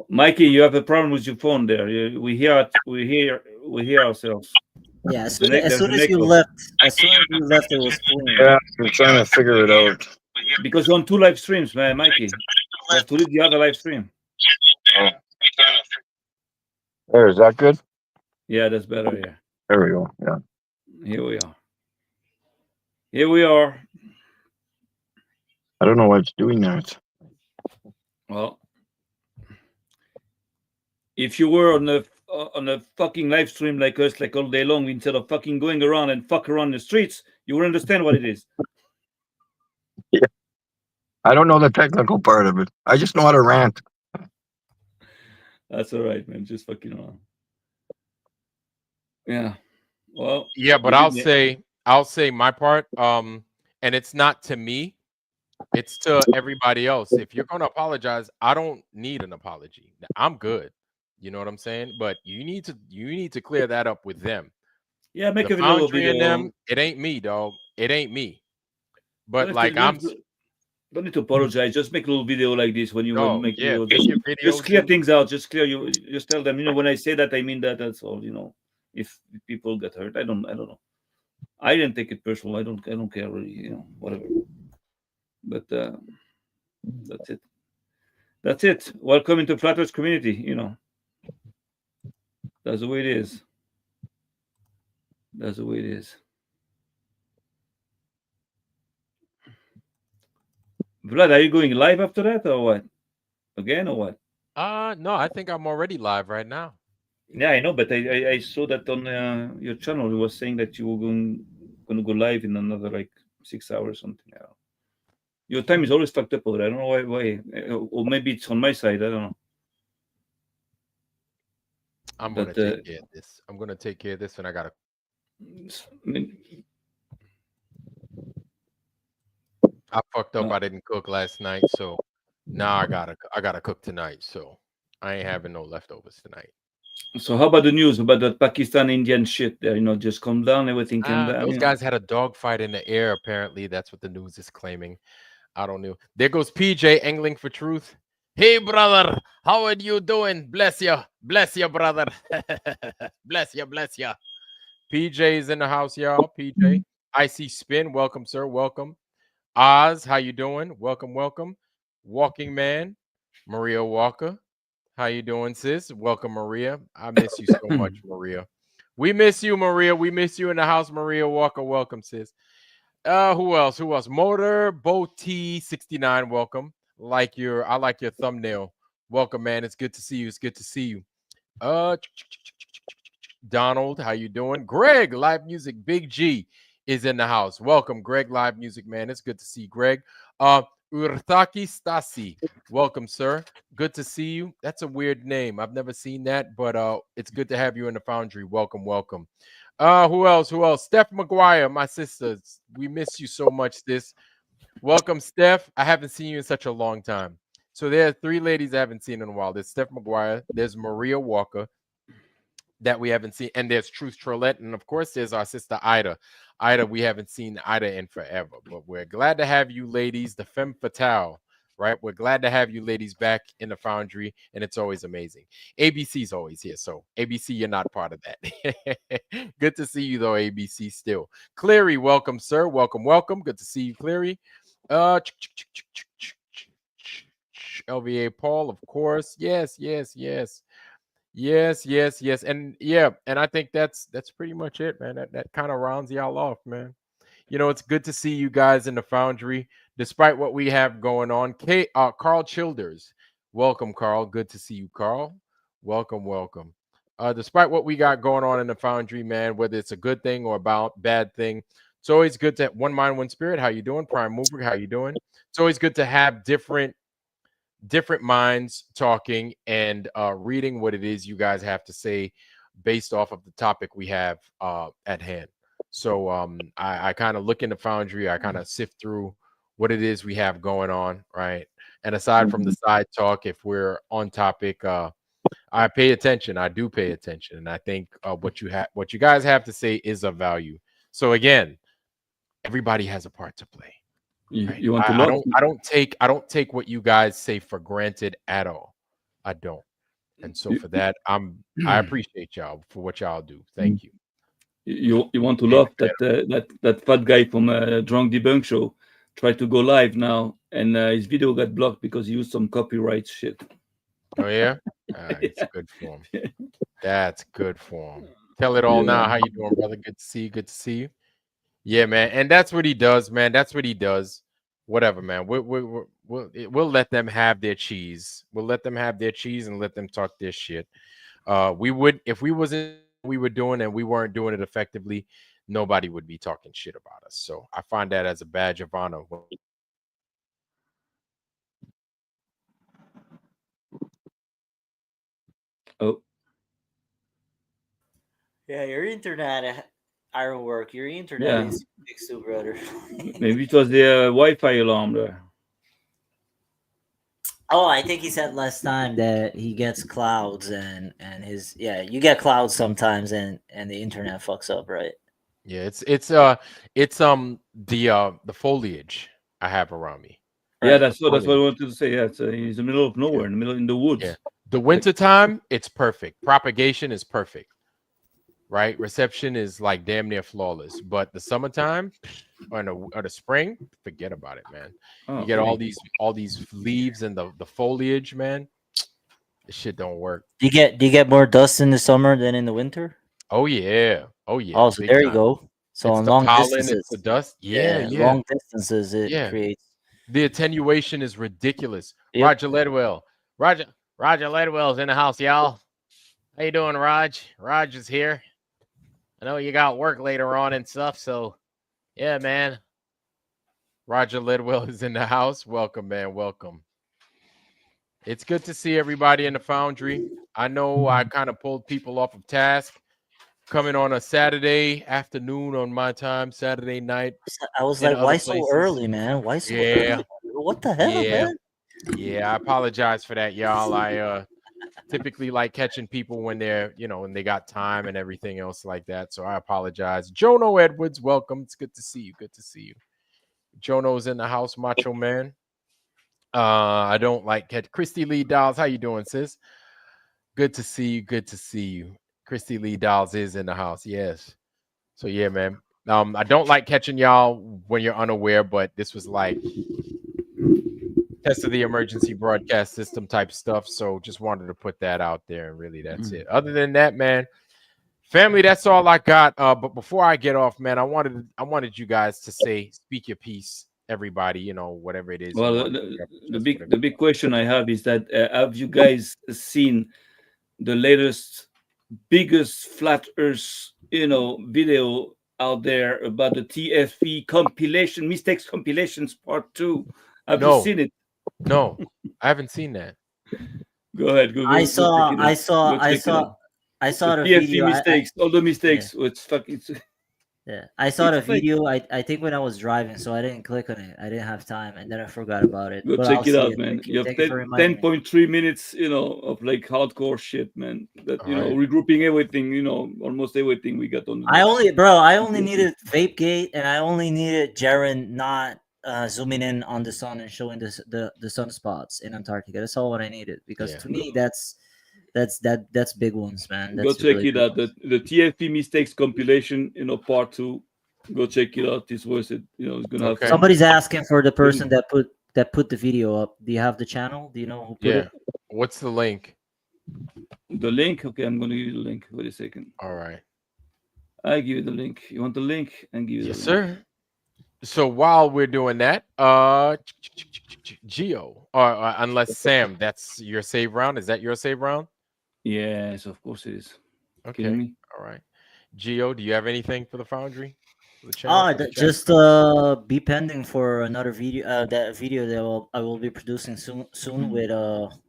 Mikey, you have a problem with your phone there. We hear ourselves. Yeah, as There's soon, as there's soon an as you echo. left, it was clean. Yeah, I'm trying to figure it out. Because you're on 2 live streams, man, Mikey. You have to leave the other live stream. There, is that good? Yeah, that's better. Yeah. There we go. Yeah. Here we are. Here we are. I don't know why it's doing that. Well, if you were on a fucking live stream like us, like all day long, instead of fucking going around and fuck around the streets, you would understand what it is. I don't know the technical part of it. I just know how to rant. That's all right, man. Just fucking around. Yeah. Well. Yeah, but I'll say my part. And it's not to me, it's to everybody else. If you're gonna apologize, I don't need an apology. I'm good. You know what I'm saying? But you need to clear that up with them. Yeah, make The a little Foundry video. in them, it ain't me, dog. It ain't me. But like don't need to apologize. Just make a little video like this when you make yeah, video. your video. Just clear things out. Just tell them. When I say that, I mean that. That's all. If people get hurt, I don't know. I didn't take it personal. I don't care really. Whatever. But that's it. That's it. Welcome into Flat Earth community. That's the way it is. That's the way it is. Vlad, are you going live after that or what? Again or what? No, I think I'm already live right now. Yeah, I know, but I saw that on your channel. You were saying that you were going to go live in another like 6 hours, something. Your time is always fucked up over there. I don't know why. Or maybe it's on my side. I don't know. I'm gonna take care of this. I'm gonna take care of this, and I gotta. I fucked up. I didn't cook last night, so now I gotta cook tonight. So I ain't having no leftovers tonight. So how about the news about that Pakistan Indian shit there? Just calm down, everything calm down. Those guys had a dogfight in the air. Apparently, that's what the news is claiming. I don't know. There goes PJ angling for truth. Hey, brother, how are you doing? Bless you, brother. bless you. PJ is in the house, y'all. PJ, Icy Spin, welcome, sir. Welcome. Oz, how you doing? Welcome. Walking Man, Maria Walker, how you doing, sis? Welcome, Maria. I miss you so much, Maria. We miss you, Maria. We miss you in the house, Maria Walker. Welcome, sis. Who else? Motor Bo T69. Welcome. I like your thumbnail. Welcome, man. It's good to see you. Donald, how you doing? Greg, Live Music, Big G is in the house. Welcome, Greg, Live Music, man. It's good to see Greg. Urtaki Stasi, welcome, sir. Good to see you. That's a weird name. I've never seen that, but it's good to have you in the Foundry. Welcome. Who else? Steph McGuire, my sisters. We miss you so much, sis. Welcome, Steph. I haven't seen you in such a long time. So there are 3 ladies I haven't seen in a while. There's Steph McGuire. There's Maria Walker that we haven't seen. And there's Truth Trolette. And, of course, there's our sister Ida. We haven't seen Ida in forever. But we're glad to have you ladies, the Femme Fatale, right? We're glad to have you ladies back in the Foundry. And it's always amazing. ABC's always here. So, ABC, you're not part of that. Good to see you, though, ABC, still. Cleary, welcome, sir. Welcome. Good to see you, Cleary. LVA Paul, of course. Yes. And I think that's pretty much it, man. That kind of rounds y'all off, man. It's good to see you guys in the Foundry, despite what we have going on. Carl Childers, welcome, Carl. Good to see you, Carl. Welcome. Despite what we got going on in the Foundry, man, whether it's a good thing or a bad thing, it's always good to have One Mind, One Spirit. How you doing? Prime Mover, how you doing? It's always good to have different minds talking and reading what it is you guys have to say based off of the topic we have at hand. So I kind of look in the Foundry, I kind of sift through what it is we have going on, right? And aside from the side talk, if we're on topic, I pay attention. I do pay attention, and I think what you guys have to say is of value. So again, everybody has a part to play. Right? You want to I don't take what you guys say for granted at all. I don't. And so You, for that, I appreciate y'all for what y'all do. Thank you. you want to Hey, laugh that that fat guy from Drunk Debunk Show tried to go live now, and his video got blocked because he used some copyright shit. oh yeah, it's Yeah. good for him. That's good for him. Tell it all Yeah. now. How you doing, brother? Good to see you. Good to see you. Yeah, man. And that's what he does, man. That's what he does. Whatever, man. We'll let them have their cheese. We'll let them have their cheese and let them talk their shit. We would if we wasn't we were doing and we weren't doing it effectively, nobody would be talking shit about us. So I find that as a badge of honor. Oh, Yeah, your internet, Ironwork. Your internet yeah. is fixed too, brother. Maybe it was the Wi-Fi alarm there. Oh, I think he said last time that he gets clouds and his yeah, you get clouds sometimes and the internet fucks up, right? Yeah, it's the foliage I have around me. Yeah, Right. The that's what I foliage. wanted to say. Yeah, he's in the middle of Yeah. nowhere, in the middle in the Yeah. woods. The winter time, it's perfect. Propagation is perfect, right? Reception is like damn near flawless. But the summertime or the spring, forget about it, man. You Oh, get really? all these leaves and the foliage, man. This shit don't work. Do you get more dust in the summer than in the winter? Oh yeah. Oh yeah. Oh, so Big there you time. go. So It's on the long pollen, it's the distances, dust. Yeah, yeah, yeah, long distances it yeah. creates. The attenuation is ridiculous. Yep. Roger Ledwell. Roger Ledwell's in the house, y'all. How you doing, Raj? Raj is here. I know you got work later on and stuff, so yeah, man. Roger Ledwell is in the house. Welcome, man. Welcome. It's good to see everybody in the foundry. I know I kind of pulled people off of task coming on a Saturday afternoon on my time, Saturday night I was in like, other why so places. early, man? Why so Yeah, early? What the hell, yeah, man? yeah. I apologize for that, y'all. I typically like catching people when they're, when they got time and everything else like that. So I apologize. Jono Edwards, welcome. It's good to see you. Good to see you. Jono's in the house, Macho Man. I don't like catch Christy Lee Dolls. How you doing, sis? Good to see you. Good to see you. Christy Lee Dolls is in the house. Yes. So yeah, man. I don't like catching y'all when you're unaware, but this was like test of the emergency broadcast system type stuff. So just wanted to put that out there, and really that's it. Other than that, man, family, that's all I got. But before I get off, man, I wanted you guys to speak your piece, everybody. Whatever it is you Well, want to bring up, the just big whatever the you big want. question I have is that have you guys seen the latest biggest flat Earth video out there about the TFE compilation mistakes compilations part 2? Have you No, seen it? no, I haven't seen that. Go ahead, I go check saw, it I out. saw, Go I check it saw, out. I The saw the TFE video. mistakes, all the Yeah, mistakes. It's fuck. yeah, I saw It's the fake. video. I think when I was driving, so I didn't click on it. I didn't have time, and then I forgot about it. Go But I'll check it see out, it. man. You have Thank you for 10, reminding me. 10.3 minutes, of like hardcore shit, man. That All right. regrouping everything, almost everything we got on the I only TFE. needed Vape Gate, and I only needed Jaren not zooming in on the sun and showing the sunspots in Antarctica. That's all what I needed because Yeah. to me that's big ones, man. Go That's check really it big out. ones. The TFP mistakes compilation, part 2. Go check it out. It's worth it. It's gonna have Okay. some. Somebody's asking for the Little, person that put the video up. Do you have the channel? Do you know who put Yeah. it? What's the link? the link. Okay, I'm gonna give you the link. Wait a second. All right. I give you the link. You want the link? And give you Yes, the link. sir. So while we're doing that, Geo, or unless Sam, that's your save round. Is that your save round? Yes, of course it is. Kidding Okay. me? All right. Geo, do you have anything for the Foundry, for the channel, for the chat? Just be pending for another video. That video that I will be producing soon with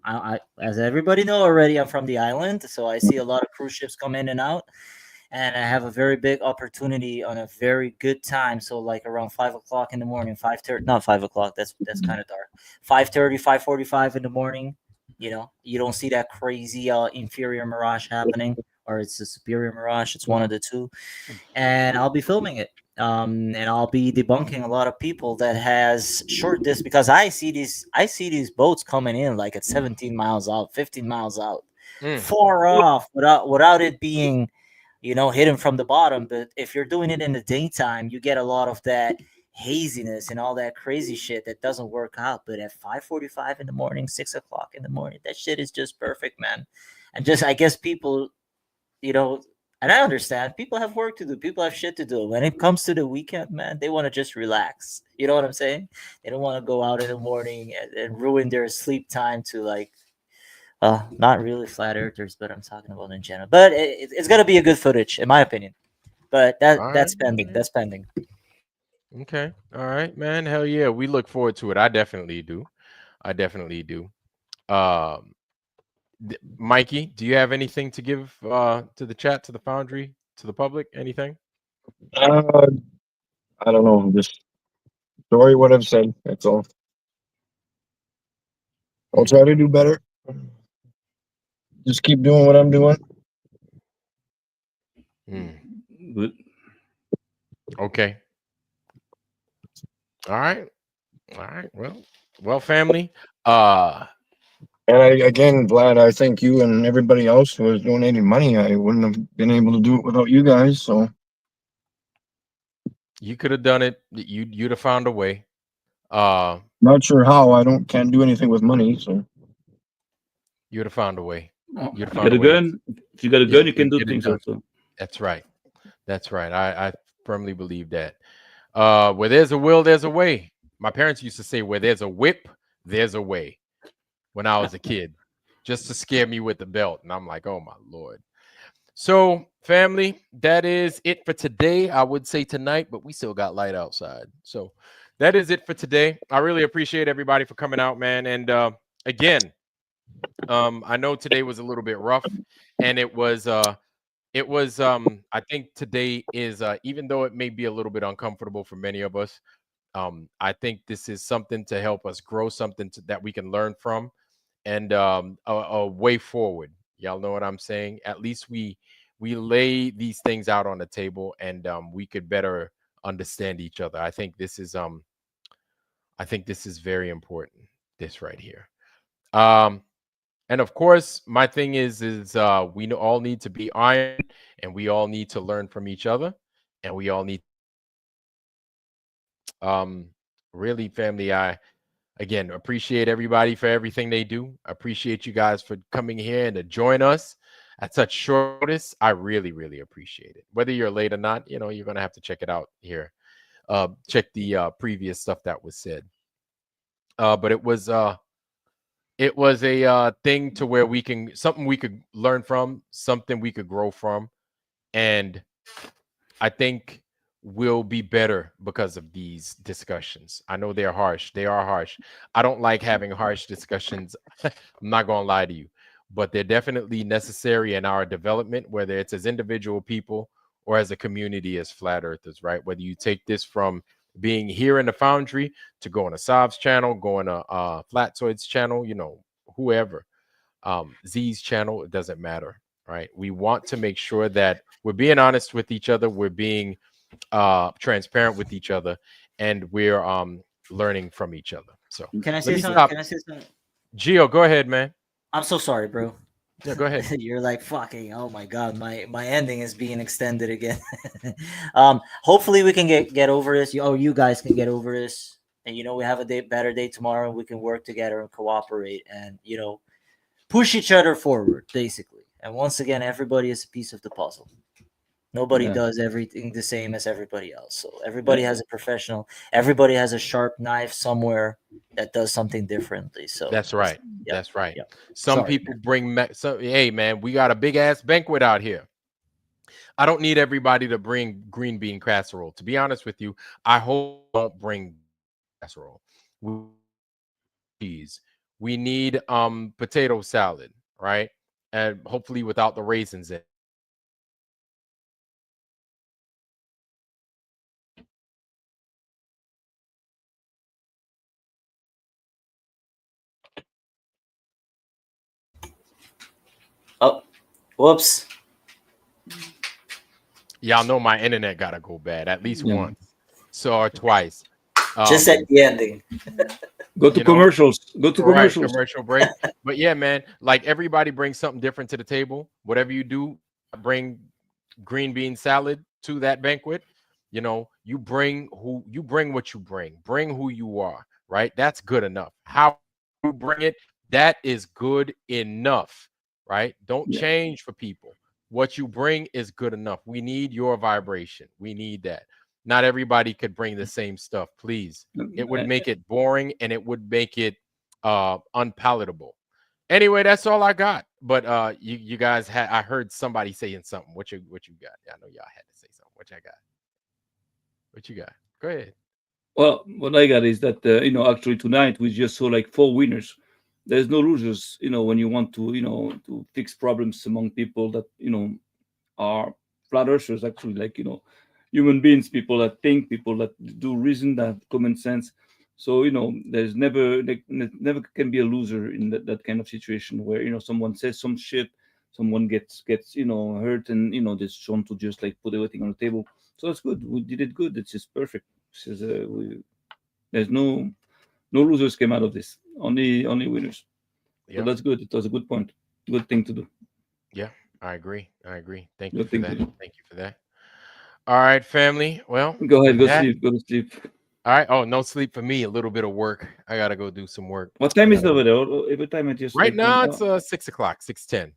I as everybody know already, I'm from the island, so I see a lot of cruise ships come in and out, and I have a very big opportunity on a very good time. So like around 5 o'clock in the morning, 5:30, not 5 o'clock. That's kind of dark. 5:30, 5:45 in the morning. You don't see that crazy inferior mirage happening, or it's a superior mirage. It's one of the two, and I'll be filming it. And I'll be debunking a lot of people that has short distance, because I see these boats coming in like at 17 miles out, 15 miles out, Mm. far off, without it being, hidden from the bottom. But if you're doing it in the daytime, you get a lot of that haziness and all that crazy shit that doesn't work out. But at 5:45 in the morning, 6 o'clock in the morning, that shit is just perfect, man. And just, I guess, people, you know, and I understand people have work to do, people have shit to do. When it comes to the weekend, man, they want to just relax. You know what I'm saying? They don't want to go out in the morning and ruin their sleep time to, like, not really flat earthers, but I'm talking about in general. But it's gonna be a good footage, in my opinion. But All that's right. pending. That's pending. Okay. All right, man. Hell yeah. We look forward to it. I definitely do. I definitely do. Um, Mikey, do you have anything to give to the chat, to the foundry, to the public? Anything? Uh, I don't know. Just sorry what I've said. That's all. I'll try to do better. Just keep doing what I'm doing. Mm. Good. Okay. All right. All right. Well, family. Uh, And again, Vlad, I thank you and everybody else who has donated money. I wouldn't have been able to do it without you guys. So you could have done it. You'd have found a way. Uh, not sure how. I don't can't do anything with money. So you'd have found a way. Oh, You'd have you found got a a way to. gun. If you got a Yeah, gun, you to can do get it things done. also. That's right. That's right. I firmly believe that. Where there's a will, there's a way. My parents used to say, "Where there's a whip, there's a way." When I was a kid, just to scare me with the belt, and I'm like, "Oh my lord." So, family, that is it for today. I would say tonight, but we still got light outside. So, that is it for today. I really appreciate everybody for coming out, man. And again, I know today was a little bit rough, and it was I think today is even though it may be a little bit uncomfortable for many of us, I think this is something to help us grow, something that we can learn from, and a way forward. Y'all know what I'm saying? At least we lay these things out on the table, and we could better understand each other. I think this is very important, this right here. Um and of course, my thing is all need to be iron, and we all need to learn from each other, and we all need um really, family, I again appreciate everybody for everything they do. I appreciate you guys for coming here and to join us at such short notice. I really, really appreciate it. Whether you're late or not, you're gonna have to check it out here. Check the previous stuff that was said. But it was a thing to where something we could learn from, something we could grow from, and I think we'll be better because of these discussions. I know they're harsh. They are harsh. I don't like having harsh discussions. I'm not going to lie to you, but they're definitely necessary in our development, whether it's as individual people or as a community as flat earthers, right? Whether you take this from being here in the foundry to going to Sob's channel, going to Flatzoid's channel, whoever, Z's channel, it doesn't matter, right? We want to make sure that we're being honest with each other, we're being transparent with each other, and we're learning from each other. So Can I let say me something? stop. Can I say something? Gio, go ahead, man. I'm so sorry, bro. Yeah, go ahead. You're like, fucking, oh my god, my ending is being extended again. Hopefully we can get over this. You guys can get over this, and we have a better day tomorrow, and we can work together and cooperate, and push each other forward, basically. And once again, everybody is a piece of the puzzle. Nobody Yeah. does everything the same as everybody else. So everybody has a professional. Everybody has a sharp knife somewhere that does something differently. So That's right. yeah, That's right. yeah. Some Sorry, people man. bring hey man, we got a big ass banquet out here. I don't need everybody to bring green bean casserole. To be honest with you, I hope don't bring casserole. Cheese. We need potato salad, right? And hopefully without the raisins in. Oh, whoops. Y'all know my internet gotta go bad at least Yeah. once, so or twice. Just at the ending. Go to You know, commercials. Go to right, commercials. commercial break. But yeah, man, like everybody brings something different to the table. Whatever you do, bring green bean salad to that banquet. You know, you bring what you bring who you are, right? That's good enough. How you bring it, that is good enough, right? Don't Yeah. change for people. What you bring is good enough. We need your vibration. We need that. Not everybody could bring the same stuff, please. It would make it boring and it would make it unpalatable. Anyway, that's all I got. But you guys had, I heard somebody saying something. What you got? I know y'all had to say something. What I got? What you got? Go ahead. Well, what I got is that actually tonight we just saw like 4 winners. There's no losers. When you want to fix problems among people that are flat earthers, actually, like human beings, people that think, people that do reason, that have common sense. So there's never can be a loser in that kind of situation where someone says some shit, someone gets hurt, and just want to just like put everything on the table. So that's good. We did it good. It's just perfect. There's no losers came out of this. Only winners. So Yeah, that's good. It was a good point. Good thing to do. yeah, I agree. I agree. Thank you Good for thing that. to do. Thank you for that. All right, family. Well, Go ahead. with Go that, sleep. Go to sleep. all right. Oh, no sleep for me. A little bit of work. I gotta go do some work. What time I is it gotta, over there? Every time I just right like don't. now it's 6 o'clock, 6:10.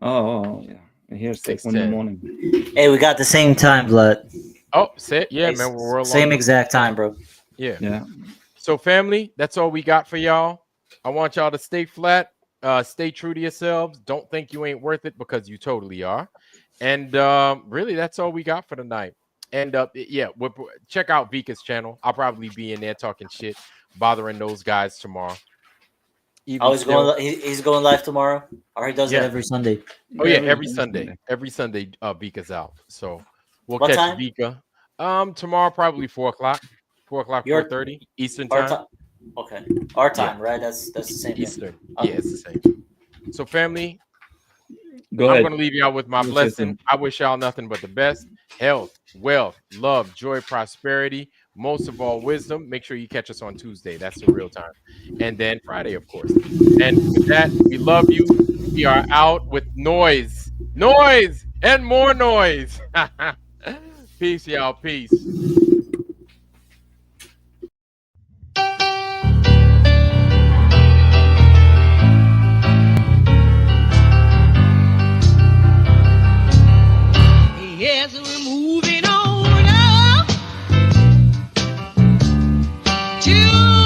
Yeah. And here it's like 1 in the 6:10. morning. Hey, we got the same time, Blood. Oh, say it. Yeah, Hey, man. We're same along. exact time, bro. Yeah. Yeah. So, family, that's all we got for y'all. I want y'all to stay flat, stay true to yourselves. Don't think you ain't worth it because you totally are. And really, that's all we got for tonight. And yeah, check out Vika's channel. I'll probably be in there talking shit, bothering those guys tomorrow. Even Oh, he's still, going. He's going live tomorrow, or he does it yeah. every Sunday. Oh yeah, Every every Sunday. Every Sunday, Vika's out. So we'll What catch time? Vika. Tomorrow probably 4 o'clock, 4 o'clock, Your 4:30 Eastern our time. time. Okay, our Yeah, time, right? That's the same. Yeah. Eastern. Oh. Yeah, it's the same. So, family, Go I'm ahead. going to leave y'all with my You say blessing. something. I wish y'all nothing but the best health, wealth, love, joy, prosperity, most of all, wisdom. Make sure you catch us on Tuesday. That's the real time. And then Friday, of course. And with that, we love you. We are out with noise, and more noise. Peace, y'all. Peace. Yes, we're moving on up to